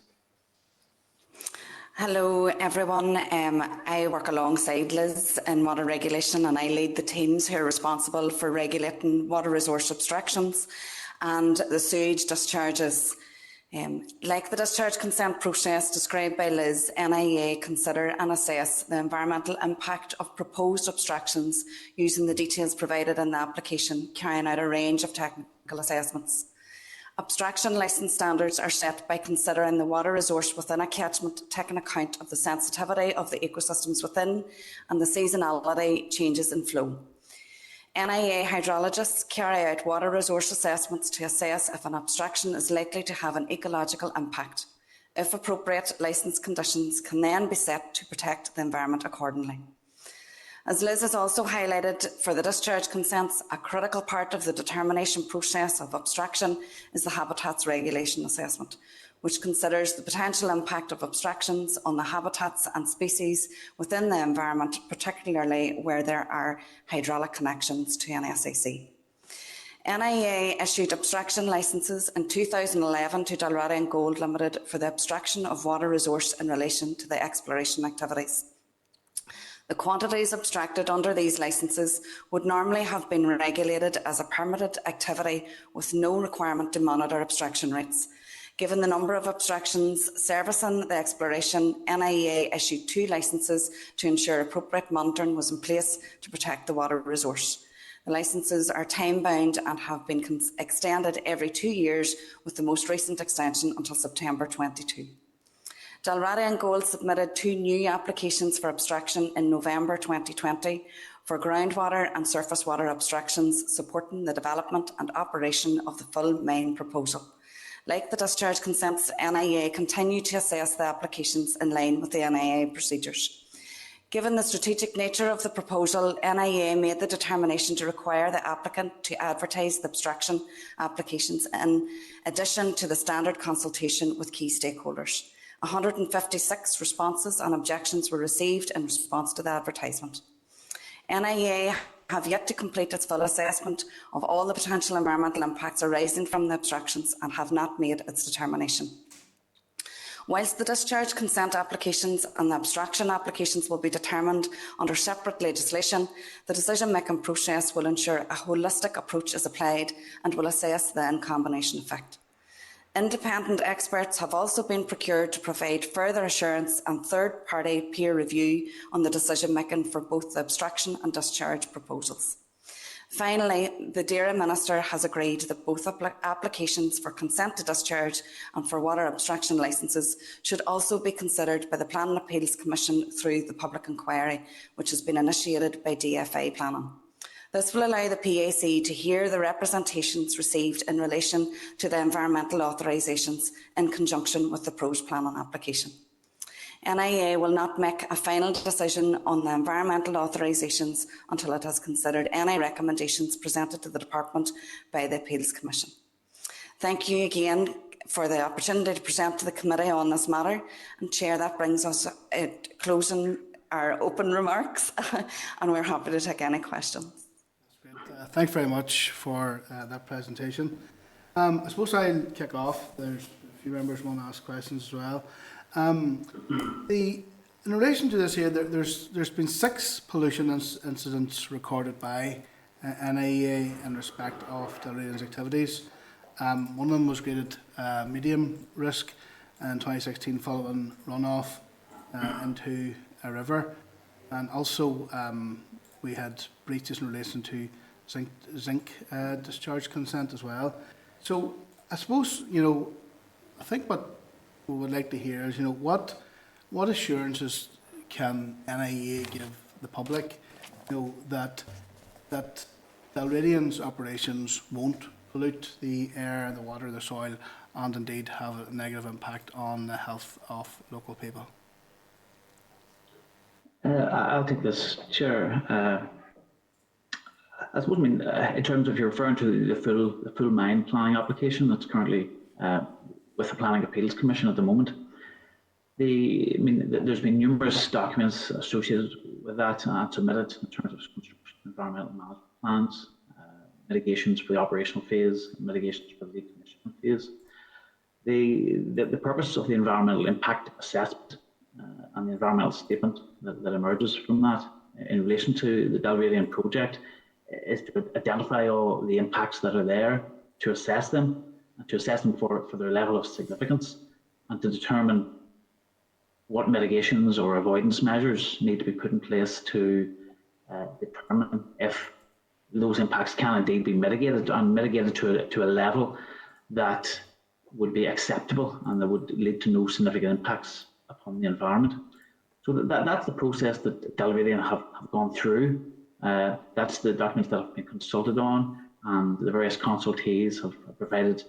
Hello everyone, I work alongside Liz in water regulation and I lead the teams who are responsible for regulating water resource abstractions and the sewage discharges. Like the discharge consent process described by Liz, NIEA consider and assess the environmental impact of proposed abstractions using the details provided in the application, carrying out a range of technical assessments. Abstraction licence standards are set by considering the water resource within a catchment, taking account of the sensitivity of the ecosystems within and the seasonality changes in flow. NIA hydrologists carry out water resource assessments to assess if an abstraction is likely to have an ecological impact. If appropriate, licence conditions can then be set to protect the environment accordingly. As Liz has also highlighted, for the discharge consents, a critical part of the determination process of abstraction is the Habitats Regulation Assessment, which considers the potential impact of abstractions on the habitats and species within the environment, particularly where there are hydraulic connections to an SAC. NIEA issued abstraction licences in 2011 to Dalradian Gold Limited for the abstraction of water resource in relation to the exploration activities. The quantities abstracted under these licences would normally have been regulated as a permitted activity with no requirement to monitor abstraction rates. Given the number of abstractions servicing the exploration, NIEA issued 2 licences to ensure appropriate monitoring was in place to protect the water resource. The licences are time-bound and have been extended every 2 years, with the most recent extension until September 22. Dalradian Gold submitted 2 new applications for abstraction in November 2020 for groundwater and surface water abstractions supporting the development and operation of the full mine proposal. Like the discharge consents, NIEA continue to assess the applications in line with the NIEA procedures. Given the strategic nature of the proposal, NIEA made the determination to require the applicant to advertise the abstraction applications in addition to the standard consultation with key stakeholders. 156 responses and objections were received in response to the advertisement. NIEA have yet to complete its full assessment of all the potential environmental impacts arising from the abstractions and have not made its determination. Whilst the discharge consent applications and the abstraction applications will be determined under separate legislation, the decision-making process will ensure a holistic approach is applied and will assess the in-combination effect. Independent experts have also been procured to provide further assurance and third-party peer review on the decision-making for both the abstraction and discharge proposals. Finally, the DAERA Minister has agreed that both applications for consent to discharge and for water abstraction licences should also be considered by the Planning Appeals Commission through the public inquiry, which has been initiated by DFA Planning. This will allow the PAC to hear the representations received in relation to the environmental authorisations in conjunction with the proposed planning application. NIEA will not make a final decision on the environmental authorisations until it has considered any recommendations presented to the Department by the Appeals Commission. Thank you again for the opportunity to present to the committee on this matter. And Chair, that brings us closing our open remarks and we're happy to take any questions. That's great. Thanks very much for that presentation. I suppose I'll kick off. There's a few members who want to ask questions as well. In relation to this here, there's been 6 pollution incidents recorded by NIEA in respect of Dalradian's activities. One of them was graded medium risk in 2016 following runoff into a river, and also we had breaches in relation to zinc discharge consent as well. So I suppose, I think what we would like to hear is, what assurances can NIEA give the public, that Dalradian's operations won't pollute the air, the water, the soil, and indeed have a negative impact on the health of local people? I'll take this, Chair. I suppose, in terms of you're referring to the full mine planning application that's currently with the Planning Appeals Commission at the moment. There's been numerous documents associated with that submitted in terms of construction environmental management plans, mitigations for the operational phase, mitigations for the decommissioning phase. The purpose of the environmental impact assessment and the environmental statement that emerges from that in relation to the Dalradian project is to identify all the impacts that are there, to assess them for their level of significance, and to determine what mitigations or avoidance measures need to be put in place to determine if those impacts can indeed be mitigated, and mitigated to a level that would be acceptable and that would lead to no significant impacts upon the environment. So that's the process that Dalradian have gone through. That's the documents that have been consulted on, and the various consultees have provided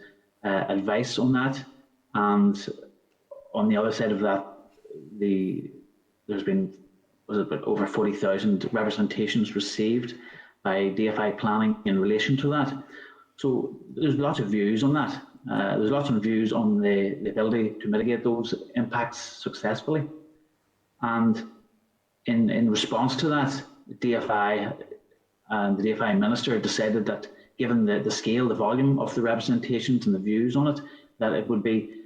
advice on that. And on the other side of that, there's been about over 40,000 representations received by DFI Planning in relation to that. So there's lots of views on that. There's lots of views on the ability to mitigate those impacts successfully. And in response to that, the DFI and the DFI Minister decided that given the scale, the volume of the representations and the views on it, that it would be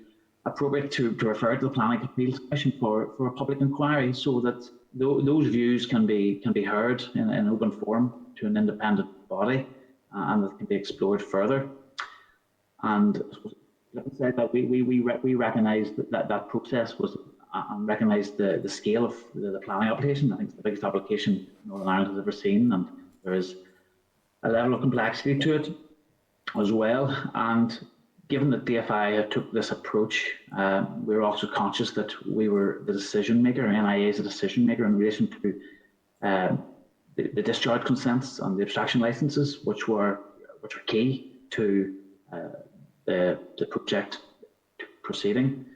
appropriate to refer to the Planning Appeals Commission for a public inquiry, so that those views can be heard in an open forum to an independent body, and that can be explored further. And let me say that we recognised that process was, and recognised the scale of the planning application. I think it's the biggest application Northern Ireland has ever seen, and there is a level of complexity to it as well. And given that DFI took this approach, we were also conscious that we were the decision maker, NIA is a decision maker in relation to the discharge consents and the abstraction licences, which were key to the project proceeding.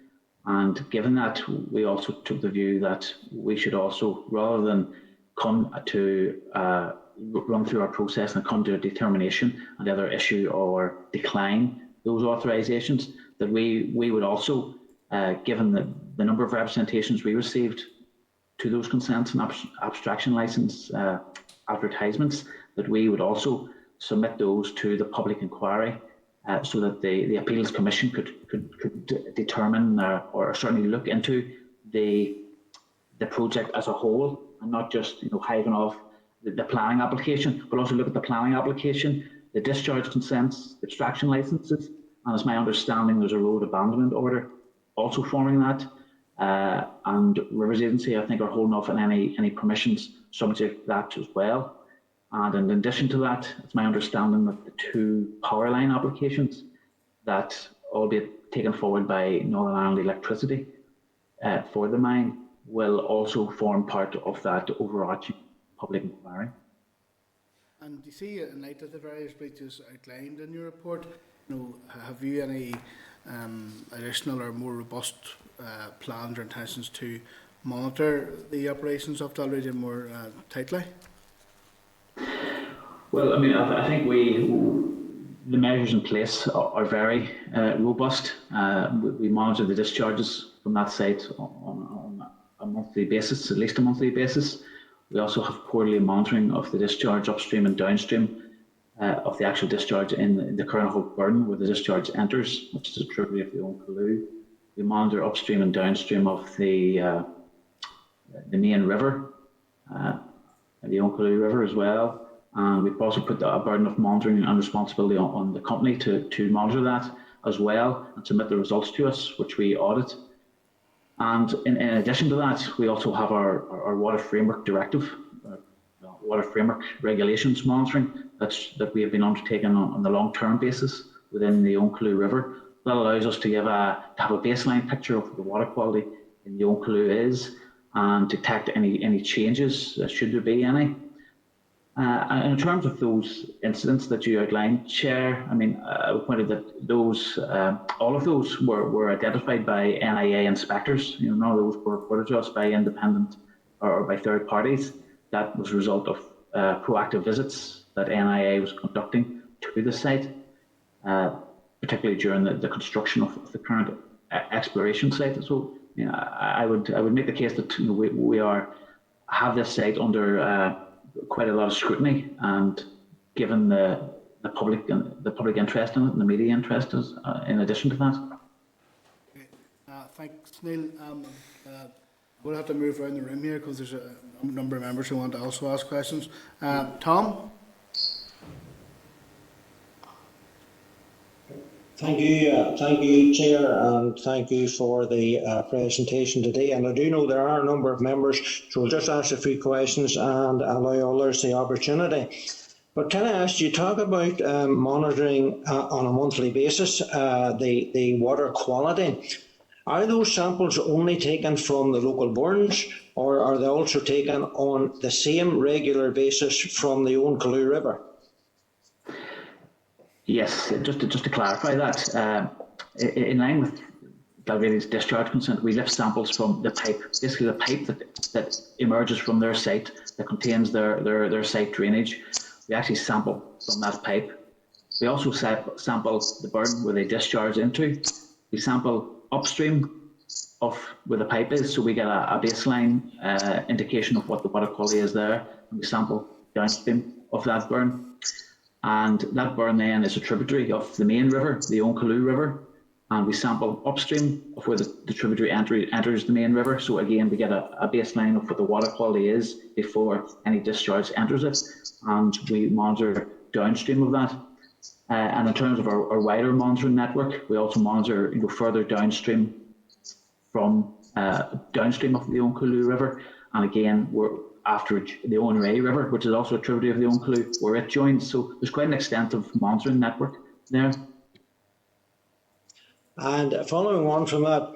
And given that, we also took the view that we should also, rather than come to run through our process and come to a determination and either issue or decline those authorisations, that we would also, given the number of representations we received to those consents and abstraction licence advertisements, that we would also submit those to the public inquiry, so that the Appeals Commission could determine or certainly look into the project as a whole, and not just hiving off the planning application, but also look at the planning application, the discharge consents, the abstraction licences, and it's my understanding there's a road abandonment order also forming that, and Rivers Agency I think are holding off on any permissions subject to that as well. And in addition to that, it's my understanding that the 2 power line applications that, albeit taken forward by Northern Ireland Electricity for the mine, will also form part of that overarching public inquiry. And you see, in light of the various breaches outlined in your report, have you any additional or more robust plans or intentions to monitor the operations of Dalradian more tightly? Well, I mean, I think the measures in place are very robust. We monitor the discharges from that site on a monthly basis, at least a monthly basis. We also have quarterly monitoring of the discharge upstream and downstream of the actual discharge in the current Hope burn, where the discharge enters, which is a tributary of the Oncaloo. We monitor upstream and downstream of the main river, the Oncaloo River as well. And we've also put a burden of monitoring and responsibility on the company to monitor that as well and submit the results to us, which we audit. And in addition to that, we also have our Water Framework Directive, Water Framework Regulations monitoring that we have been undertaking on the long-term basis within the Oncaloo River. That allows us to have a baseline picture of the water quality in the Oncaloo is, and detect any changes, should there be any. And in terms of those incidents that you outlined, Chair, I mean, I would point out that those, all of those were identified by NIA inspectors. None of those were reported to us by independent or by third parties. That was a result of proactive visits that NIA was conducting to the site, particularly during the construction of the current exploration site. So, I would make the case that we have this site under quite a lot of scrutiny, and given the public interest in it and the media interest is, in addition to that. Okay. Thanks, Neil. We'll have to move around the room here because there's a number of members who want to also ask questions. Tom? Thank you, Chair, and thank you for the presentation today. And I do know there are a number of members, so we'll just ask a few questions and allow others the opportunity. But can I ask you, talk about monitoring on a monthly basis the water quality. Are those samples only taken from the local burns, or are they also taken on the same regular basis from the Oncaloo River? Yes, just to clarify that, in line with Dalradian's discharge consent, we lift samples from the pipe, basically the pipe that emerges from their site, that contains their site drainage. We actually sample from that pipe. We also sample the burn where they discharge into. We sample upstream of where the pipe is, so we get a baseline indication of what the water quality is there, and we sample downstream of that burn. And that burn then is a tributary of the main river, the Oncalloo River, and we sample upstream of where the tributary enters the main river. So again, we get a baseline of what the water quality is before any discharge enters it, and we monitor downstream of that. And in terms of our wider monitoring network, we also monitor further downstream from downstream of the Oncalloo River, and again we're after the Onray River, which is also a tributary of the Oncalloo, where it joins. So there's quite an extensive monitoring network there. And following on from that,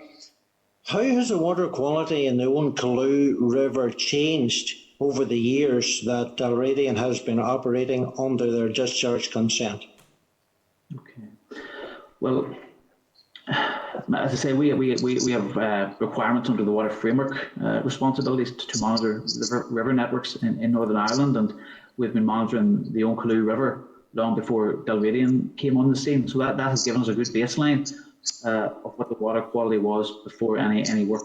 how has the water quality in the Oncalloo River changed over the years that Dalradian has been operating under their discharge consent? Okay. Well, as I say, we have requirements under the Water Framework responsibilities to monitor the river networks in Northern Ireland, and we've been monitoring the Oncalloo River long before Dalradian came on the scene. So that has given us a good baseline of what the water quality was before any work,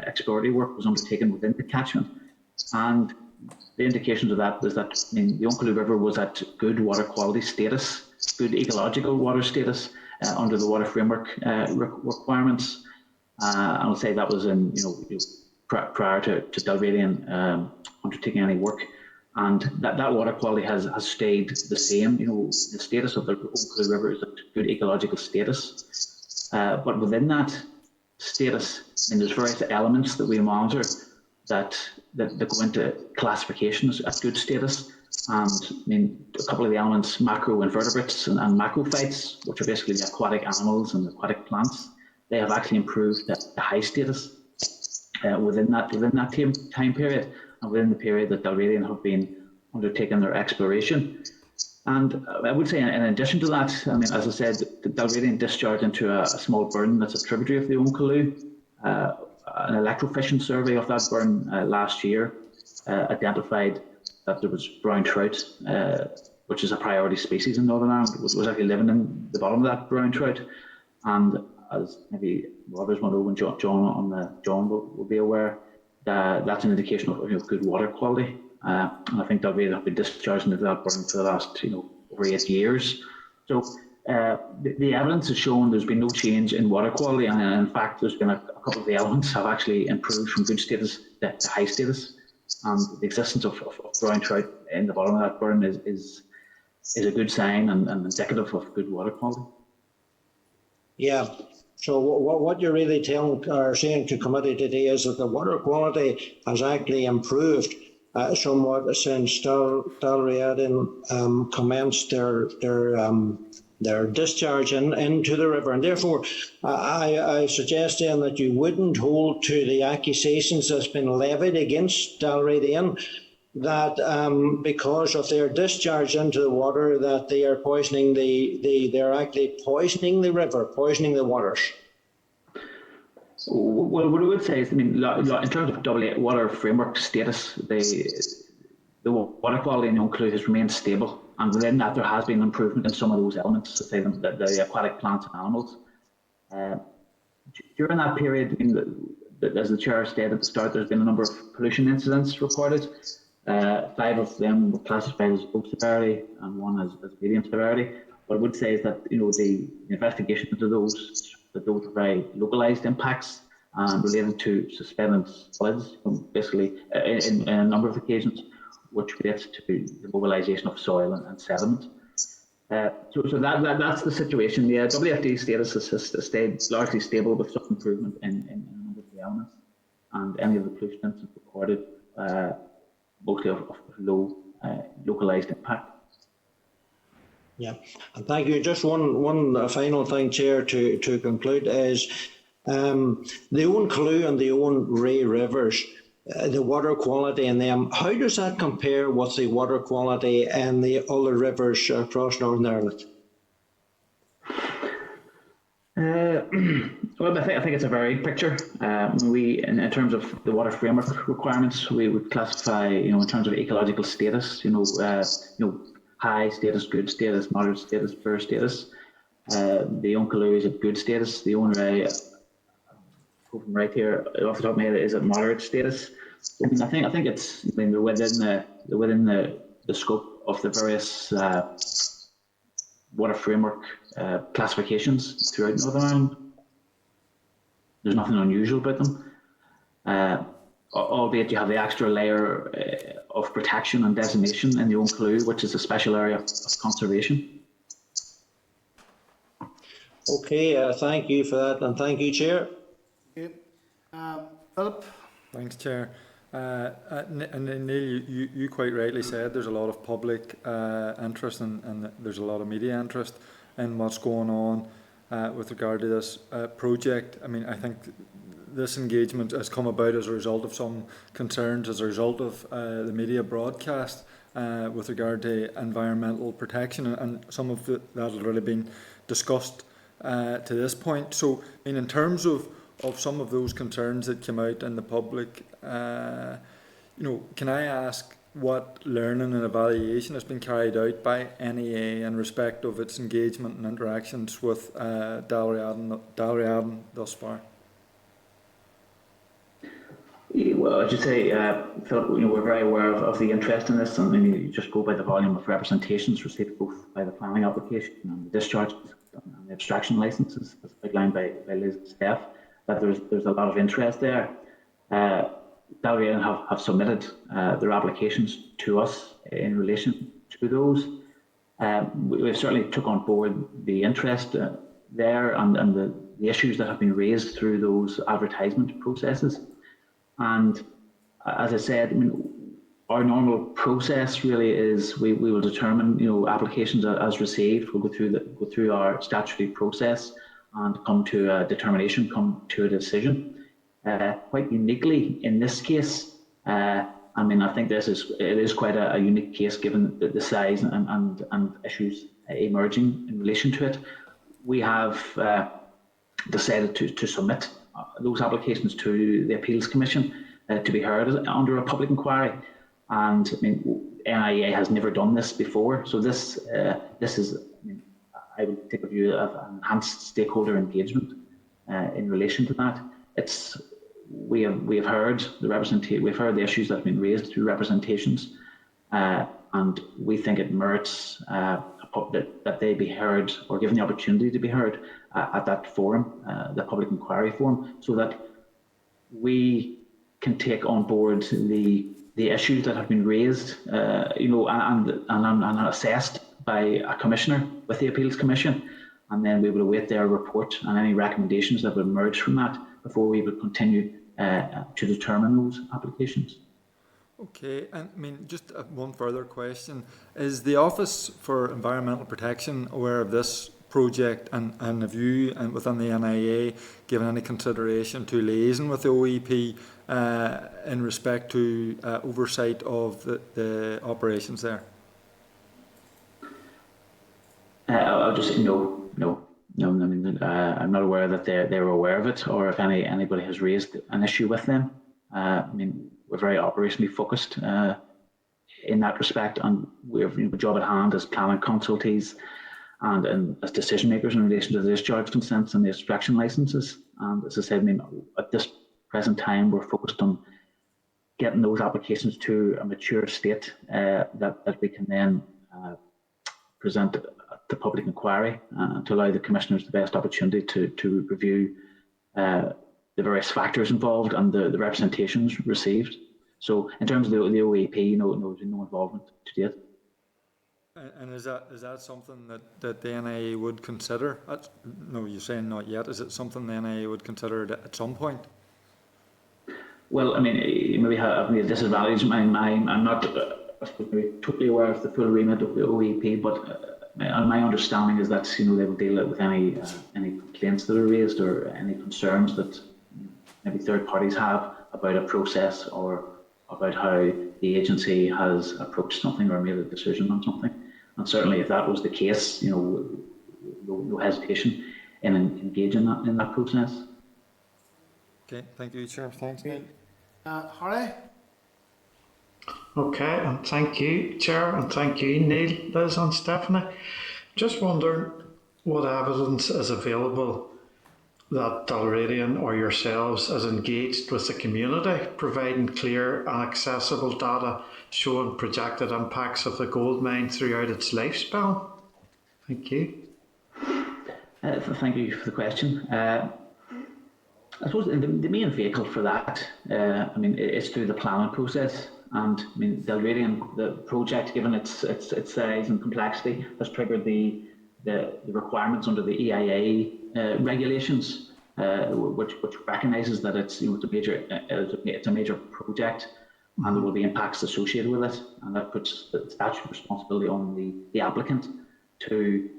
exploratory work, was undertaken within the catchment. And the indications of that was that the Oncalloo River was at good water quality status, good ecological water status under the Water Framework requirements. I'll say that was in prior to Dalradian undertaking any work, and that water quality has stayed the same. The status of the Oncalloo River is at good ecological status, but within that status, there's various elements that we monitor that go into classifications at good status. And a couple of the elements, macroinvertebrates and macrophytes, which are basically the aquatic animals and aquatic plants, they have actually improved the high status within that time period, and within the period that Dalradian have been undertaking their exploration. And I would say, in addition to that, as I said, the Dalradian discharged into a small burn that's a tributary of the Oncalloo. An electrofishing survey of that burn last year identified that there was brown trout, which is a priority species in Northern Ireland, was actually living in the bottom of that brown trout. And as maybe others will know, and John will be aware, that's an indication of good water quality. And I think Dalradian have been discharging into that burn for the last over 8 years. So the evidence has shown there's been no change in water quality, and in fact there's been a couple of the elements have actually improved from good status to high status. And the existence of brown trout in the bottom of that burn is a good sign and indicative of good water quality. Yeah. So what you're really telling or saying to committee today is that the water quality has actually improved somewhat since Dalradian commenced their discharge into the river, and therefore I suggest then that you wouldn't hold to the accusations that's been levied against Dalradian that because of their discharge into the water that they are poisoning they're actually poisoning the river, poisoning the waters. Well, what I would say is, in terms of Water Framework status, the water quality in the Oncalloo has remained stable, and within that there has been improvement in some of those elements, to say the aquatic plants and animals. During that period, as the Chair stated at the start, there's been a number of pollution incidents reported. 5 of them were classified as low severity and 1 as medium severity. What I would say is that the investigation into those were very localised impacts related to suspended solids, basically in a number of occasions, which relates to the mobilisation of soil and sediment. So that's the situation. The WFD status has stayed largely stable with some improvement in a number of the elements, and any of the pollution incidents recorded mostly of low localised impact. Yeah, and thank you. Just one final thing, Chair, to conclude is the Oncalloo and the Onray rivers, the water quality in them, how does that compare with the water quality in the other rivers across Northern Ireland? Well, I think it's a varied picture. In terms of the Water Framework requirements, we would classify, in terms of ecological status, high status, good status, moderate status, poor status. The Oncalloo is at good status. The Onray, right here off the top of my head, is at moderate status. I think it's they're within the scope of the various water framework classifications throughout Northern Ireland. There's nothing unusual about them, albeit you have the extra layer of protection and designation in the Own Clue, which is a special area of conservation. Okay, thank you for that, and thank you, Chair. Philip? Thanks, Chair. And Neil, you quite rightly said there's a lot of public interest and there's a lot of media interest in what's going on with regard to this project. I mean, I think this engagement has come about as a result of some concerns as a result of the media broadcast with regard to environmental protection, and some of that has already been discussed to this point. So, I mean, in terms of some of those concerns that came out in the public, can I ask what learning and evaluation has been carried out by NIEA in respect of its engagement and interactions with Dalradian thus far? Well, as you say, Philip, we're very aware of the interest in this, and you just go by the volume of representations received both by the planning application and the discharge and the abstraction licences, as outlined by Liz's staff, that there's a lot of interest there. Dalradian have submitted their applications to us in relation to those. We've certainly took on board the interest there and the issues that have been raised through those advertisement processes. And as I said, our normal process really is we will determine applications as received. We'll go through our statutory process and come to a determination, come to a decision. Quite uniquely in this case, I think it is quite a unique case given the size and issues emerging in relation to it. We have decided to submit those applications to the Appeals Commission to be heard under a public inquiry. And NIEA has never done this before, so this is, I would take a view of enhanced stakeholder engagement in relation to that. We have heard the issues that have been raised through representations, and we think it merits that they be heard or given the opportunity to be heard at that forum, the public inquiry forum, so that we can take on board the issues that have been raised, and assessed by a commissioner with the Appeals Commission, and then we will await their report and any recommendations that will emerge from that before we will continue to determine those applications. Okay, and just one further question. Is the Office for Environmental Protection aware of this project, and have you and within the NIEA given any consideration to liaison with the OEP in respect to oversight of the operations there? I'll just say no. I'm not aware that they're aware of it, or if anybody has raised an issue with them. We're very operationally focused in that respect, and we have a job at hand as planning consultees and as decision makers in relation to the discharge consents and the abstraction licences. And as I said, at this present time, we're focused on getting those applications to a mature state that we can then present at the public inquiry to allow the commissioners the best opportunity to review the various factors involved and the representations received. So in terms of the OEP, no involvement to date. And is that something that the NIA would consider? No, you're saying not yet. Is it something the NIA would consider at some point? Well, maybe have a disadvantage. I'm not totally aware of the full remit of the OEP, but my understanding is that they will deal with any complaints that are raised or any concerns that maybe third parties have about a process or about how the agency has approached something or made a decision on something. And certainly, if that was the case, no hesitation in engaging in that process. Okay, thank you, Chair. Thanks, Neil. Harry? Okay, and thank you, Chair, and thank you, Neil, Liz and Stephanie. Just wondering what evidence is available that Dalradian or yourselves is engaged with the community, providing clear and accessible data showing projected impacts of the gold mine throughout its lifespan? Thank you. Thank you for the question. I suppose the main vehicle for that, is through the planning process. And Dalradian, the project, given its size and complexity, has triggered the requirements under the EIA regulations, which recognises that it's it's a major project, and there will be impacts associated with it, and that puts the statutory responsibility on the applicant to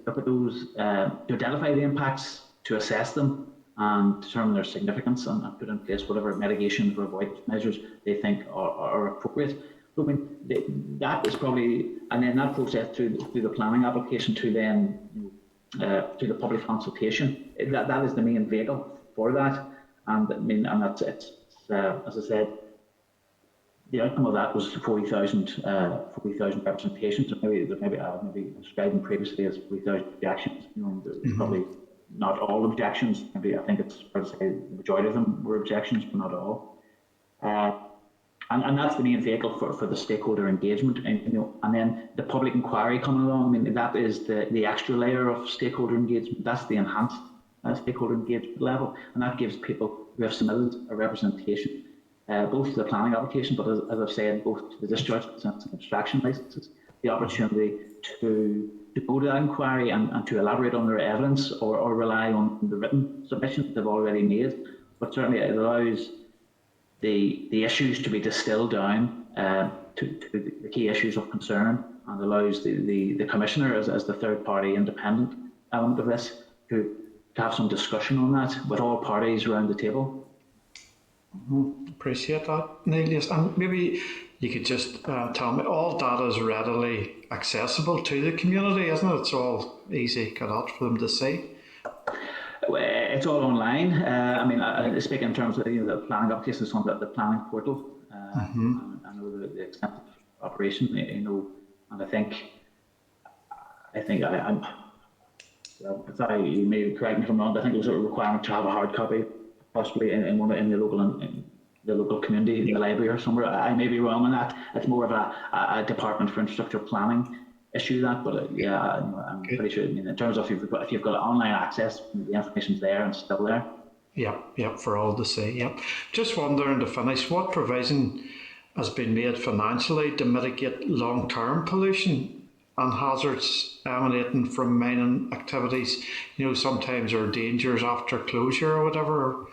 look at those, to identify the impacts, to assess them, and determine their significance, and put in place whatever mitigation or avoidance measures they think are appropriate. So, that is probably, and then that process through the planning application to then to the public consultation. That is the main vehicle for that, and that's it. As I said, the outcome of that was 40,000 representations. Maybe described previously as 40,000 objections. There's probably not all objections. Maybe I think it's fair to say the majority of them were objections, but not all. And that's the main vehicle for the stakeholder engagement. And then the public inquiry coming along. That is the extra layer of stakeholder engagement. That's the enhanced stakeholder engagement level, and that gives people who have submitted a representation, both to the planning application, but as I've said, both to the discharge consents and abstraction licences, the opportunity to go to that inquiry and to elaborate on their evidence or rely on the written submissions they've already made. But certainly it allows the issues to be distilled down to the key issues of concern, and allows the Commissioner as the third party independent element of this to have some discussion on that with all parties around the table. Appreciate that, Neil. Yes, and maybe you could just tell me, all data is readily accessible to the community, isn't it? It's all easy cut out for them to see. It's all online. I speak in terms of the planning application is on the planning portal. I know the extent of operation, and I think I'm. Well, you may correct me if I'm wrong, but I think it was a requirement to have a hard copy, possibly in the local community, in the library or somewhere. I may be wrong on that. It's more of a Department for Infrastructure Planning issue, that, but I'm pretty sure. In terms of if you've got online access, the information's there and still there. Yeah, for all to see. Yeah, just wondering to finish, what provision has been made financially to mitigate long-term pollution and hazards emanating from mining activities? Sometimes there are dangers after closure or whatever.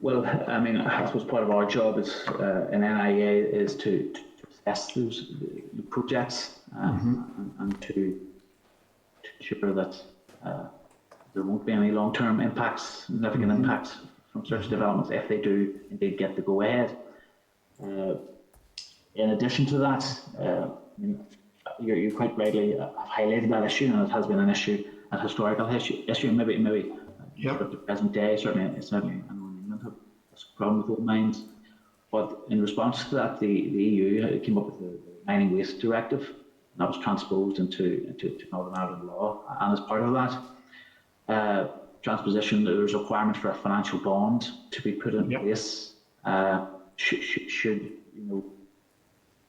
Well, I suppose part of our job is in NIEA is to assess those projects and to ensure that there won't be any long-term impacts, significant impacts from such developments if they do indeed get the go-ahead. In addition to that, you quite rightly have highlighted that issue, and it has been an issue, a historical issue, maybe at the present day, certainly I know England have a problem with old mines. But in response to that, the EU came up with the Mining Waste Directive, and that was transposed into Northern Ireland law. And as part of that transposition, there's a requirement for a financial bond to be put in place. Should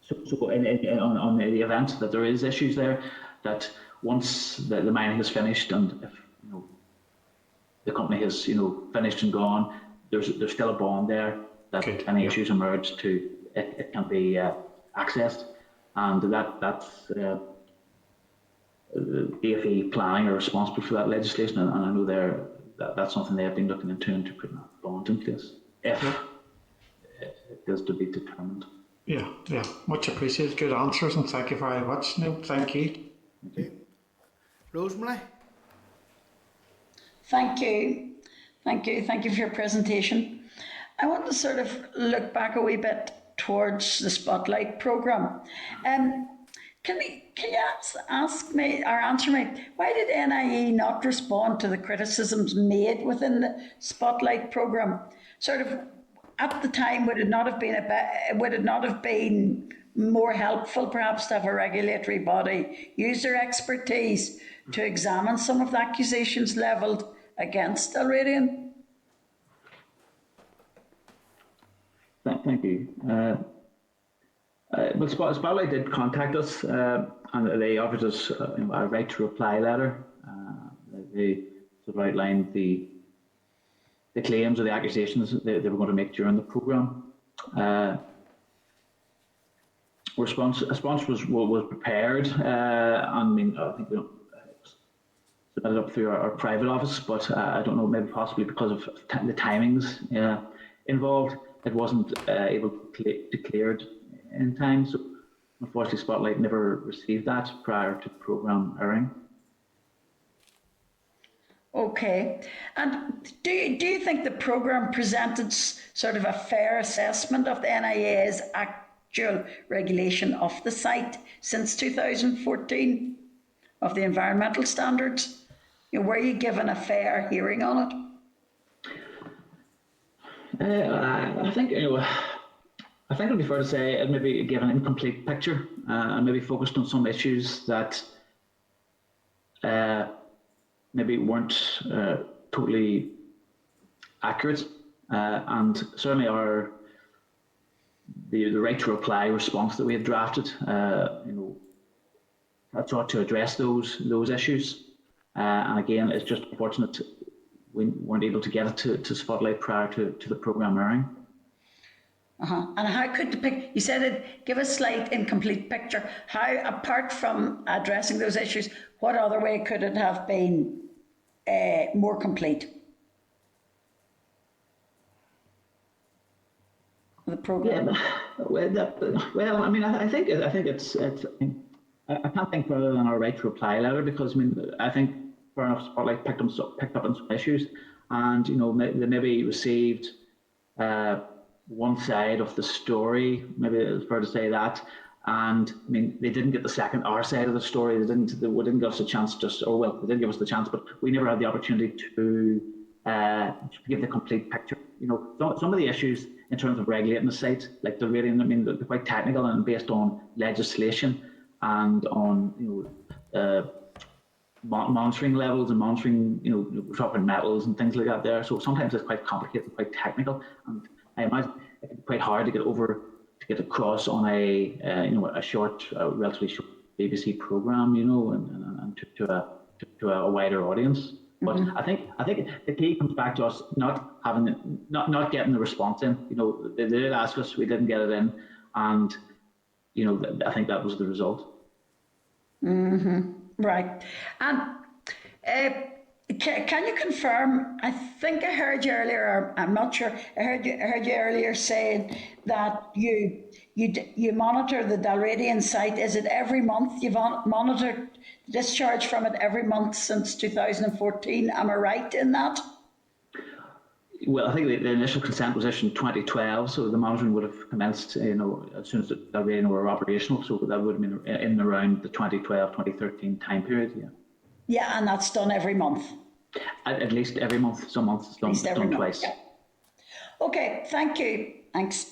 on the event that there is issues there, that once the mining is finished and if the company has finished and gone, there's still a bond there that any issues emerge it can be accessed, and that's DFE planning are responsible for that legislation, and I know that's something they have been looking into and to put a bond in place if it is to be determined. Yeah, much appreciated. Good answers, and thank you very much, Neil. Thank you. Rosemary? Thank you for your presentation. I want to sort of look back a wee bit towards the Spotlight programme. Can you ask me or answer me, why did NIE not respond to the criticisms made within the Spotlight programme? Sort of at the time, would it not have been more helpful perhaps to have a regulatory body use their expertise to examine some of the accusations levelled against Dalradian? Thank you. Well, Spotlight did contact us, and they offered us a right to reply letter. They sort of outlined the claims or the accusations they were going to make during the programme. A response was prepared, and I mean, I think we submitted up through our private office, but I don't know, maybe possibly because of the timings involved, it wasn't able to be cleared in time. So unfortunately, Spotlight never received that prior to the programme airing. Okay. And do you think the programme presented sort of a fair assessment of the NIEA's actual regulation of the site since 2014 of the environmental standards? Were you given a fair hearing on it? I think it'd be fair to say it maybe gave an incomplete picture and maybe focused on some issues that maybe weren't totally accurate, and certainly the right to reply response that we had drafted, I sought to address those issues, and again, it's just unfortunate we weren't able to get it to Spotlight prior to the programme airing. And how could you said it give a slight incomplete picture. How, apart from addressing those issues, what other way could it have been more complete? The programme. Yeah, well, I mean, I think it's. I can't think further than our right to reply letter, because I mean, I think fair enough, Spotlight picked up on some issues, and they maybe received one side of the story. Maybe it's fair to say that. And I mean, they didn't get our side of the story. They didn't give us a chance they didn't give us the chance, but we never had the opportunity to give the complete picture. Some of the issues in terms of regulating the site, like Dalradian, I mean, they're quite technical and based on legislation and on monitoring levels and monitoring, dropping metals and things like that there. So sometimes it's quite complicated, quite technical, and I imagine it can be quite hard to get across on a relatively short BBC programme, and to a wider audience. But I think the key comes back to us not getting the response in. They did ask us, we didn't get it in, and I think that was the result. Right. And can you confirm? I think I heard you earlier. Or I'm not sure. I heard you earlier saying that you monitor the Dalradian site. Is it every month? You've monitored discharge from it every month since 2014. Am I right in that? Well, I think the initial consent was issued in 2012, so the monitoring would have commenced, as soon as the Dalradian were operational. So that would have been in around the 2012-2013 time period. Yeah. Yeah, and that's done every month. At least every month. Some months it's done twice. Yeah. Okay. Thank you. Thanks.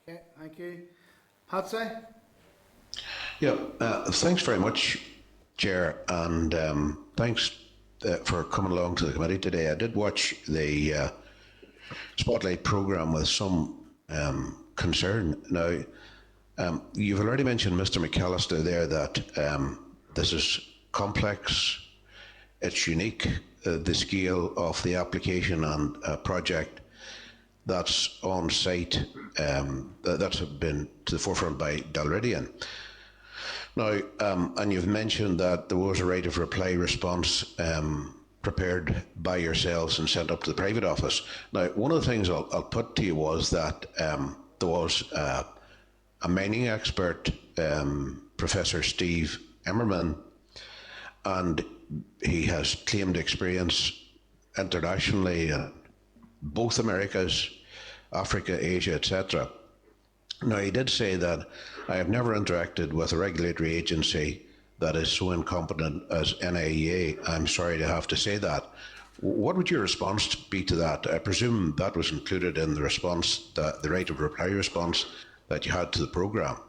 Okay. Thank you, Patsy. Yeah. Thanks very much, Chair, and thanks for coming along to the committee today. I did watch the Spotlight programme with some concern. Now, you've already mentioned, Mr. McAllister, there that this is complex, it's unique, the scale of the application and project that's on site, that's been to the forefront by Dalradian. Now, and you've mentioned that there was a right of reply response prepared by yourselves and sent up to the private office. Now, one of the things I'll put to you was that there was a mining expert, Professor Steve Emmerman, and he has claimed experience internationally in both Americas, Africa, Asia, etc. Now, he did say that I have never interacted with a regulatory agency that is so incompetent as NIEA. I'm sorry to have to say that. What would your response be to that? I presume that was included in the response, the right of reply response that you had to the programme.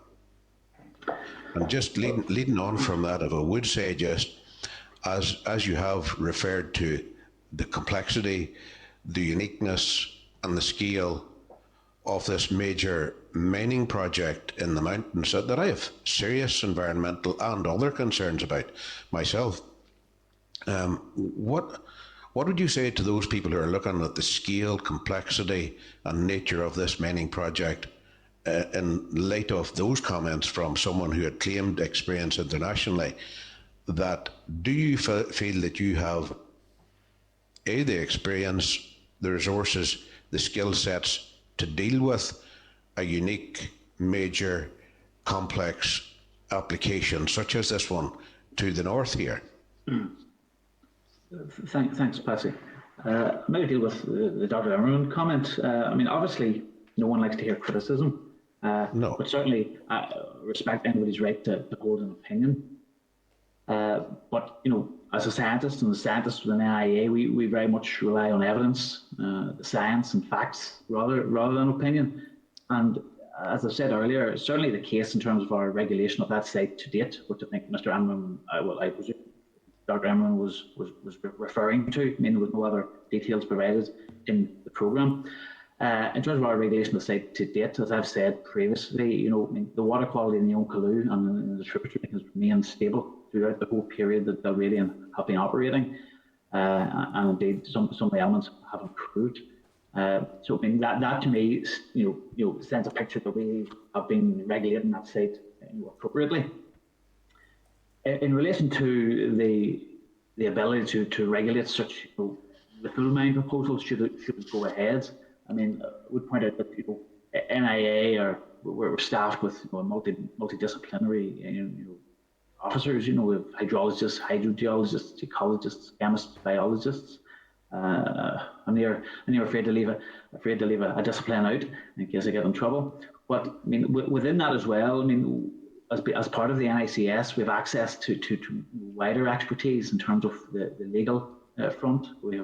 And just leading on from that, if I would say just, as you have referred to the complexity, the uniqueness and the scale of this major mining project in the mountains that I have serious environmental and other concerns about myself. What would you say to those people who are looking at the scale, complexity and nature of this mining project in light of those comments from someone who had claimed experience internationally? That do you feel that you have the experience, the resources, the skill sets to deal with a unique, major, complex application such as this one to the north here? Thanks, Patsy. Maybe deal with the Dr. Emmerman comment. I mean, obviously, no one likes to hear criticism, no. But certainly respect anybody's right to hold an opinion. But, you know, as a scientist and the scientists within NIEA, we very much rely on evidence, the science and facts rather than opinion. And as I said earlier, it's certainly the case in terms of our regulation of that site to date, which I think Mr. Emmerman, I presume Dr. Emmerman was referring to. I mean, there was no other details provided in the programme. In terms of our regulation of the site to date, as I've said previously, you know, I mean, the water quality in the Oncaloo and the tributary has remained stable throughout the whole period that Dalradian have been operating, and indeed some of the elements have improved. So I mean that to me, you know, sends a picture that we have been regulating that site, you know, appropriately. In relation to the ability to regulate such, you know, the full mine proposals should it go ahead. I mean, I would point out that, you know, NIA we're staffed with, you know, multidisciplinary, you know, officers. You know, we have hydrologists, hydrogeologists, ecologists, chemists, biologists. I'm near afraid to leave a discipline out in case I get in trouble. But I mean, within that as well, I mean, as part of the NICS, we have access to wider expertise in terms of the legal front. We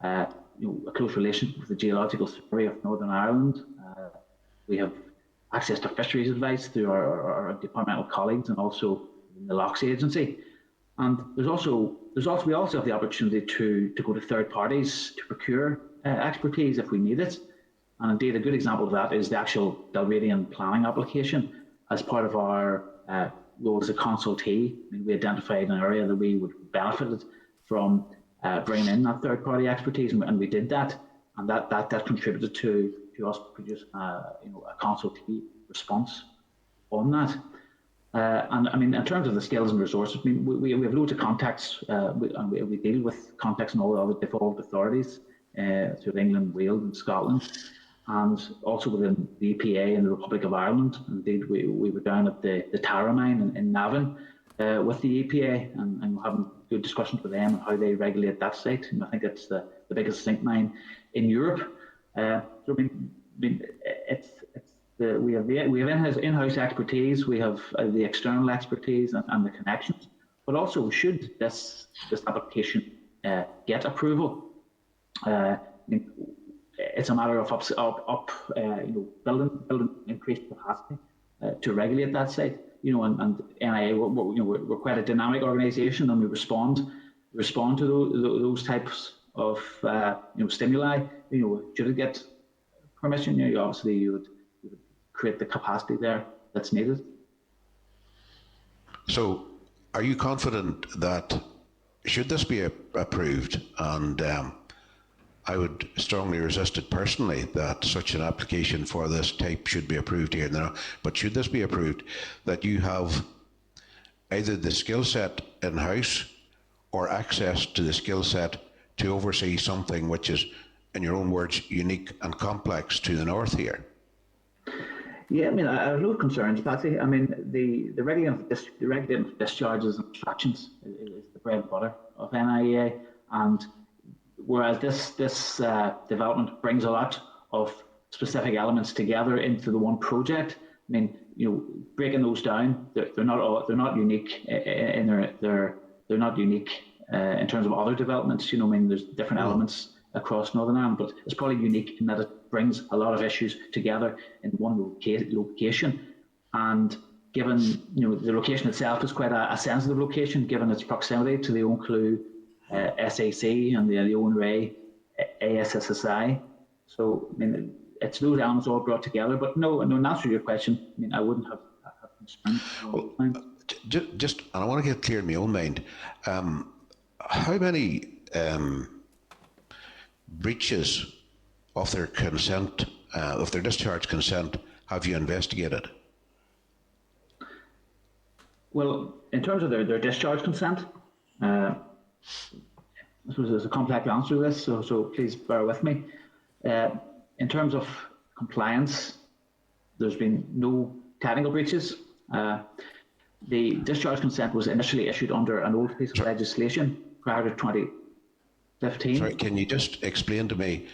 have you know, a close relationship with the Geological Survey of Northern Ireland. We have access to fisheries advice through our departmental colleagues and also the LOCS agency. And we also have the opportunity to go to third parties to procure expertise if we need it. And indeed, a good example of that is the actual Dalradian planning application. As part of our role as a consultee, I mean, we identified an area that we would benefited from bringing in that third party expertise, and we did that, and that contributed to us produce you know, a consultee response on that. And I mean, in terms of the skills and resources, I mean, we have loads of contacts, and we deal with contacts in all the other devolved authorities through England, Wales, and Scotland, and also within the EPA and the Republic of Ireland. Indeed, we were down at the Tara mine in Navan with the EPA, and we're having good discussions with them on how they regulate that site. And I think it's the biggest zinc mine in Europe. So I mean, we have in-house expertise, we have the external expertise and the connections, but also should this application get approval, I mean, it's a matter of you know, building increased capacity to regulate that site. You know, and NIA, we're quite a dynamic organisation, and we respond to those types of you know, stimuli. You know, should it get permission, you know, obviously you would create the capacity there that's needed. So, are you confident that should this be approved, and I would strongly resist it personally that such an application for this type should be approved here now, but should this be approved, that you have either the skill set in-house or access to the skill set to oversee something which is, in your own words, unique and complex to the north here? Yeah, I mean, I have no concerns, Patsy. I mean, the regulating of discharges and extractions is the bread and butter of NIEA, and whereas this development brings a lot of specific elements together into the one project. I mean, you know, breaking those down, they're not unique they're not unique in terms of other developments. You know, I mean, there's different elements across Northern Ireland, but it's probably unique in that it brings a lot of issues together in one location. And given, you know, the location itself is quite a sensitive location, given its proximity to the Oncaloo SAC and the Owen Ray ASSSI. So, I mean, it's those elements all brought together. But no, in answer to your question, I mean, I wouldn't have concerns. Just, and I want to get clear in my own mind, how many breaches of their consent, of their discharge consent, have you investigated? Well, in terms of their discharge consent, I suppose there's a complex answer to this, so please bear with me. In terms of compliance, there's been no technical breaches. The discharge consent was initially issued under an old piece of legislation prior to 2015. Sorry, can you just explain to me,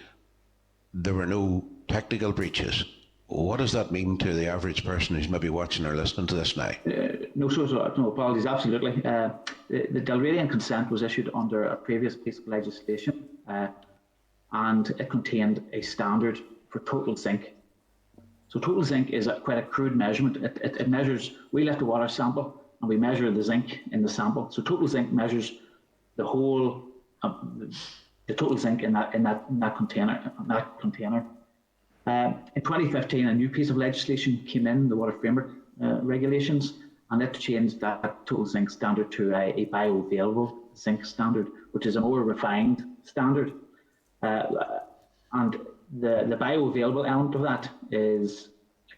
there were no technical breaches? What does that mean to the average person who's maybe watching or listening to this now? No, apologies, absolutely. The Dalradian consent was issued under a previous piece of legislation, and it contained a standard for total zinc. So total zinc is quite a crude measurement. It measures, we lift a water sample and we measure the zinc in the sample. So total zinc measures the whole, the total zinc in that container. In 2015, a new piece of legislation came in, the Water Framework Regulations, and it changed that total zinc standard to a bioavailable zinc standard, which is a more refined standard. And the bioavailable element of that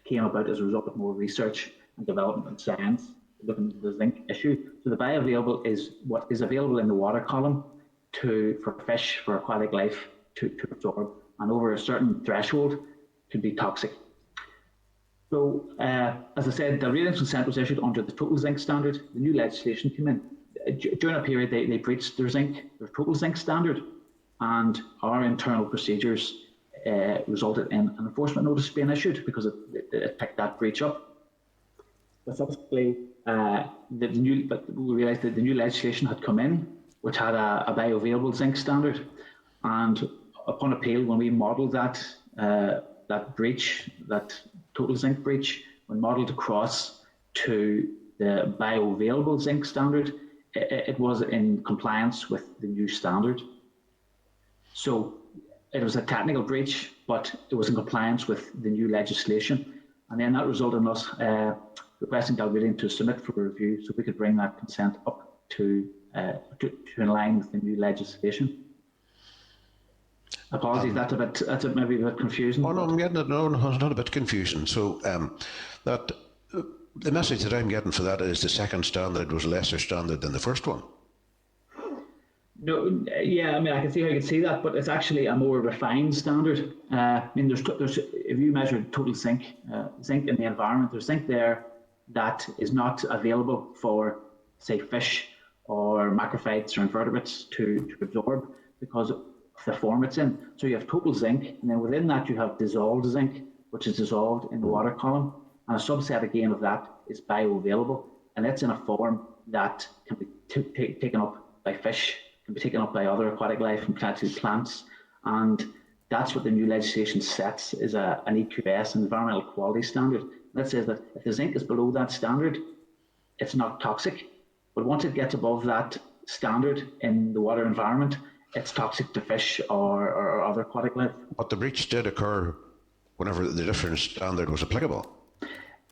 came about as a result of more research and development in science looking at the zinc issue. So the bioavailable is what is available in the water column for fish, for aquatic life to absorb, and over a certain threshold can be toxic. So, as I said, the Dalradian consent was issued under the total zinc standard. The new legislation came in. During a period, they breached their total zinc standard, and our internal procedures resulted in an enforcement notice being issued because it picked that breach up. But subsequently, we realised that the new legislation had come in, which had a bioavailable zinc standard, and upon appeal, when we modelled that breach, that total zinc breach, when modelled across to the bioavailable zinc standard, it was in compliance with the new standard. So it was a technical breach, but it was in compliance with the new legislation. And then that resulted in us requesting Dalradian to submit for review so we could bring that consent up to in line with the new legislation. Apologies, that's maybe a bit confusing. Oh no, I'm getting it. No, it's not a bit confusing. So the message that I'm getting for that is the second standard was a lesser standard than the first one. No, yeah, I mean, I can see how you can see that, but it's actually a more refined standard. I mean, there's if you measure total zinc in the environment, there's zinc there that is not available for, say, fish or macrophytes or invertebrates to absorb because of the form it's in. So you have total zinc, and then within that you have dissolved zinc, which is dissolved in the water column, and a subset again of that is bioavailable, and it's in a form that can be taken up by fish, can be taken up by other aquatic life and potentially plants, and that's what the new legislation sets is an EQS, an environmental quality standard. That says that if the zinc is below that standard, it's not toxic, but once it gets above that standard in the water environment, it's toxic to fish or other aquatic life. But the breach did occur whenever the different standard was applicable.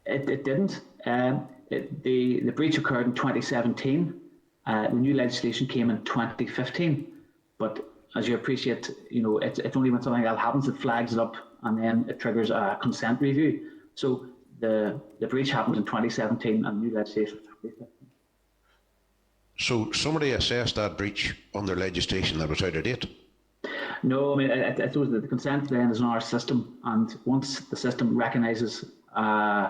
It didn't. The breach occurred in 2017. The new legislation came in 2015. But as you appreciate, it's only when something like that happens it flags it up and then it triggers a consent review. So the breach happened in 2017 and the new legislation was 2015. So somebody assessed that breach under legislation that was out of date? No, I mean, I suppose the consent then is in our system, and once the system recognises a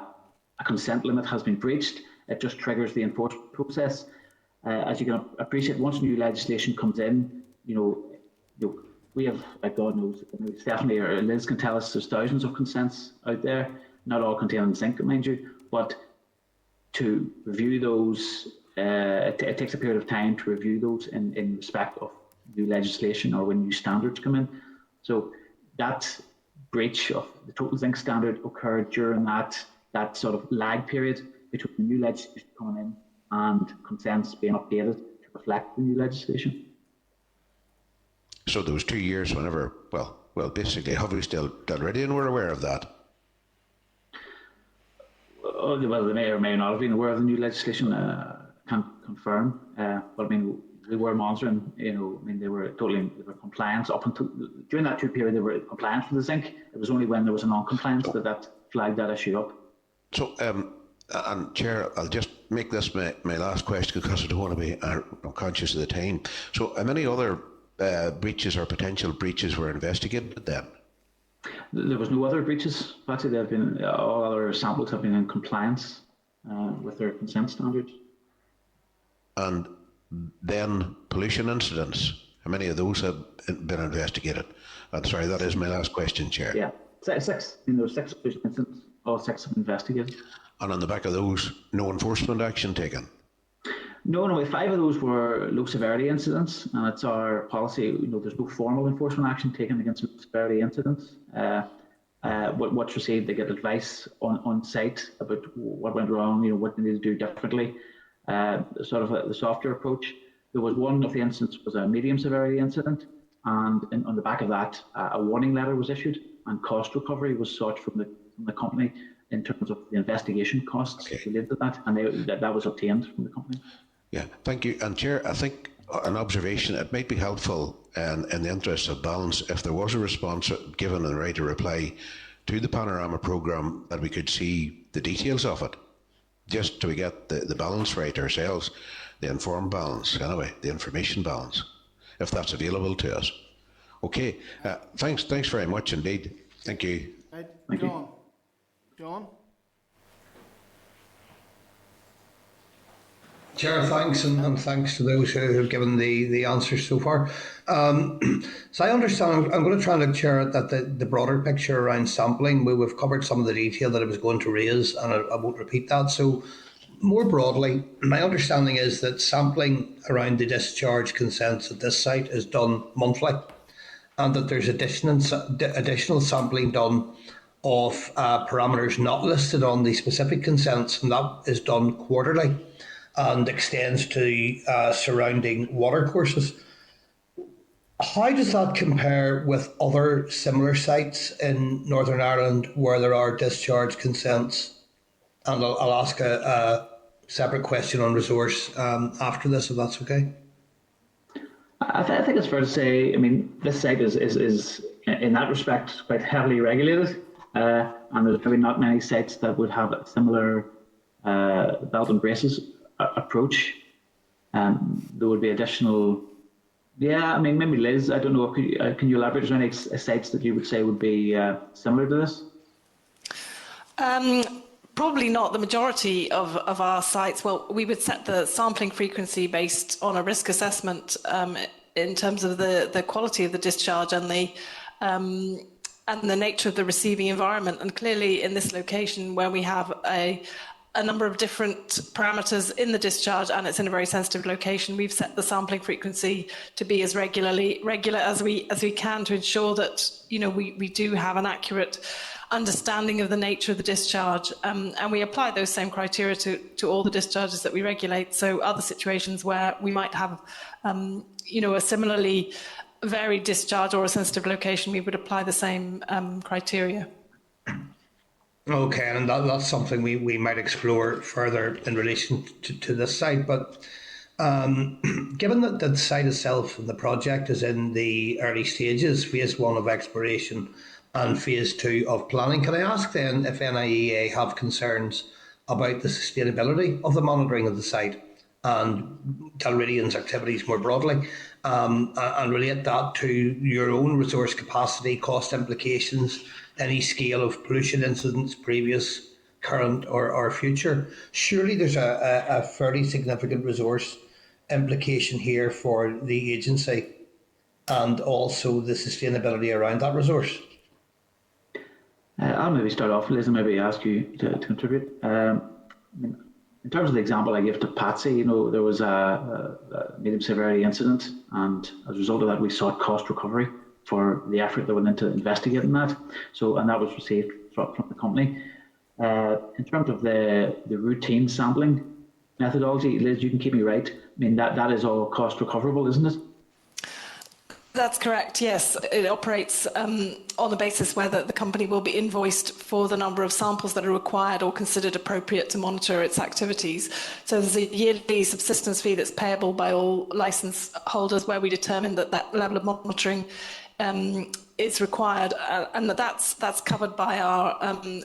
consent limit has been breached, it just triggers the enforcement process. As you can appreciate, once new legislation comes in, we have, like God knows, Stephanie or Liz can tell us there's thousands of consents out there, not all containing zinc, mind you, but to review those, it takes a period of time to review those in respect of new legislation or when new standards come in. So that breach of the total zinc standard occurred during that sort of lag period between the new legislation coming in and consents being updated to reflect the new legislation. So there was 2 years whenever, well, well, basically, Huddersfield Dalradian were aware of that. Oh, well, they may or may not have been aware of the new legislation. Can't confirm, but I mean, they were monitoring. You know, I mean, they were compliant up until during that 2 period. They were compliant with the zinc. It was only when there was a non-compliance that flagged that issue up. So, and Chair, I'll just make this my last question because I don't want to be I'm conscious of the time. So, how many other breaches or potential breaches were investigated then? There was no other breaches. Actually, they've been all other samples have been in compliance with their consent standards. And then pollution incidents. How many of those have been investigated? I'm sorry, that is my last question, Chair. Yeah, 6. I mean, there were 6 pollution incidents. All 6 have been investigated. And on the back of those, no enforcement action taken? No, 5 of those were low severity incidents, and it's our policy. You know, there's no formal enforcement action taken against low severity incidents. What's received, they get advice on site about what went wrong. You know, what they need to do differently. Sort of the softer approach. There was one of the incidents was a medium severity incident, and on the back of that, a warning letter was issued, and cost recovery was sought from the company in terms of the investigation costs related to that, and that was obtained from the company. Yeah, thank you. And Chair, I think an observation, it might be helpful in the interest of balance if there was a response given and right to reply to the Panorama programme that we could see the details of it, just to get the balance right ourselves, the informed balance, anyway, the information balance, if that's available to us. Okay, thanks very much indeed. Thank you. Thank you. John? Chair, thanks, and thanks to those who have given the answers so far. So I understand, I'm going to try and look, Chair, at the broader picture around sampling. We've covered some of the detail that I was going to raise, and I won't repeat that. So more broadly, my understanding is that sampling around the discharge consents at this site is done monthly, and that there's additional sampling done of parameters not listed on the specific consents, and that is done quarterly and extends to surrounding watercourses. How does that compare with other similar sites in Northern Ireland where there are discharge consents? And I'll ask a separate question on resource after this, if that's okay. I think it's fair to say, I mean, this site is in that respect quite heavily regulated, and there's probably not many sites that would have a similar belt and braces approach. There would be additional, I mean, maybe Liz, I don't know, can you elaborate? Is there any sites that you would say would be similar to this? Probably not. The majority of our sites, well, we would set the sampling frequency based on a risk assessment in terms of the quality of the discharge and the nature of the receiving environment. And clearly in this location where we have a number of different parameters in the discharge and it's in a very sensitive location, we've set the sampling frequency to be as regular as we can to ensure that, you know, we do have an accurate understanding of the nature of the discharge, and we apply those same criteria to all the discharges that we regulate. So other situations where we might have you know, a similarly varied discharge or a sensitive location, we would apply the same criteria. Okay, and that's something we might explore further in relation to this site. But given that the site itself and the project is in the early stages, phase 1 of exploration and phase 2 of planning, can I ask then if NIEA have concerns about the sustainability of the monitoring of the site and Dalradian's activities more broadly, and relate that to your own resource capacity, cost implications, any scale of pollution incidents, previous, current or future? Surely there's a fairly significant resource implication here for the agency and also the sustainability around that resource. I'll maybe start off, Liz, and maybe ask you to contribute. In terms of the example I give to Patsy, you know, there was a medium severity incident, and as a result of that, we sought cost recovery for the effort that went into investigating that. So, and that was received from the company. In terms of the routine sampling methodology, Liz, you can keep me right. I mean, that is all cost recoverable, isn't it? That's correct, yes. It operates on the basis where the company will be invoiced for the number of samples that are required or considered appropriate to monitor its activities. So there's a yearly subsistence fee that's payable by all licence holders where we determine that that level of monitoring is required, and that's covered by our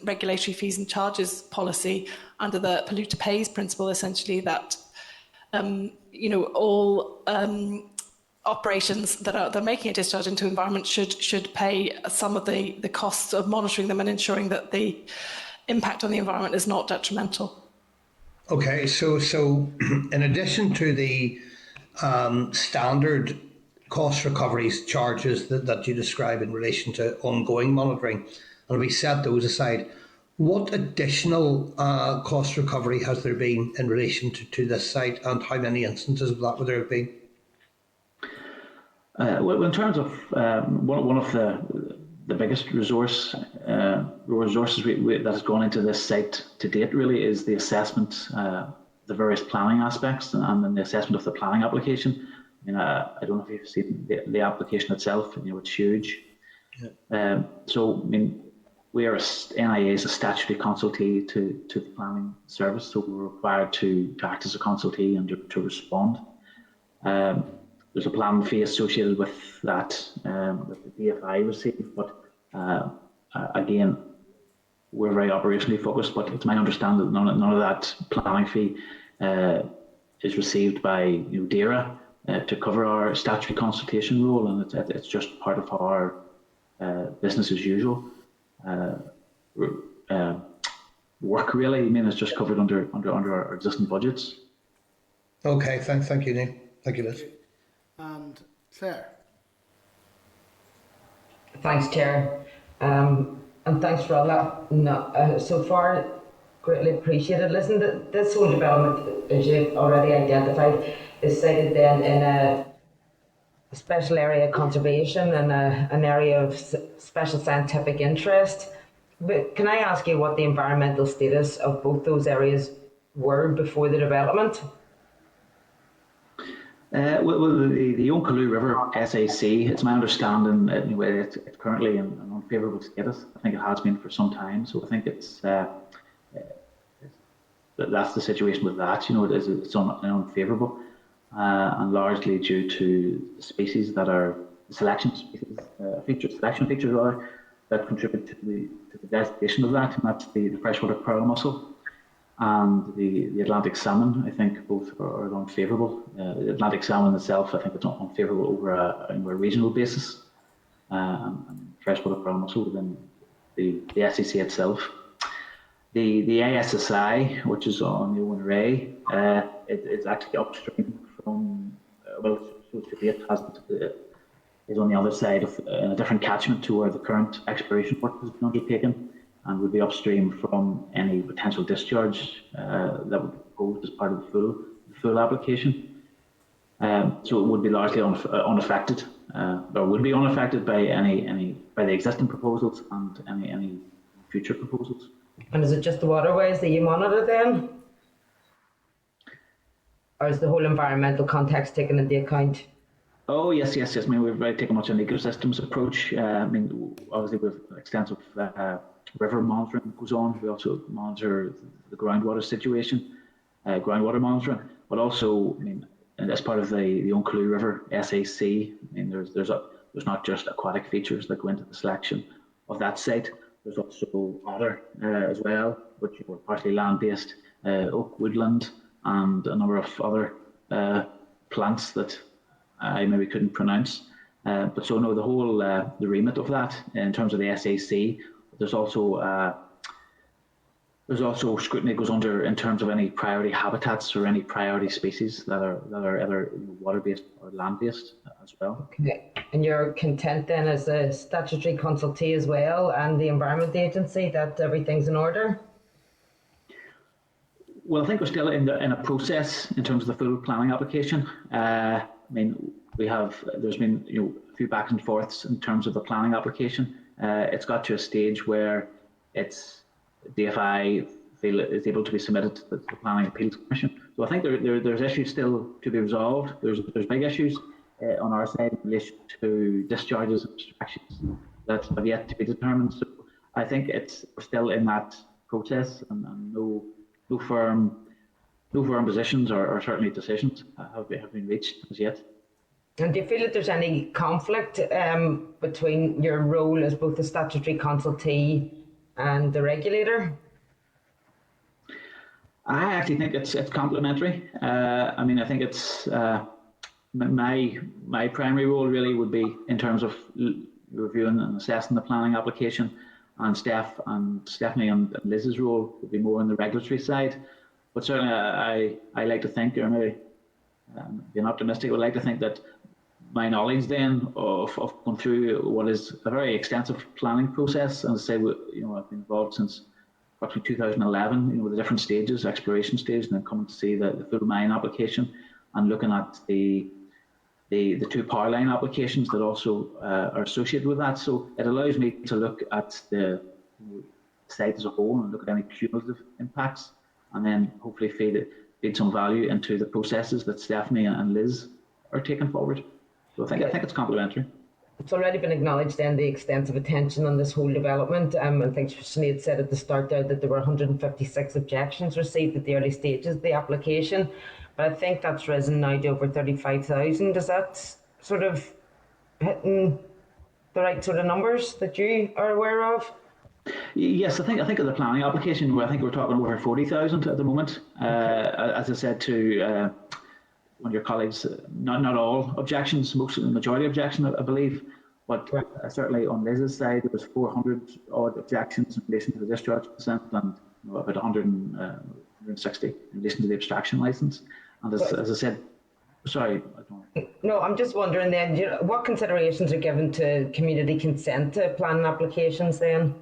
regulatory fees and charges policy under the polluter pays principle, essentially, that all operations that are making a discharge into environment should pay some of the costs of monitoring them and ensuring that the impact on the environment is not detrimental. Okay, so in addition to the standard cost recoveries charges that you describe in relation to ongoing monitoring, and we set those aside, what additional cost recovery has there been in relation to this site, and how many instances of that would there have been? Well, in terms of one of the biggest resources that has gone into this site to date really is the assessment, the various planning aspects, and then the assessment of the planning application. I mean, I don't know if you've seen the application itself. It's huge. Yeah. So, I mean, NIEA is a statutory consultee to the planning service, so we're required to act as a consultee and to respond. There's a plan fee associated with that that the DFI received, but again, we're very operationally focused, but it's my understanding that none of that planning fee is received by DAERA to cover our statutory consultation role, and it's just part of our business as usual work, really. I mean, it's just covered under our existing budgets. Okay, thank you, Neil. Thank you, Liz. And Claire. Thanks, Chair. And thanks for all that so far. Greatly appreciated. Listen, this whole development, as you've already identified, is sited then in a special area of conservation and an area of special scientific interest. But can I ask you what the environmental status of both those areas were before the development? Well, the Oncaloo River SAC, it's my understanding it's currently in an unfavourable status. I think it has been for some time, so I think it's that's the situation with that. It's unfavourable, and largely due to the species that are selection features that contribute to the designation of that, and that's the freshwater pearl mussel and the Atlantic salmon. I think both are unfavourable. The Atlantic salmon itself, I think it's unfavourable over a regional basis, and freshwater pearl mussel within the SEC itself. The ASSI, which is on the Owen Ray, it's actually upstream from, is on the other side of a different catchment to where the current exploration work has been undertaken, and would be upstream from any potential discharge that would be proposed as part of the full application. So it would be largely unaffected, or would be unaffected by by the existing proposals and any future proposals. And is it just the waterways that you monitor then? Or is the whole environmental context taken into account? Oh, yes. I mean, we've taken much an ecosystems approach. I mean, obviously with extensive river monitoring that goes on. We also monitor the groundwater situation, groundwater monitoring, but also, I mean, and as part of the Oncaloo River SAC, I mean, there's not just aquatic features that go into the selection of that site. There's also otter as well, which are partially land-based, oak woodland, and a number of other plants that I maybe couldn't pronounce. But so no, the whole the remit of that in terms of the SAC. There's also scrutiny that goes under in terms of any priority habitats or any priority species that are either water-based or land-based as well. Okay. And you're content then as a statutory consultee as well and the Environment Agency that everything's in order? Well, I think we're still in a process in terms of the full planning application. I mean, there's been a few back and forths in terms of the planning application. It's got to a stage where it's DFI is able to be submitted to the Planning Appeals Commission. So I think there's issues still to be resolved. There's big issues on our side in relation to discharges and abstractions that have yet to be determined. So I think we're still in that process, and no firm positions or certainly decisions have been reached as yet. And do you feel that there's any conflict between your role as both the statutory consultee and the regulator? I actually think it's complementary. I think it's my primary role really would be in terms of reviewing and assessing the planning application, and Stephanie and Liz's role would be more on the regulatory side. But certainly I like to think, or maybe being optimistic, I would like to think that my knowledge then of going through what is a very extensive planning process, and as I say, I've been involved since approximately 2011, the different stages, exploration stage, and then coming to see the full mine application, and looking at the two power line applications that also are associated with that. So it allows me to look at the site as a whole and look at any cumulative impacts, and then hopefully feed some value into the processes that Stephanie and Liz are taking forward. So I think it's complementary. It's already been acknowledged then the extensive attention on this whole development. I think Sinead said at the start there that there were 156 objections received at the early stages of the application, but I think that's risen now to over 35,000. Is that sort of hitting the right sort of numbers that you are aware of? Yes, I think of the planning application, I think we're talking over 40,000 at the moment. As I said to one of your colleagues, not all objections, the majority objections, I believe, but certainly on Liz's side, there was 400 odd objections in relation to the discharge consent, and about 160 in relation to the abstraction licence. And as I said, sorry. No, I'm just wondering then, what considerations are given to community consent to planning applications then?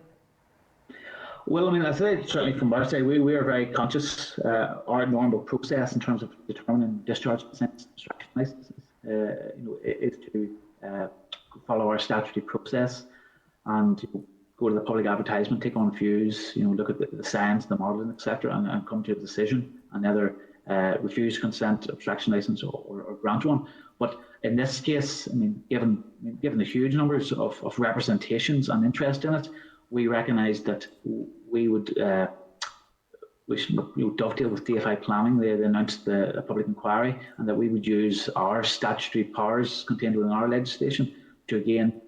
Well, I say certainly from our side, we are very conscious. Our normal process in terms of determining discharge consents and abstraction licences is to follow our statutory process and go to the public advertisement, take on views, look at the science, the modelling, etc., and come to a decision and either refuse consent, abstraction licence, or grant one. But in this case, given the huge numbers of representations and interest in it, we recognise that we should dovetail with DFI planning. They announced a public inquiry, and that we would use our statutory powers contained within our legislation to again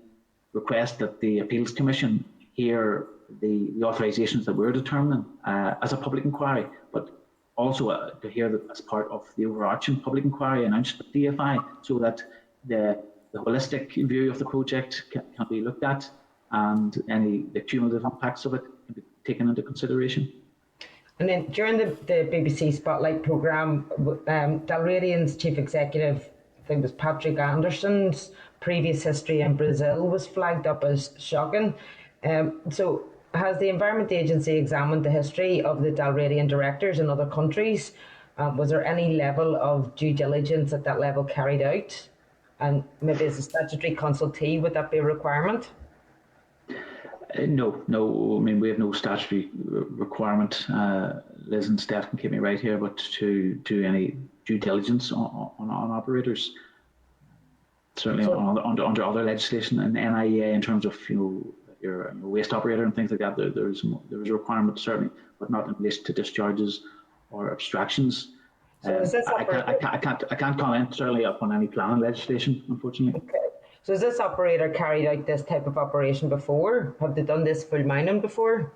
request that the Appeals Commission hear the authorisations that we're determining as a public inquiry, but also to hear that as part of the overarching public inquiry announced at DFI, so that the holistic view of the project can be looked at, and the cumulative impacts of it can be taken into consideration. And then during the BBC Spotlight programme, Dalradian's chief executive, I think it was Patrick Anderson's previous history in Brazil was flagged up as shocking. So has the Environment Agency examined the history of the Dalradian directors in other countries? Was there any level of due diligence at that level carried out? And maybe as a statutory consultee, would that be a requirement? No. We have no statutory requirement. Liz and Steph can keep me right here, but to do any due diligence on operators. Certainly under other legislation and NIEA in terms of your waste operator and things like that, there is a requirement certainly, but not in relation to discharges or abstractions. So is this I can't comment certainly upon any planning legislation, unfortunately. Okay. So has this operator carried out this type of operation before? Have they done this full mining before?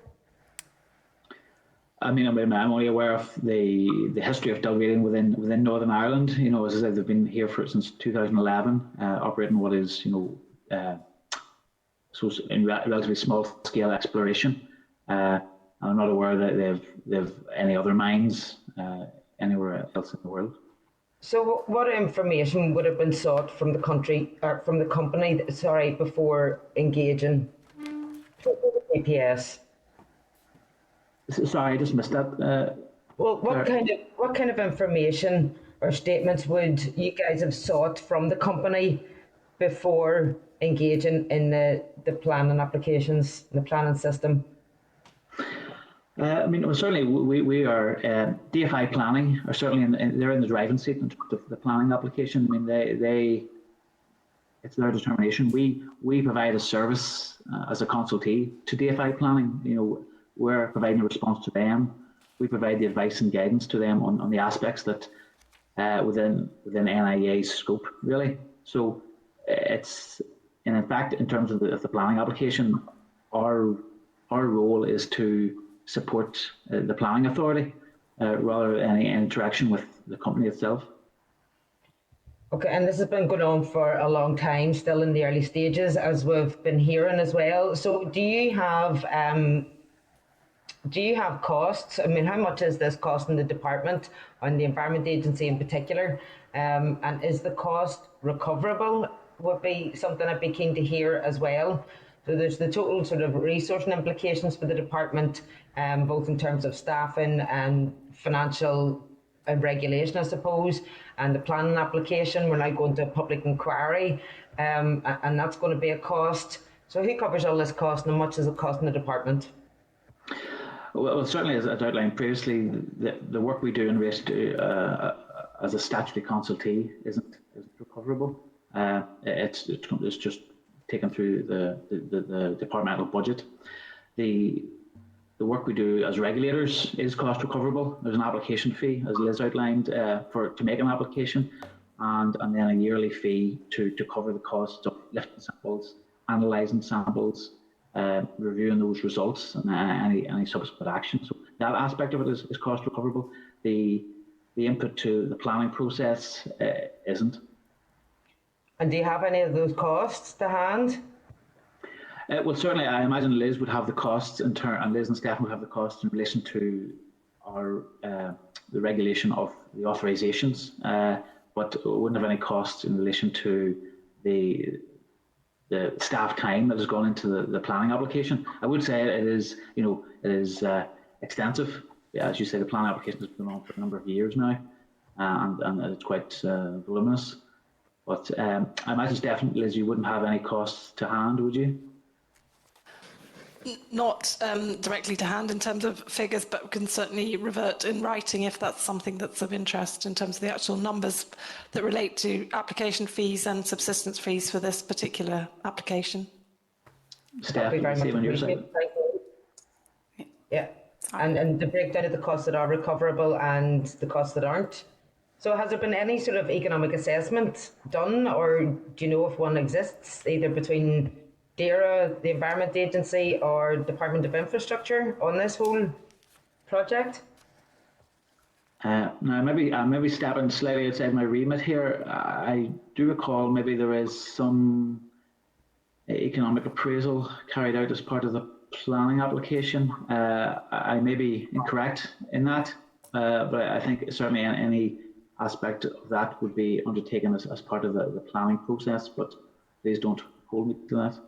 I'm only aware of the history of Dalradian within Northern Ireland. As I said, they've been here since 2011, operating what is so in relatively small scale exploration. I'm not aware that they've any other mines anywhere else in the world. So what information would have been sought from the company, before engaging with the APS? Sorry, I just missed that. Well, what kind of information or statements would you guys have sought from the company before engaging in the planning applications, the planning system? Certainly we are DFI planning are certainly they're in the driving seat in terms of the planning application. They it's their determination. We provide a service as a consultee to DFI planning. You know, we're providing a response to them. We provide the advice and guidance to them on the aspects that within NIEA's scope, really. So it's, and in fact, in terms of the planning application, our role is to support the planning authority rather than any interaction with the company itself. Okay, and this has been going on for a long time, still in the early stages, as we've been hearing as well. So do you have costs? I mean, how much is this costing the department and the Environment Agency in particular? And is the cost recoverable? Would be something I'd be keen to hear as well. So there's the total sort of resourcing implications for the department, both in terms of staffing and financial regulation, I suppose, and the planning application. We're now going to a public inquiry, and that's going to be a cost. So who covers all this cost, and how much is it costing the department? Well, certainly, as I've outlined previously, the work we do in relation to as a statutory consultee isn't recoverable. It's just taken through the departmental budget. The work we do as regulators is cost recoverable. There's an application fee, as Liz outlined, to make an application, and then a yearly fee to cover the costs of lifting samples, analysing samples, reviewing those results, and any subsequent action. So that aspect of it is cost recoverable. The input to the planning process isn't. And do you have any of those costs to hand? Well, certainly, I imagine Liz would have the costs in turn, and Liz and staff would have the costs in relation to our the regulation of the authorisations, but wouldn't have any costs in relation to the staff time that has gone into the planning application. I would say it is, extensive. Yeah, as you say, the planning application has been on for a number of years now, and it's quite voluminous. But I imagine, definitely, Liz, you wouldn't have any costs to hand, would you? Not directly to hand in terms of figures, but we can certainly revert in writing if that's something that's of interest in terms of the actual numbers that relate to application fees and subsistence fees for this particular application. Staff, you see on your side. Yeah, and the breakdown of the costs that are recoverable and the costs that aren't. So has there been any sort of economic assessment done, or do you know if one exists, either between NIEA, the Environment Agency, or Department of Infrastructure on this whole project? Now, maybe stepping slightly outside my remit here. I do recall maybe there is some economic appraisal carried out as part of the planning application. I may be incorrect in that, but I think certainly any aspect of that would be undertaken as part of the planning process, but please don't hold me to that.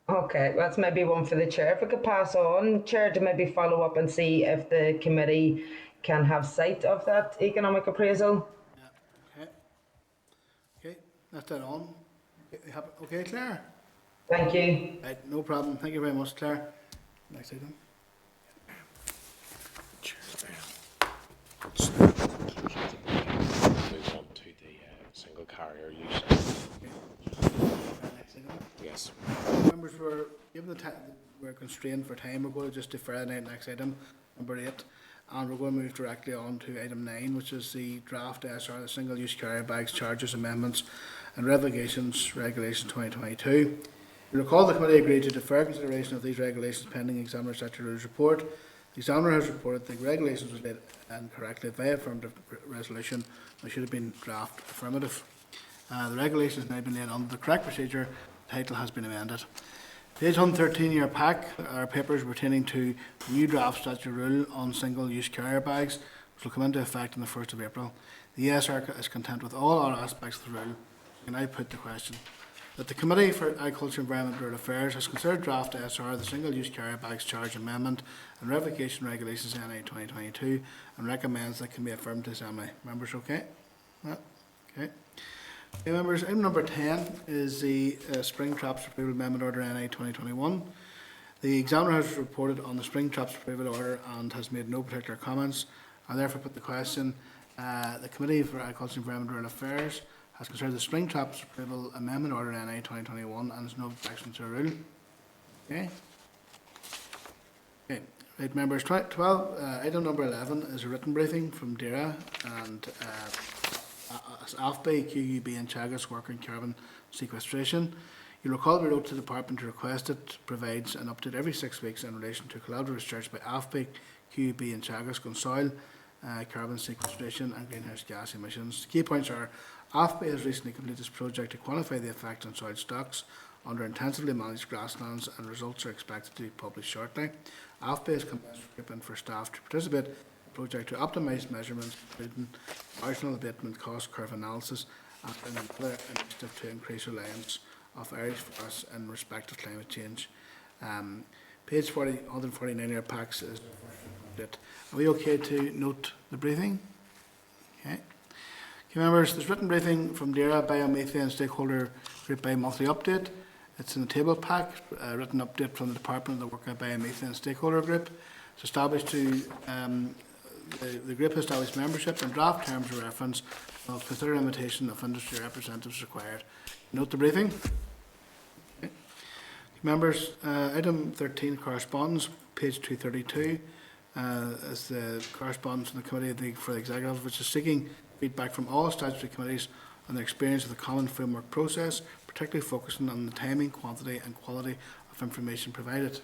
Okay, that's maybe one for the chair. If we could pass on, Chair, to maybe follow up and see if the committee can have sight of that economic appraisal. Yeah. Okay, that's that on. Okay, Claire. Thank you. Right, no problem. Thank you very much, Claire. Next item. Move on to the single carrier use. Yes. Members, we're constrained for time. We're going to just defer the next item, number 8, and we're going to move directly on to item 9, which is the draft SR, the single-use carrier bags, charges, amendments, and revocations regulation 2022. You recall the committee agreed to defer consideration of these regulations pending Examiner Statutory report. The Examiner has reported the regulations was laid incorrectly via affirmative resolution. They should have been draft affirmative. The regulation has now been laid under the correct procedure. The title has been amended. Page 113 of your pack are papers pertaining to the new draft statutory rule on single-use carrier bags, which will come into effect on the 1st of April. The ESR is content with all other aspects of the rule. So can I put the question that the Committee for Agriculture, Environment and Rural Affairs has considered draft SR, the single-use carrier bags charge amendment and revocation regulations NI 2022, and recommends that can be affirmed to Assembly. Members, okay? Yeah. Okay. Okay, members, item number 10 is the Spring Traps Approval Amendment Order NI 2021. The Examiner has reported on the Spring Traps Approval Order and has made no particular comments. I therefore put the question. The Committee for Agriculture, Environment and Rural Affairs has considered the spring traps approval amendment order NI 2021 and has no objection to the rule. Okay. Okay. Right, members. 12. Item number 11 is a written briefing from DERA and AFBI, QUB and Chagas work on carbon sequestration. You recall we wrote to the department to request it provides an update every 6 weeks in relation to collaborative research by AFBI, QUB and Chagas on soil, carbon sequestration and greenhouse gas emissions. Key points are AFBI has recently completed this project to quantify the effect on soil stocks under intensively managed grasslands, and results are expected to be published shortly. AFBI has commenced recruitment for staff to participate in the project to optimise measurements, including marginal abatement cost curve analysis and another initiative to increase reliance of Irish forests in respect of climate change. Page 149 of your packs is it. Are we okay to note the briefing? Okay. Okay, members, there's written briefing from DERA Biomethane Stakeholder Group Bi-Monthly Update. It's in the table pack, written update from the Department of the Work of Biomethane Stakeholder Group. It's established to, the group established membership and draft terms of reference will consider invitation of industry representatives required. Note the briefing. Okay. Members, item 13, correspondence, page 232, is the correspondence from the Committee for the Executive, which is seeking feedback from all statutory committees on their experience of the Common Framework process, particularly focusing on the timing, quantity and quality of information provided.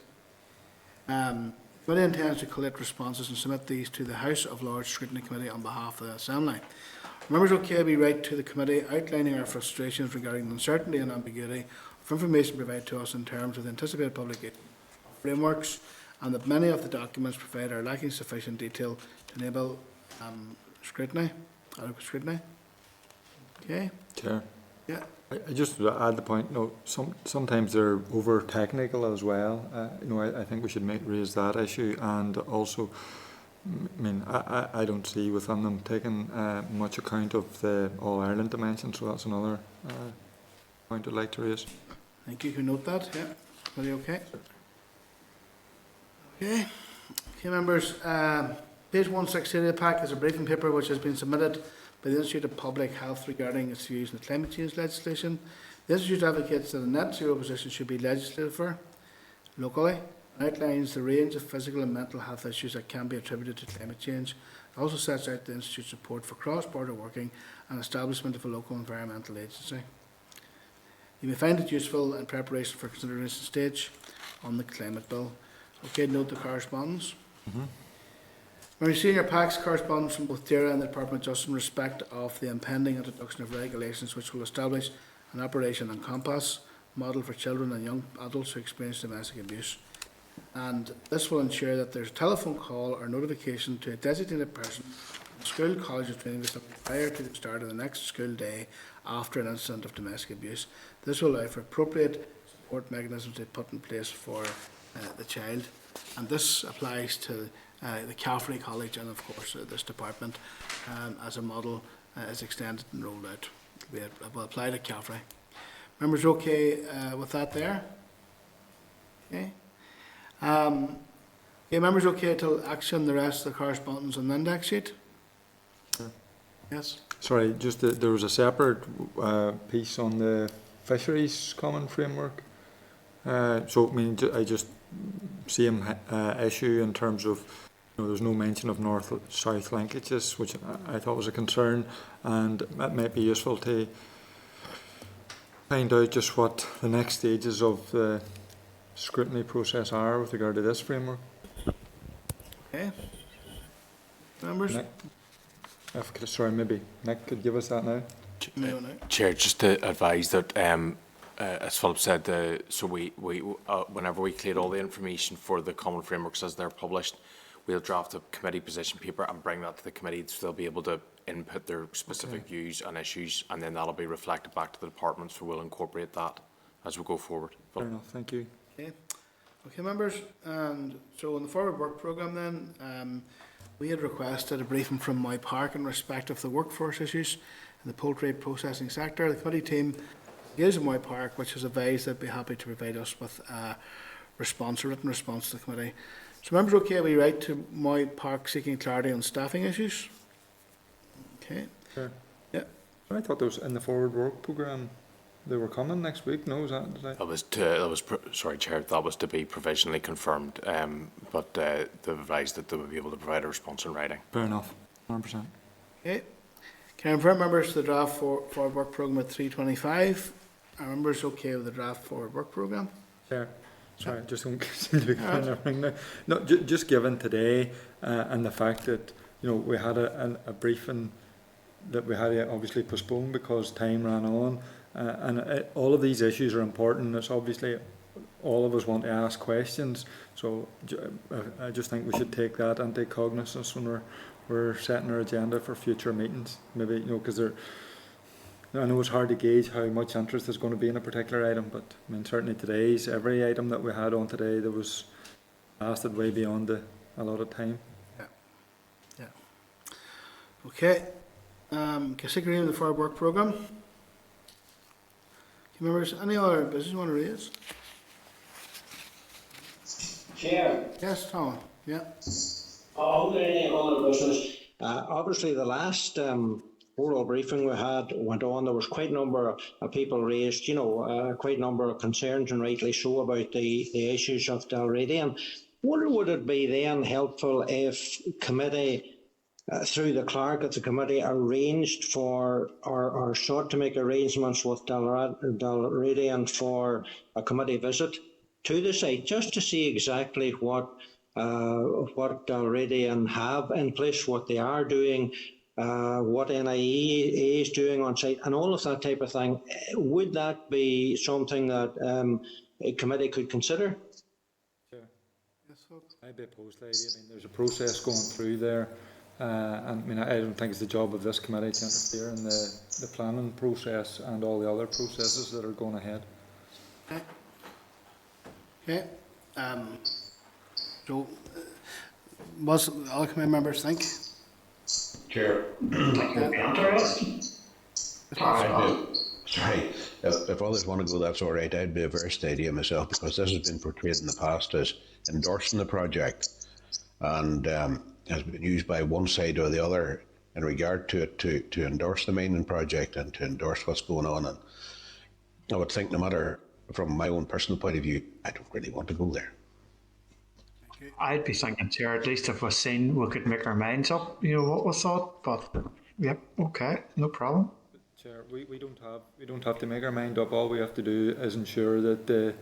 The committee intends to collect responses and submit these to the House of Lords Scrutiny Committee on behalf of the Assembly. Members, okay, we write to the committee outlining our frustrations regarding the uncertainty and ambiguity of information provided to us in terms of the anticipated publication of frameworks, and that many of the documents provided are lacking sufficient detail to enable scrutiny, adequate scrutiny. Okay. Chair. Yeah. I just add the point. No, sometimes they're over technical as well. I think we should raise that issue, and also, I mean, I don't see within them taking much account of the All Ireland dimension. So that's another point I'd like to raise. Thank you. You can note that. Yeah. Are you okay? Okay. Okay, members. Page 160 of the pack is a briefing paper which has been submitted by the Institute of Public Health regarding its views on the climate change legislation. The Institute advocates that a net zero position should be legislated for locally, and outlines the range of physical and mental health issues that can be attributed to climate change. It also sets out the Institute's support for cross-border working and establishment of a local environmental agency. You may find it useful in preparation for consideration stage on the climate bill. Okay, note the correspondence. When you see in your packs correspondence from both DERA and the Department of Justice in respect of the impending introduction of regulations which will establish an Operation Encompass model for children and young adults who experience domestic abuse. And this will ensure that there's a telephone call or notification to a designated person in school, college or training facility prior to the start of the next school day after an incident of domestic abuse. This will allow for appropriate support mechanisms to be put in place for the child. And this applies to the Caffrey College and of course this department as a model is extended and rolled out. It will apply to Caffrey. Members okay with that there? Okay. Members okay to action the rest of the correspondence on the index sheet? Sure. Yes. Sorry, just there was a separate piece on the fisheries common framework. So I mean, I just see an issue in terms of, there's no mention of north-south linkages, which I thought was a concern, and it might be useful to find out just what the next stages of the scrutiny process are with regard to this framework. Okay. Members? Nick, sorry, maybe Nick could give us that now. Chair, just to advise that, as Philip said, so we whenever we collate all the information for the common frameworks as they're published, we'll draft a committee position paper and bring that to the committee so they'll be able to input their specific views and issues, and then that'll be reflected back to the departments, so we'll incorporate that as we go forward. Fair enough, thank you. Okay. Okay, members, and so in the forward work programme then, we had requested a briefing from my park in respect of the workforce issues in the poultry processing sector. The committee team is in my park, which has advised they'd be happy to provide us with a written response to the committee. So members, okay, we write to my park seeking clarity on staffing issues. Okay. Sure. Yeah. I thought there was in the forward work programme. They were coming next week. No, is that? Sorry, Chair. That was to be provisionally confirmed, but they've advised that they will be able to provide a response in writing. Fair enough. 100%. Okay. Can I inform members the draft forward work programme at 3:25? Are members okay with the draft forward work programme? Chair. Sorry, just don't seem to be getting everything now. No, just given today and the fact that we had a briefing that we had to obviously postpone because time ran on, and all of these issues are important. It's obviously all of us want to ask questions, so I just think we should take that into cognizance when we're setting our agenda for future meetings. Maybe because I know it's hard to gauge how much interest there's going to be in a particular item, but I mean certainly every item that we had on today that was lasted way beyond the allotted time. Yeah. Okay. Considering the forward work programme. Members, any other business you want to raise? Chair. Yes, Tom. Yeah. Obviously, the last oral briefing we had went on. There was quite a number of people raised, quite a number of concerns, and rightly so, about the issues of Dalradian. Would it be then helpful if committee, through the clerk of the committee, arranged for or sought to make arrangements with Dalradian for a committee visit to the site, just to see exactly what Dalradian have in place, what they are doing, what NIEA is doing on site, and all of that type of thing? Would that be something that a committee could consider? Sure. I'd be opposed, lady. I mean, there's a process going through there. And I mean, I don't think it's the job of this committee to interfere in the planning process and all the other processes that are going ahead. Okay. So, what all committee members think? Chair. Sorry, if others want to go, that's all right. I'd be averse to the idea myself, because this has been portrayed in the past as endorsing the project, and has been used by one side or the other in regard to it to endorse the mining project and to endorse what's going on. And I would think, no matter from my own personal point of view, I don't really want to go there. I'd be thinking, Chair, at least if we're seen, we could make our minds up, what we thought. But yep, okay, no problem. Chair, we don't have to make our mind up. All we have to do is ensure that the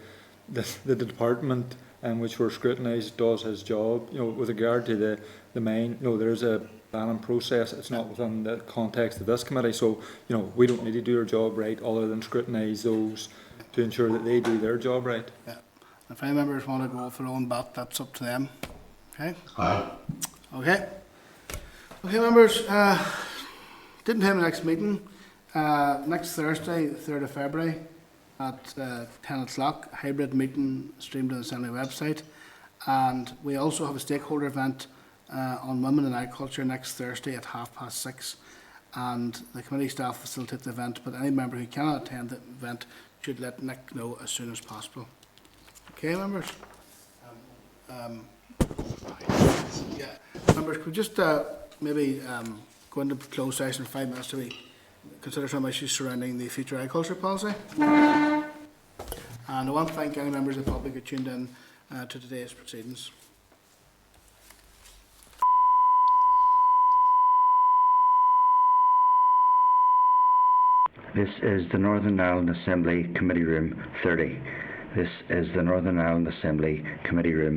department in which we're scrutinised does his job. With regard to the mine, there's a planning process. It's not within the context of this committee, so we don't need to do our job right, other than scrutinise those to ensure that they do their job right. Yeah. If any members want to go off their own bat, that's up to them. Okay. Aye. Okay. Okay, members. Didn't have a next meeting. Next Thursday, 3rd of February, at 10 o'clock, hybrid meeting streamed on the Assembly website. And we also have a stakeholder event on women in agriculture next Thursday at 6:30. And the committee staff facilitate the event, but any member who cannot attend the event should let Nick know as soon as possible. Okay, members? Yeah. Members, could we just maybe go into closed session in 5 minutes to consider some issues surrounding the future agriculture policy? And I want to thank any members of the public who tuned in to today's proceedings. This is the Northern Ireland Assembly Committee Room 30. This is the Northern Ireland Assembly Committee Room